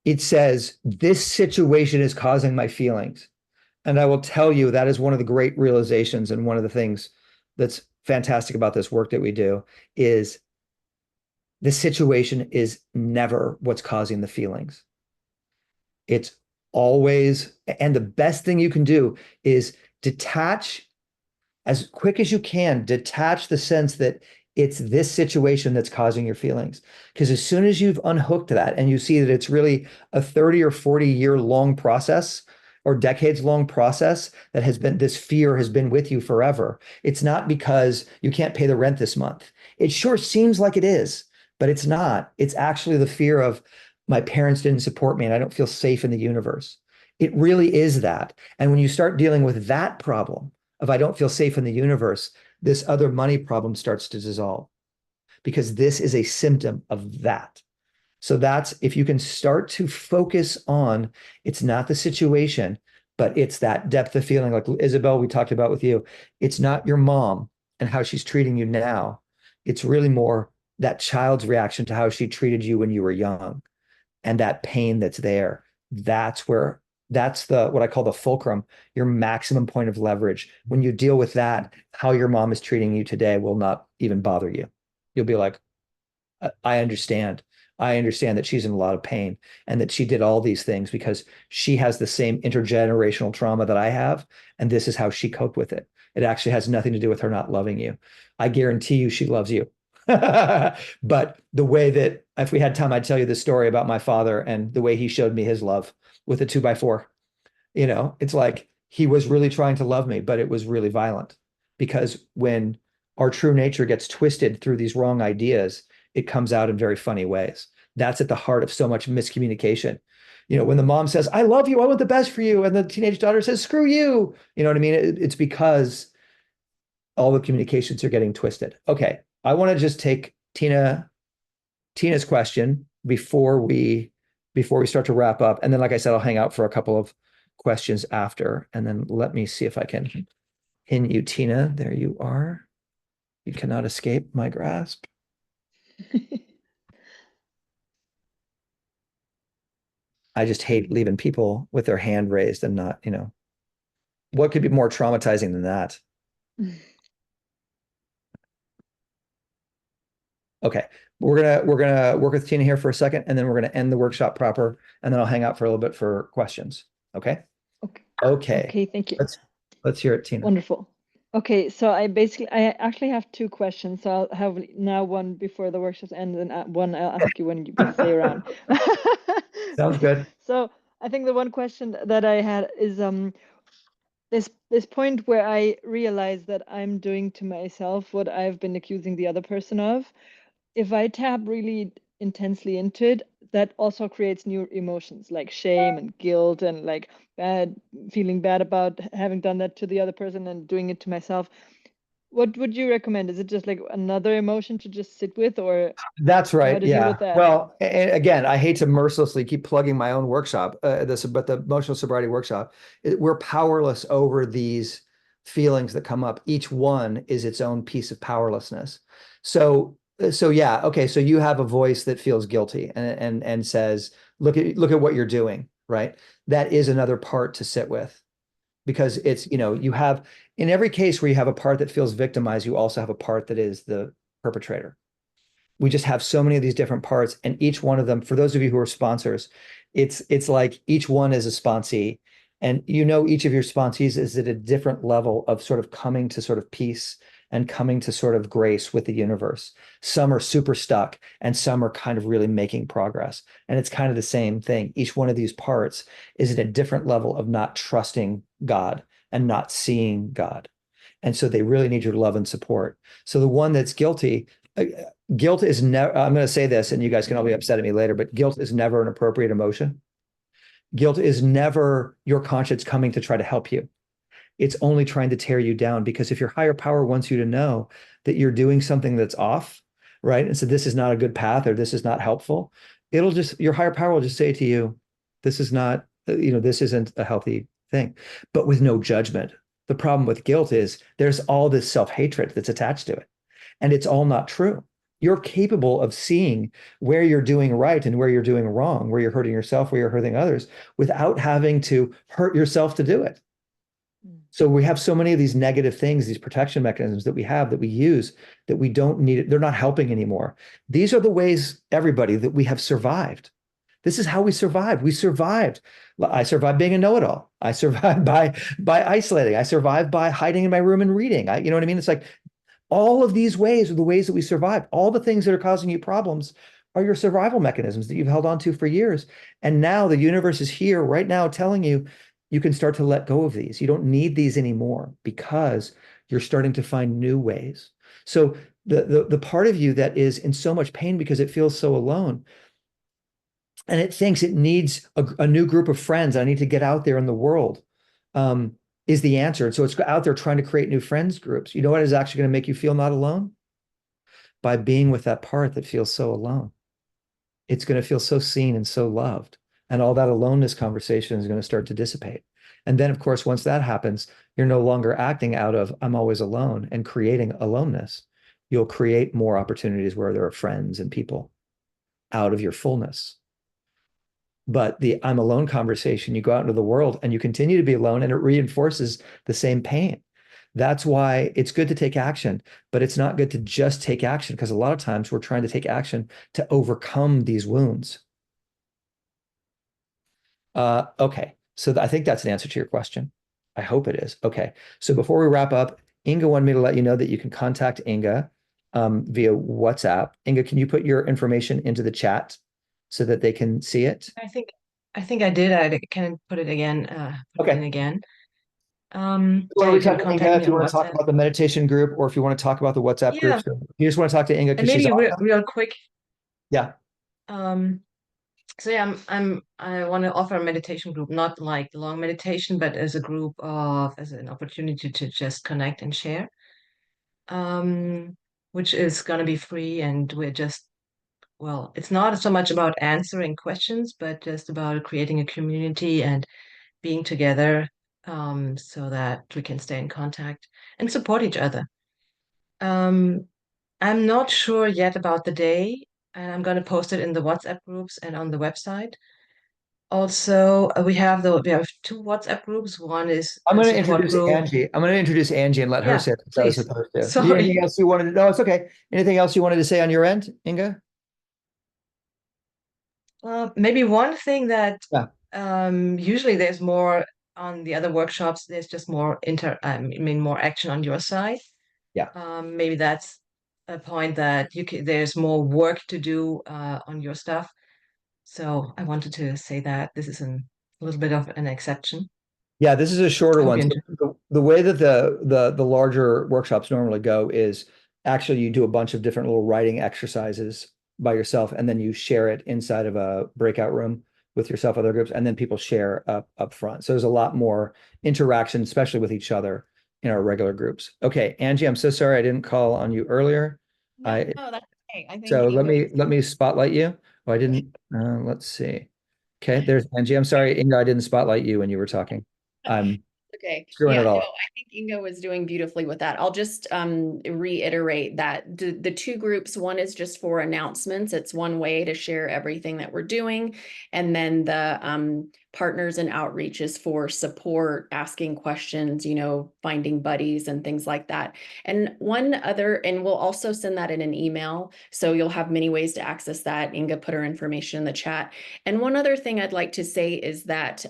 this situation is causing my feelings. And I will tell you that is one of the great realizations, and one of the things that's fantastic about this work that we do is the situation is never what's causing the feelings. It's always, and the best thing you can do is detach as quick as you can, detach the sense that it's this situation that's causing your feelings. Because as soon as you've unhooked that and you see that it's really a 30 or 40 year long process or decades long process that has been, this fear has been with you forever. It's not because you can't pay the rent this month. It sure seems like it is, but it's not. It's actually the fear of my parents didn't support me and I don't feel safe in the universe. It really is that. And when you start dealing with that problem of I don't feel safe in the universe, this other money problem starts to dissolve, because this is a symptom of that. So that's, if you can start to focus on, it's not the situation, but it's that depth of feeling, like Isabel, we talked about with you. It's not your mom and how she's treating you now. It's really more that child's reaction to how she treated you when you were young, and that pain that's there. That's the, what I call the fulcrum, your maximum point of leverage. When you deal with that, how your mom is treating you today will not even bother you. You'll be like, I understand. I understand that she's in a lot of pain and that she did all these things because she has the same intergenerational trauma that I have. And this is how she coped with it. It actually has nothing to do with her not loving you. I guarantee you she loves you. But the way that, if we had time, I'd tell you the story about my father and the way he showed me his love with a 2x4. You know, it's like he was really trying to love me, but it was really violent, because when our true nature gets twisted through these wrong ideas, it comes out in very funny ways. That's at the heart of so much miscommunication. You know, when the mom says, I love you, I want the best for you, and the teenage daughter says, screw you. You know what I mean? It's because all the communications are getting twisted. Okay, I want to just take Tina's question before we start to wrap up. And then, like I said, I'll hang out for a couple of questions after. And then let me see if I can pin you, Tina. There you are. You cannot escape my grasp. I just hate leaving people with their hand raised and not, what could be more traumatizing than that? Okay, we're gonna work with Tina here for a second, and then we're gonna end the workshop proper, and then I'll hang out for a little bit for questions. Okay. Okay. Okay. Okay, thank you. Let's hear it, Tina. Wonderful. Okay, so I actually have two questions. So I'll have now one before the workshops end, and one I'll ask you when you stay around. Sounds good. So I think the one question that I had is this point where I realize that I'm doing to myself what I've been accusing the other person of. If I tap really intensely into it, that also creates new emotions like shame and guilt and like feeling bad about having done that to the other person and doing it to myself. What would you recommend? Is it just like another emotion to just sit with, or That's how right. to deal Yeah. with that? Well, and again, I hate to mercilessly keep plugging my own workshop, but the emotional sobriety workshop, we're powerless over these feelings that come up. Each one is its own piece of powerlessness. So yeah, okay. So you have a voice that feels guilty and says, look at what you're doing, right? That is another part to sit with, because it's, you have, in every case where you have a part that feels victimized, you also have a part that is the perpetrator. We just have so many of these different parts, and each one of them, for those of you who are sponsors, it's like each one is a sponsee, and each of your sponsees is at a different level of sort of coming to sort of peace and coming to sort of grace with the universe. Some are super stuck and some are kind of really making progress. And it's kind of the same thing. Each one of these parts is at a different level of not trusting God and not seeing God. And so they really need your love and support. So the one that's guilty, guilt is never, I'm going to say this and you guys can all be upset at me later, but guilt is never an appropriate emotion. Guilt is never your conscience coming to try to help you. It's only trying to tear you down, because if your higher power wants you to know that you're doing something that's off, right? And so this is not a good path, or this is not helpful. Your higher power will just say to you, this is not, this isn't a healthy thing, but with no judgment. The problem with guilt is there's all this self-hatred that's attached to it, and it's all not true. You're capable of seeing where you're doing right and where you're doing wrong, where you're hurting yourself, where you're hurting others, without having to hurt yourself to do it. So we have so many of these negative things, these protection mechanisms that we have, that we use, that we don't need it. They're not helping anymore. These are the ways, everybody, that we have survived. This is how we survived. We survived. I survived being a know-it-all. I survived by isolating. I survived by hiding in my room and reading. You know what I mean? It's like all of these ways are the ways that we survived. All the things that are causing you problems are your survival mechanisms that you've held on to for years. And now the universe is here right now telling you, you can start to let go of these. You don't need these anymore, because you're starting to find new ways. So the part of you that is in so much pain because it feels so alone, and it thinks it needs a new group of friends, I need to get out there in the world, is the answer. And so it's out there trying to create new friends groups. You know what is actually going to make you feel not alone? By being with that part that feels so alone. It's going to feel so seen and so loved. And all that aloneness conversation is going to start to dissipate. And then, of course, once that happens, you're no longer acting out of I'm always alone and creating aloneness. You'll create more opportunities where there are friends and people out of your fullness. But the I'm alone conversation, you go out into the world and you continue to be alone, and it reinforces the same pain. That's why it's good to take action, but it's not good to just take action, because a lot of times we're trying to take action to overcome these wounds. Okay, so I think that's an answer to your question. I hope it is. Okay, so before we wrap up, Inga wanted me to let you know that you can contact Inga via WhatsApp. Inga, can you put your information into the chat so that they can see it? I think I did. I can put it again. Put it in again. Want Yeah, to you reach out can to contact Inga me if you on want to talk WhatsApp. about the meditation group, or if you want to talk about the WhatsApp Yeah. group. So you just want to talk to Inga And because she's maybe awesome? real quick. Yeah. So yeah, I want to offer a meditation group, not like the long meditation, but as a group as an opportunity to just connect and share. Which is gonna be free, and we're just, well, it's not so much about answering questions, but just about creating a community and being together, so that we can stay in contact and support each other. I'm not sure yet about the day, and I'm going to post it in the WhatsApp groups and on the website. Also, we have two WhatsApp groups. One is I'm a going to support introduce group. Angie. I'm going to introduce Angie and let her Yeah, say it, because I was please. supposed to. Sorry. Anything else you wanted to? No, it's okay. Anything else you wanted to say on your end, Inga? Maybe one thing that Yeah. usually there's more on the other workshops. There's just more more action on your side. Yeah. Maybe that's a point that there's more work to do on your stuff. So I wanted to say that this is a little bit of an exception. Yeah, this is a shorter Hope one. you So enjoy. the way that the larger workshops normally go is actually you do a bunch of different little writing exercises by yourself, and then you share it inside of a breakout room with yourself, other groups, and then people share up front. So there's a lot more interaction, especially with each other in our regular groups. Okay, Angie, I'm so sorry I didn't call on you earlier. No, that's okay. I think So it was let me spotlight you. Oh, I didn't. Let's see. Okay, there's Angie. I'm sorry, Inga, I didn't spotlight you when you were talking. I'm okay. screwing Yeah, it all no, up. I think Inga was doing beautifully with that. I'll just reiterate that the two groups, one is just for announcements. It's one way to share everything that we're doing. And then the partners and outreach is for support, asking questions, finding buddies and things like that. And and we'll also send that in an email. So you'll have many ways to access that. Inga put her information in the chat. And one other thing I'd like to say is that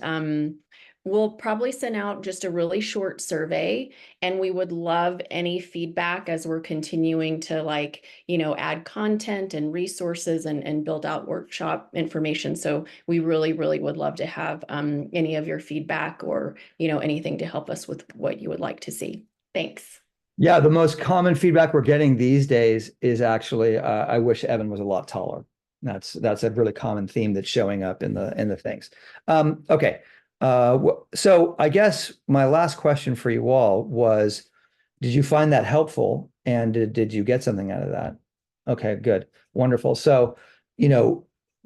we'll probably send out just a really short survey, and we would love any feedback as we're continuing to add content and resources and build out workshop information. So we really, really would love to have any of your feedback or, anything to help us with what you would like to see. Thanks. Yeah, the most common feedback we're getting these days is actually, I wish Evan was a lot taller. That's a really common theme that's showing up in the things. Okay. So I guess my last question for you all was, did you find that helpful? And did you get something out of that? Okay, good. Wonderful. So,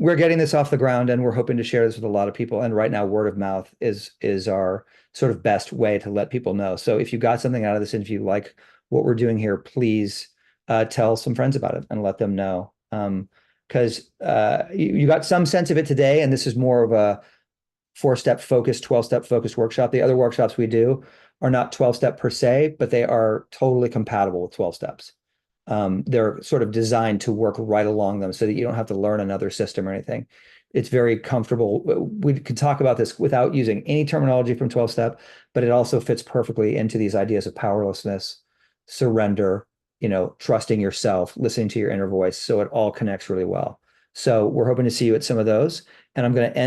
we're getting this off the ground and we're hoping to share this with a lot of people. And right now, word of mouth is our sort of best way to let people know. So if you got something out of this and if you like what we're doing here, please tell some friends about it and let them know. Because you got some sense of it today, and this is more of a 4-step focused, 12-step focused workshop. The other workshops we do are not 12-step per se, but they are totally compatible with 12 steps. They're sort of designed to work right along them so that you don't have to learn another system or anything. It's very comfortable. We could talk about this without using any terminology from 12-step, but it also fits perfectly into these ideas of powerlessness, surrender, trusting yourself, listening to your inner voice. So it all connects really well. So we're hoping to see you at some of those. And I'm going to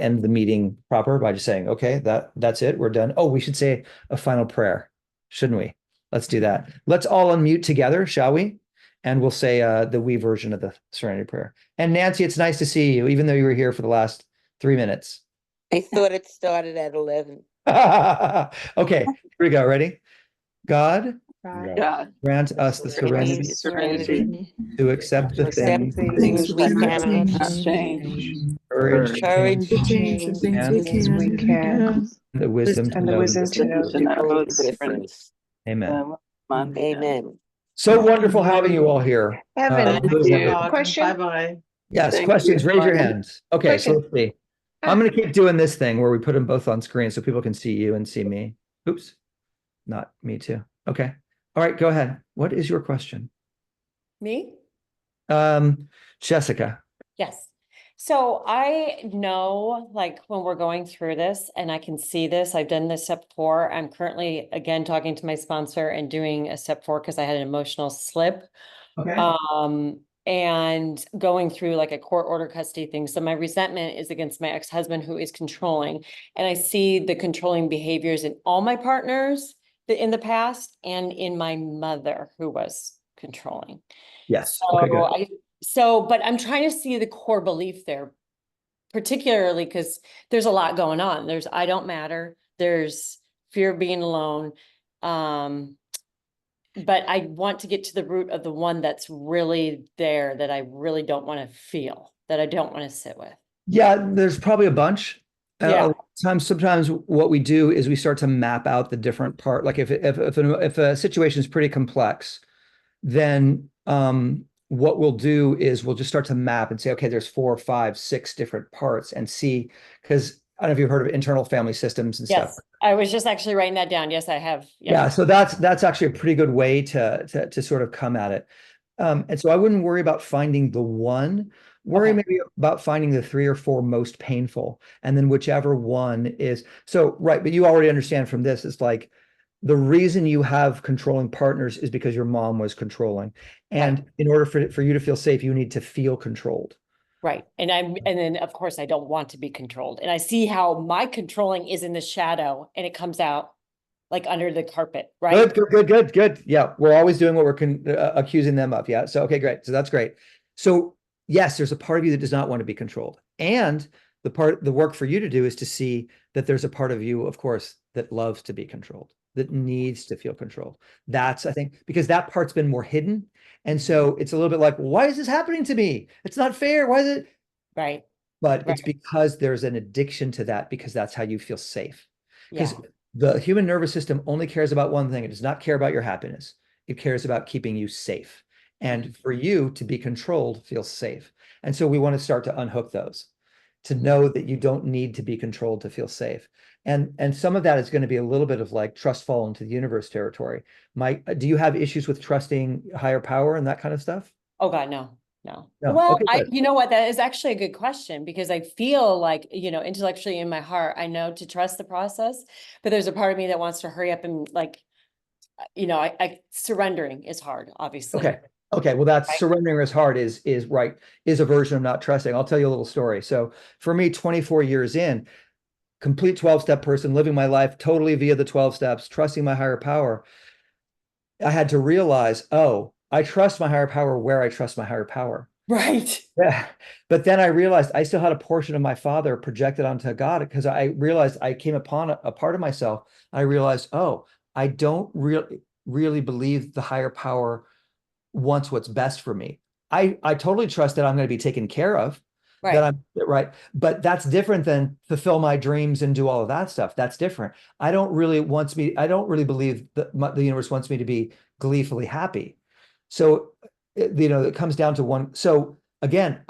end the meeting proper by just saying, okay, that's it. We're done. Oh, we should say a final prayer, shouldn't we? Let's do that. Let's all unmute together, shall we? And we'll say the we version of the Serenity Prayer. And Nancy, it's nice to see you, even though you were here for the last 3 minutes. I thought it started at 11. Okay, here we go. Ready? God, God. grant us the serenity to accept the Accept things things we cannot Change. courage courage to change and we can, the wisdom to and the know wisdom the to know To know the difference. Amen. Amen. So wonderful having you all here. Evan, Really wonderful. question? Bye-bye. Yes, Thank questions, you. raise your Bye. hands. Okay, so Question. let's see. I'm going to keep doing this thing where we put them both on screen so people can see you and see me. Oops, not me too. Okay. All right, go ahead. What is your question? Me? Jessica. Yes. So I know, like, when we're going through this and I can see this, I've done this step 4. I'm currently, again, talking to my sponsor and doing a step 4 because I had an emotional slip. Okay. And going through like a court order custody thing. So my resentment is against my ex-husband who is controlling. And I see the controlling behaviors in all my partners in the past and in my mother who was controlling. Yes. Okay, good. But I'm trying to see the core belief there, particularly because there's a lot going on. There's I don't matter. There's fear of being alone. But I want to get to the root of the one that's really there that I really don't want to feel, that I don't want to sit with. Yeah, there's probably a bunch. Yeah. Sometimes what we do is we start to map out the different part. Like if a situation is pretty complex, then what we'll do is we'll just start to map and say, okay, there's 4, 5, 6 different parts and see, because I don't know if you've heard of internal family systems and stuff. Yes, I was just actually writing that down. Yes, I have. Yeah, so that's actually a pretty good way to sort of come at it. And so I wouldn't worry about finding the one. Worry maybe about finding the 3 or 4 most painful, and then whichever one is. So, right, but you already understand from this, it's like the reason you have controlling partners is because your mom was controlling. And in order for you to feel safe, you need to feel controlled. Right. And then of course I don't want to be controlled. And I see how my controlling is in the shadow and it comes out like under the carpet, right? Good. Yeah, we're always doing what we're accusing them of. Yeah. So, okay, great. So that's great. So yes, there's a part of you that does not want to be controlled. And the work for you to do is to see that there's a part of you, of course, that loves to be controlled, that needs to feel controlled. That's, I think, because that part's been more hidden. And so it's a little bit like, why is this happening to me? It's not fair. Why is it? Right. But it's because there's an addiction to that, because that's how you feel safe. Because Yeah. the human nervous system only cares about one thing. It does not care about your happiness. It cares about keeping you safe. And for you to be controlled feels safe. And so we want to start to unhook those, to know that you don't need to be controlled to feel safe. And some of that is going to be a little bit of like trust fall into the universe territory. Do you have issues with trusting higher power and that kind of stuff? Oh God, no. No. No. Well, Okay, good. you know what? That is actually a good question because I feel like, intellectually in my heart, I know to trust the process, but there's a part of me that wants to hurry up and like, surrendering is hard, obviously. Okay. Well, that's Right. surrendering is hard is a version of not trusting. I'll tell you a little story. So for me, 24 years in, complete 12-step person, living my life totally via the 12 steps, trusting my higher power. I had to realize, oh, I trust my higher power where I trust my higher power. Right. Yeah. But then I realized I still had a portion of my father projected onto God, because I realized I came upon a part of myself. I realized, oh, I don't really believe the higher power wants what's best for me. I totally trust that I'm going to be taken care of, that Right. I'm right. But that's different than fulfill my dreams and do all of that stuff. That's different. I don't really believe that the universe wants me to be gleefully happy. So, it comes down to one. So again,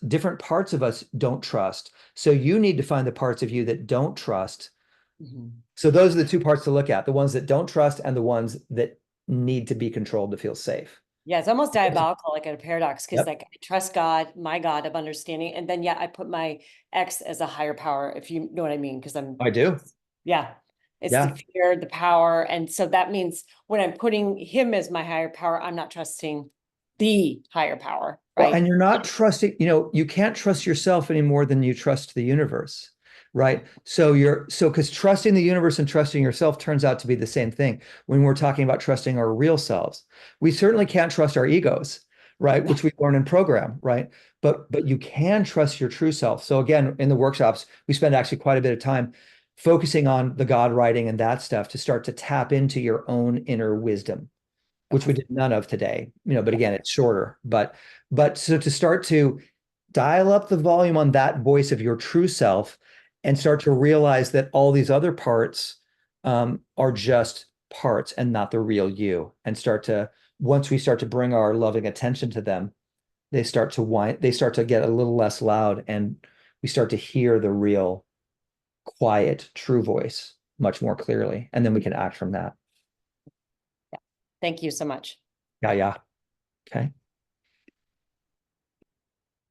different parts of us don't trust. So you need to find the parts of you that don't trust. Mhm. So those are the two parts to look at, the ones that don't trust and the ones that need to be controlled to feel safe. Yeah, it's almost diabolical, like a paradox, because Yep. like I trust God, my God of understanding, and then I put my ex as a higher power, if you know what I mean, because I do. yeah, it's Yeah. the fear, the power, and so that means when I'm putting him as my higher power, I'm not trusting the higher power, Well, right? and you're not trusting, you can't trust yourself any more than you trust the universe, right? So because trusting the universe and trusting yourself turns out to be the same thing when we're talking about trusting our real selves. We certainly can't trust our egos, right? Which we learn in program, right? But you can trust your true self. So again, in the workshops, we spend actually quite a bit of time focusing on the God writing and that stuff to start to tap into your own inner wisdom, which we did none of today, but again, it's shorter. But so to start to dial up the volume on that voice of your true self and start to realize that all these other parts are just parts and not the real you. And once we start to bring our loving attention to them, they start to get a little less loud, and we start to hear the real, quiet, true voice much more clearly. And then we can act from that. Thank you so much. Yeah. Okay.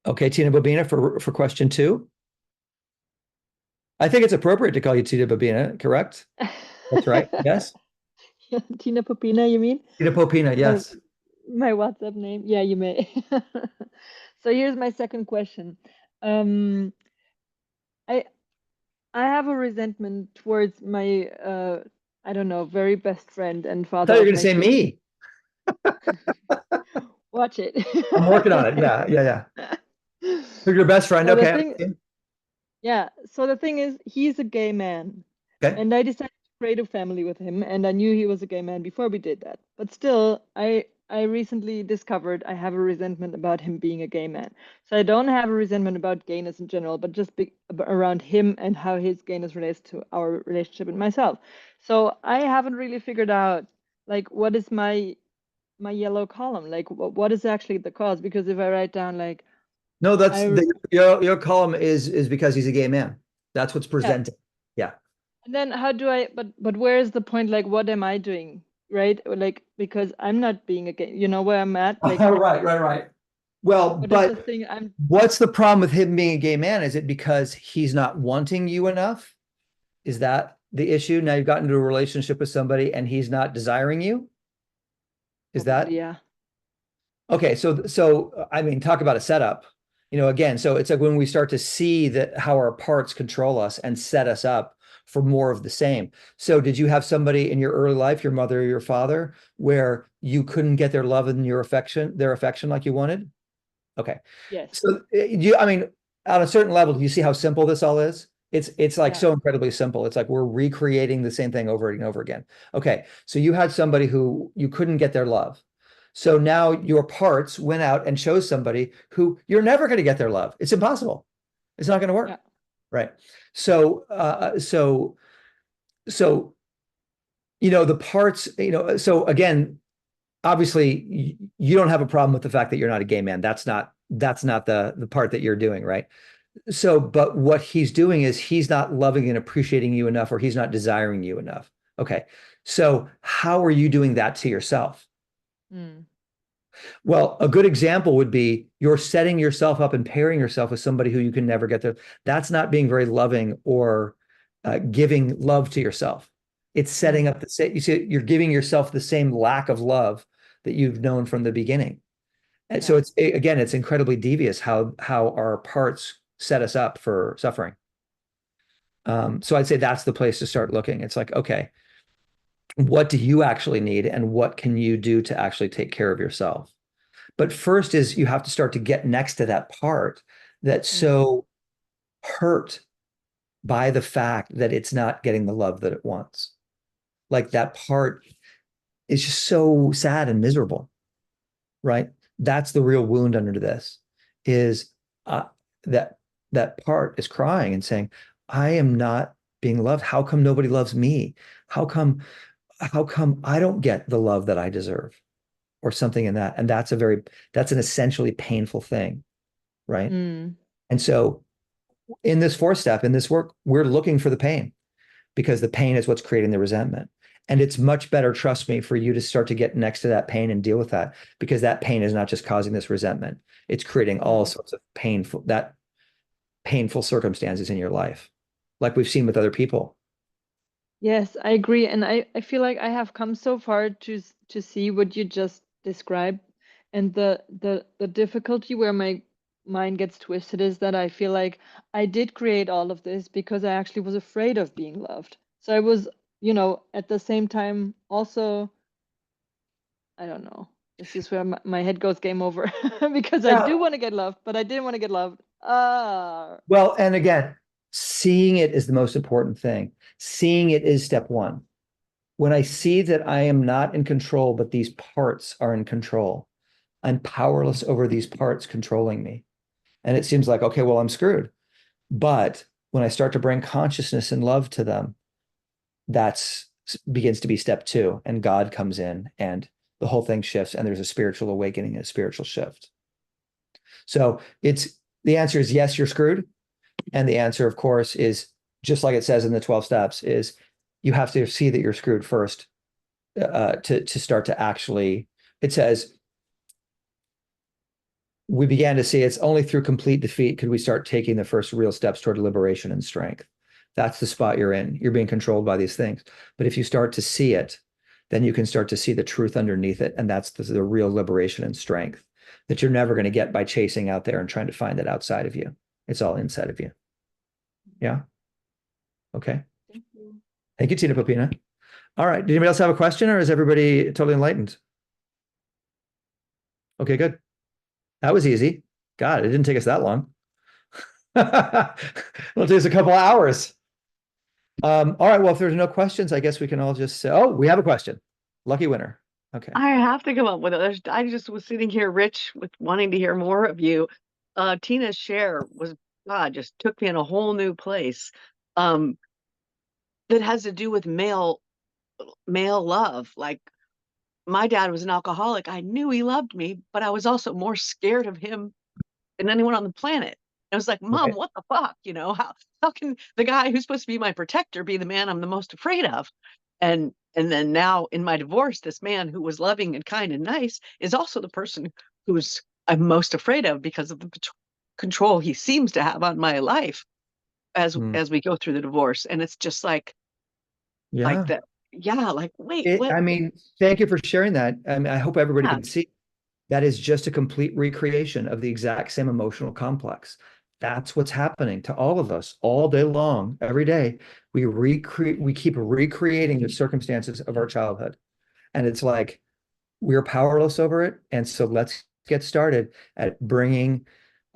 Okay, Tina Bobina for question 2. I think it's appropriate to call you Tina Bobina, correct? That's right. Yes. Yeah, Tina Popina, you mean? Tina Popina, yes. My WhatsApp name. Yeah, you may. So here's my second question. I have a resentment towards my I don't know, very best friend and I father thought you were of going to my say kids. me. Watch it. I'm working on it. Yeah. You're your best friend. So the Okay. thing, yeah, so the thing is, he's a gay man. Okay. And I decided to create a family with him, and I knew he was a gay man before we did that. But still, I recently discovered I have a resentment about him being a gay man. So I don't have a resentment about gayness in general, but just around him and how his gayness relates to our relationship and myself. So I haven't really figured out like what is my yellow column, like what is actually the cause? Because if I write down like No, I your column is because he's a gay man. That's what's yeah. presented. Yeah. And then how do I, but where is the point? Like, what am I doing? Right? Or like, because I'm not being a gay, you know where I'm at? Like, Right. Well, what is the but thing I'm, what's the problem with him being a gay man? Is it because he's not wanting you enough? Is that the issue? Now you've gotten into a relationship with somebody and he's not desiring you? Is that yeah. okay? So I mean, talk about a setup. Again, so it's like when we start to see that how our parts control us and set us up for more of the same. So did you have somebody in your early life, your mother or your father, where you couldn't get their love and their affection like you wanted? Okay. Yes. So I mean, on a certain level, do you see how simple this all is? It's like Yeah. so incredibly simple. It's like we're recreating the same thing over and over again. Okay. So you had somebody who you couldn't get their love. So now your parts went out and chose somebody who you're never going to get their love. It's impossible. It's not going to work. Yeah. Right. So the parts, so again, obviously you don't have a problem with the fact that you're not a gay man. That's not the part that you're doing, right? So, but what he's doing is he's not loving and appreciating you enough, or he's not desiring you enough. Okay. So how are you doing that to yourself? Mm. Well, a good example would be you're setting yourself up and pairing yourself with somebody who you can never get there. That's not being very loving or giving love to yourself. It's setting up the same, you see, you're giving yourself the same lack of love that you've known from the beginning. And so it's incredibly devious how our parts set us up for suffering. So I'd say that's the place to start looking. It's like, okay, what do you actually need and what can you do to actually take care of yourself? But first is you have to start to get next to that part that's so hurt by the fact that it's not getting the love that it wants. Like that part is just so sad and miserable, right? That's the real wound under this is that part is crying and saying, I am not being loved. How come nobody loves me? How come I don't get the love that I deserve or something in that? And that's an essentially painful thing, right? Mm. And so in this fourth step, in this work, we're looking for the pain because the pain is what's creating the resentment. And it's much better, trust me, for you to start to get next to that pain and deal with that because that pain is not just causing this resentment. It's creating all sorts of painful circumstances in your life, like we've seen with other people. Yes, I agree. And I feel like I have come so far to see what you just described. And the difficulty where my mind gets twisted is that I feel like I did create all of this because I actually was afraid of being loved. So I was, at the same time also, I don't know. This is where my head goes game over because I do want to get loved, but I didn't want to get loved. Well, and again, seeing it is the most important thing. Seeing it is step one. When I see that I am not in control, but these parts are in control, I'm powerless over these parts controlling me. And it seems like, okay, well, I'm screwed. But when I start to bring consciousness and love to them, that's begins to be step two. And God comes in and the whole thing shifts and there's a spiritual awakening, a spiritual shift. So the answer is yes, you're screwed. And the answer, of course, is just like it says in the 12 steps, is you have to see that you're screwed first to start to actually, it says, we began to see it's only through complete defeat could we start taking the first real steps toward liberation and strength. That's the spot you're in. You're being controlled by these things. But if you start to see it, then you can start to see the truth underneath it. And that's the real liberation and strength that you're never going to get by chasing out there and trying to find it outside of you. It's all inside of you. Yeah. Okay. Thank you. Thank you, Tina Popina. All right. Did anybody else have a question or is everybody totally enlightened? Okay, good. That was easy. God, it didn't take us that long. It'll take us a couple of hours. All right. Well, if there's no questions, I guess we can all just say, oh, we have a question. Lucky winner. Okay. I have to come up with it. I just was sitting here, Rich, with wanting to hear more of you. Tina's share was, God, just took me in a whole new place. That has to do with male love. Like my dad was an alcoholic. I knew he loved me, but I was also more scared of him than anyone on the planet. I was like, Mom, what the fuck? How can the guy who's supposed to be my protector be the man I'm the most afraid of? And then now in my divorce, this man who was loving and kind and nice is also the person who's I'm most afraid of because of the control he seems to have on my life as we go through the divorce. And it's just like that. Yeah, like, wait, what? I mean, thank you for sharing that. I mean, I hope everybody can see that is just a complete recreation of the exact same emotional complex. That's what's happening to all of us all day long, every day. We keep recreating the circumstances of our childhood. And it's like we're powerless over it. And so let's get started at bringing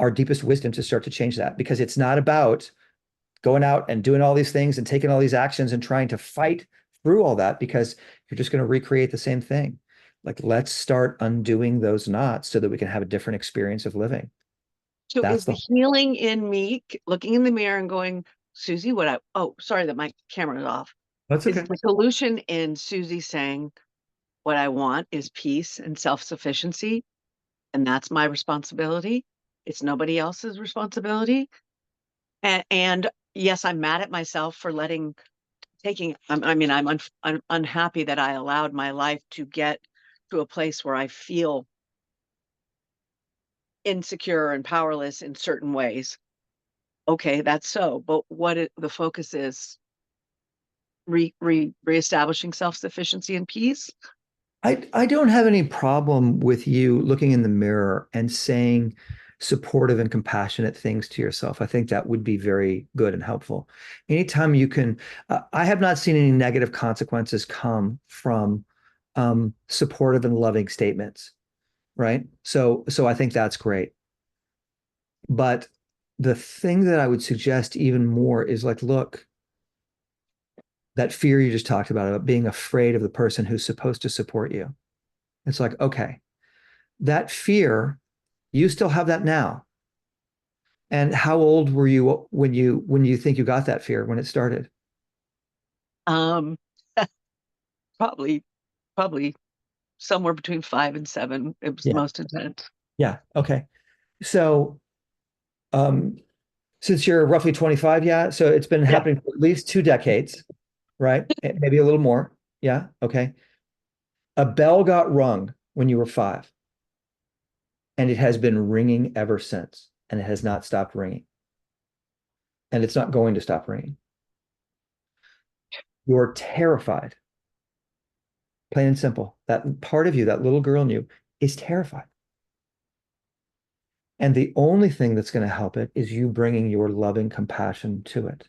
our deepest wisdom to start to change that, because it's not about going out and doing all these things and taking all these actions and trying to fight through all that, because you're just going to recreate the same thing. Like, let's start undoing those knots so that we can have a different experience of living. So is the healing in me looking in the mirror and going, Susie, sorry that my camera is off. That's okay. Is the solution in Susie saying, what I want is peace and self-sufficiency, and that's my responsibility. It's nobody else's responsibility. And yes, I'm mad at myself for I'm unhappy that I allowed my life to get to a place where I feel insecure and powerless in certain ways. Okay, that's so. But the focus is reestablishing self-sufficiency and peace. I don't have any problem with you looking in the mirror and saying, supportive and compassionate things to yourself. I think that would be very good and helpful. Anytime you can, I have not seen any negative consequences come from supportive and loving statements, right? So I think that's great. But the thing that I would suggest even more is like, look, that fear you just talked about being afraid of the person who's supposed to support you. It's like, okay, that fear, you still have that now. And how old were you when you think you got that fear, when it started? Um, probably somewhere between 5 and 7. It was Yeah. most intense. Yeah. Okay. So, since you're roughly 25, yeah. So it's been happening for at least 2 decades, right? Maybe a little more. Yeah. Okay. A bell got rung when you were 5, and it has been ringing ever since, and it has not stopped ringing, and it's not going to stop ringing. You're terrified. Plain and simple. That part of you, that little girl in you, is terrified. And the only thing that's going to help it is you bringing your loving compassion to it,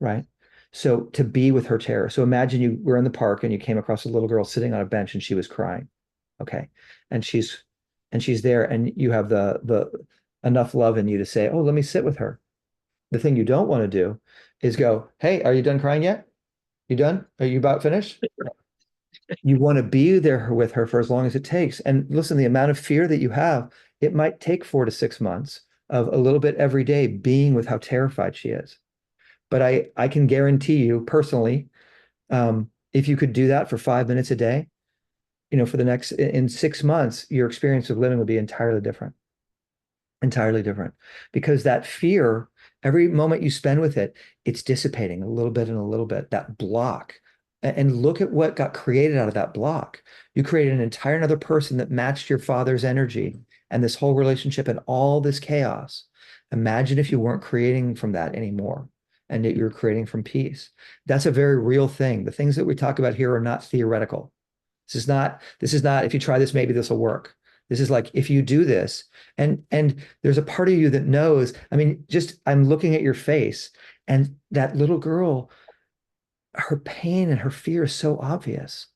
right? So to be with her terror. So imagine you were in the park and you came across a little girl sitting on a bench and she was crying. Okay. And she's there, and you have the enough love in you to say, oh, let me sit with her. The thing you don't want to do is go, hey, are you done crying yet? You done? Are you about finished? You want to be there with her for as long as it takes. And listen, the amount of fear that you have, it might take 4 to 6 months of a little bit every day being with how terrified she is. But I can guarantee you personally, if you could do that for 5 minutes a day, for the next, in 6 months, your experience of living would be entirely different. Entirely different. Because that fear, every moment you spend with it, it's dissipating a little bit and a little bit, that block. And look at what got created out of that block. You created an entire another person that matched your father's energy and this whole relationship and all this chaos. Imagine if you weren't creating from that anymore and that you're creating from peace. That's a very real thing. The things that we talk about here are not theoretical. This is not, if you try this, maybe this will work. This is like, if you do this, and there's a part of you that knows, I mean, just, I'm looking at your face, and that little girl, her pain and her fear is so obvious.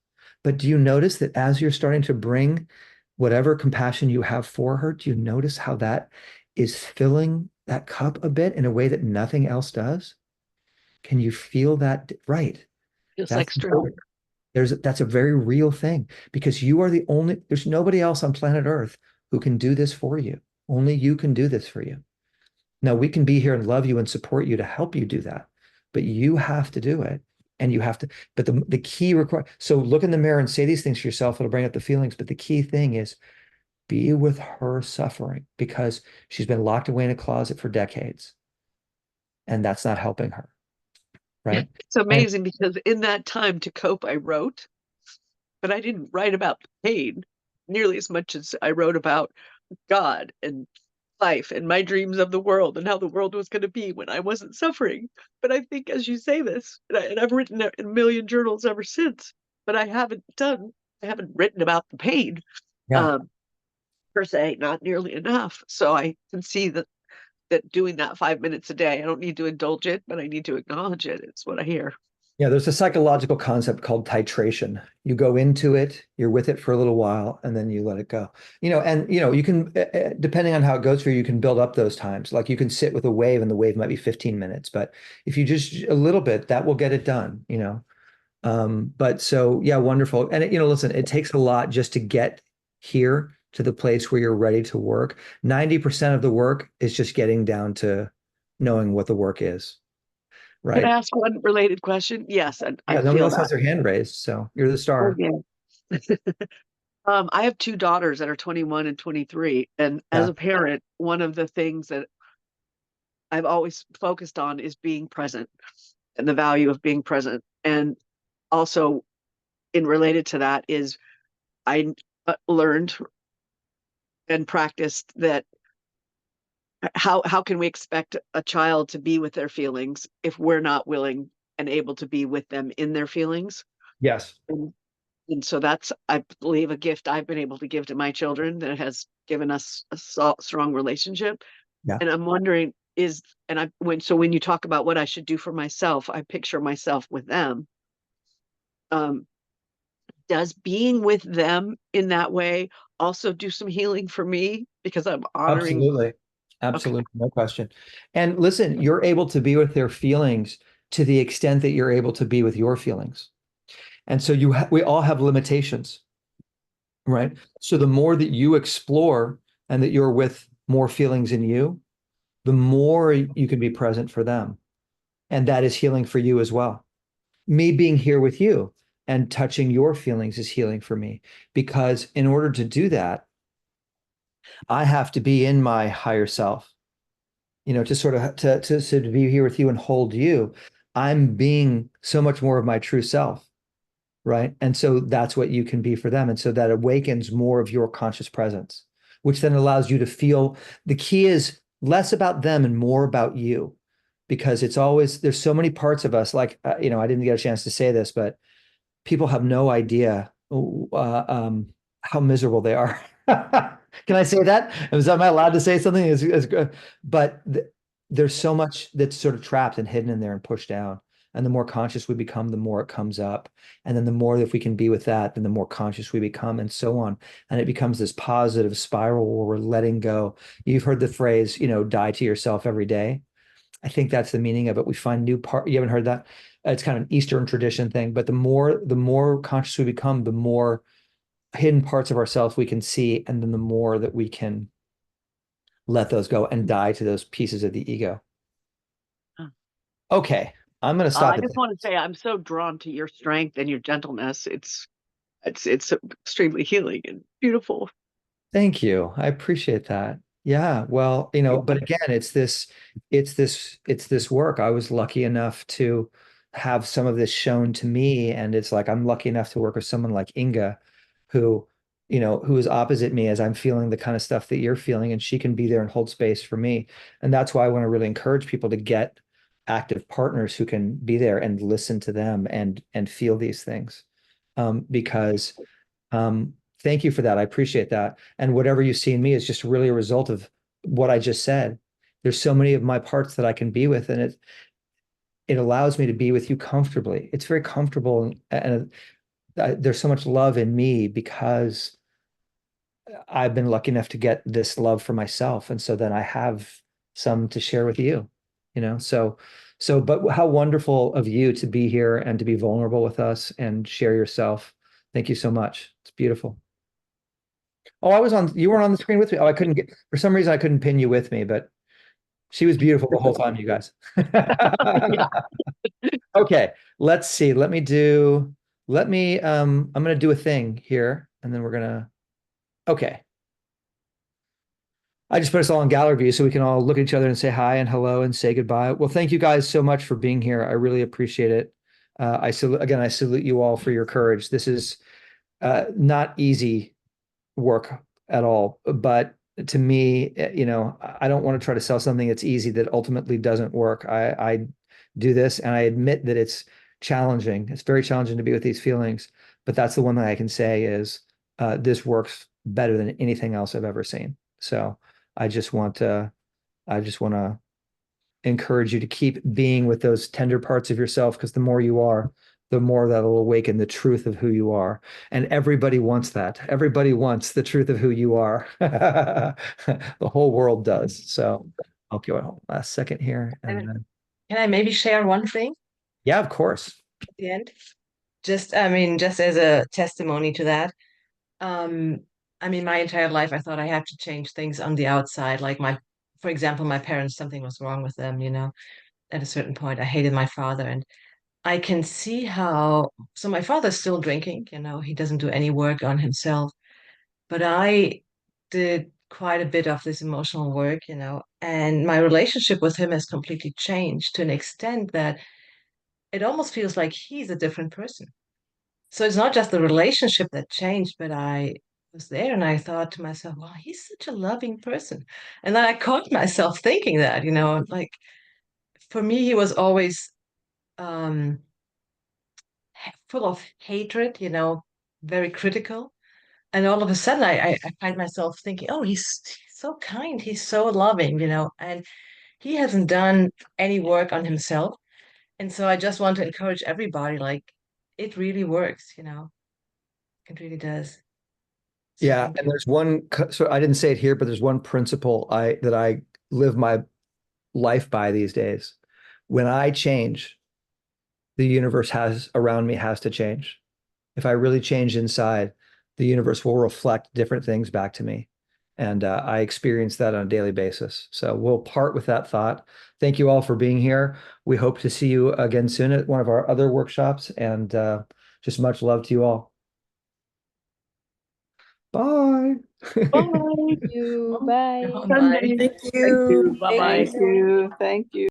But do you notice that as you're starting to bring whatever compassion you have for her, do you notice how that is filling that cup a bit in a way that nothing else does? Can you feel that? Right. Feels like stroke. That's a very real thing, because you are there's nobody else on planet Earth who can do this for you. Only you can do this for you. Now, we can be here and love you and support you to help you do that, but you have to do it. And you have to, but the key so look in the mirror and say these things to yourself. It'll bring up the feelings. But the key thing is be with her suffering, because she's been locked away in a closet for decades. And that's not helping her. Right. It's amazing because in that time to cope, I wrote, but I didn't write about the pain nearly as much as I wrote about God and life and my dreams of the world and how the world was going to be when I wasn't suffering. But I think as you say this, and I've written in a million journals ever since, but I haven't written about the pain, per se, not nearly enough. So I can see that doing that 5 minutes a day, I don't need to indulge it, but I need to acknowledge it. It's what I hear. Yeah, there's a psychological concept called titration. You go into it, you're with it for a little while, and then you let it go. You can, depending on how it goes for you, you can build up those times. Like you can sit with a wave, and the wave might be 15 minutes, but if you just a little bit, that will get it done. But so yeah, wonderful. And listen, it takes a lot just to get here to the place where you're ready to work. 90% of the work is just getting down to knowing what the work is. Right. Can I ask one related question? Yes. And yeah, nobody else has their hand raised, so you're the star. Okay. I have 2 daughters that are 21 and 23. And as a parent, one of the things that I've always focused on is being present and the value of being present. And also in related to that is I learned and practiced that how can we expect a child to be with their feelings if we're not willing and able to be with them in their feelings? Yes. And And so that's, I believe, a gift I've been able to give to my children that has given us a strong relationship. Yeah. And I'm wondering when you talk about what I should do for myself, I picture myself with them. Does being with them in that way also do some healing for me? Because I'm honoring. Absolutely. Absolutely. No question. And listen, you're able to be with their feelings to the extent that you're able to be with your feelings. And so we all have limitations, right? So the more that you explore and that you're with more feelings in you, the more you can be present for them. And that is healing for you as well. Me being here with you and touching your feelings is healing for me, because in order to do that, I have to be in my higher self, to sort of to be here with you and hold you. I'm being so much more of my true self, right? And so that's what you can be for them. And so that awakens more of your conscious presence, which then allows you to feel. The key is less about them and more about you, because there's so many parts of us, like, I didn't get a chance to say this, but people have no idea how miserable they are. Can I say that? Am I allowed to say something? But there's so much that's sort of trapped and hidden in there and pushed down. And the more conscious we become, the more it comes up. And then the more that we can be with that, then the more conscious we become, and so on. And it becomes this positive spiral where we're letting go. You've heard the phrase, die to yourself every day. I think that's the meaning of it. We find new part. You haven't heard that? It's kind of an Eastern tradition thing. But the more conscious we become, the more hidden parts of ourselves we can see, and then the more that we can let those go and die to those pieces of the ego. Okay, I'm going to stop. I just want to say I'm so drawn to your strength and your gentleness. It's extremely healing and beautiful. Thank you. I appreciate that. Yeah, well, but again, it's this work. I was lucky enough to have some of this shown to me, and it's like I'm lucky enough to work with someone like Inga, who is opposite me as I'm feeling the kind of stuff that you're feeling, and she can be there and hold space for me. And that's why I want to really encourage people to get active partners who can be there and listen to them and feel these things. Because thank you for that. I appreciate that. And whatever you see in me is just really a result of what I just said. There's so many of my parts that I can be with, and it allows me to be with you comfortably. It's very comfortable, and there's so much love in me because I've been lucky enough to get this love for myself. And so then I have some to share with you, but how wonderful of you to be here and to be vulnerable with us and share yourself. Thank you so much. It's beautiful. Oh, you weren't on the screen with me. Oh, for some reason I couldn't pin you with me, but she was beautiful the whole time, you guys. Okay, let's see. I'm going to do a thing here, and then okay. I just put us all in gallery view so we can all look at each other and say hi and hello and say goodbye. Well, thank you guys so much for being here. I really appreciate it. I salute you all for your courage. This is not easy work at all, but to me, I don't want to try to sell something that's easy that ultimately doesn't work. I do this, and I admit that it's challenging. It's very challenging to be with these feelings, but that's the one thing I can say is this works better than anything else I've ever seen. So I just want to encourage you to keep being with those tender parts of yourself, because the more you are, the more that'll awaken the truth of who you are. And everybody wants that. Everybody wants the truth of who you are. The whole world does. So, okay, well, last second here. And then, can I maybe share one thing? Yeah, of course. At the end, just as a testimony to that. My entire life, I thought I had to change things on the outside. Like for example, my parents, something was wrong with them, at a certain point. I hated my father, and I can see so my father's still drinking, he doesn't do any work on himself, but I did quite a bit of this emotional work, and my relationship with him has completely changed to an extent that it almost feels like he's a different person. So it's not just the relationship that changed, but I was there and I thought to myself, wow, he's such a loving person. And then I caught myself thinking that, like for me, he was always full of hatred, very critical. And all of a sudden, I find myself thinking, oh, he's so kind, he's so loving, and he hasn't done any work on himself. And so I just want to encourage everybody, like, it really works, it really does. So Yeah, thank and you. there's so I didn't say it here, but there's one principle that I live my life by these days. When I change, the universe around me has to change. If I really change inside, the universe will reflect different things back to me. And I experience that on a daily basis. So we'll part with that thought. Thank you all for being here. We hope to see you again soon at one of our other workshops. And just much love to you all. Bye. Thank you. Bye. Bye. Thank you. Bye-bye. Thank you. Thank you.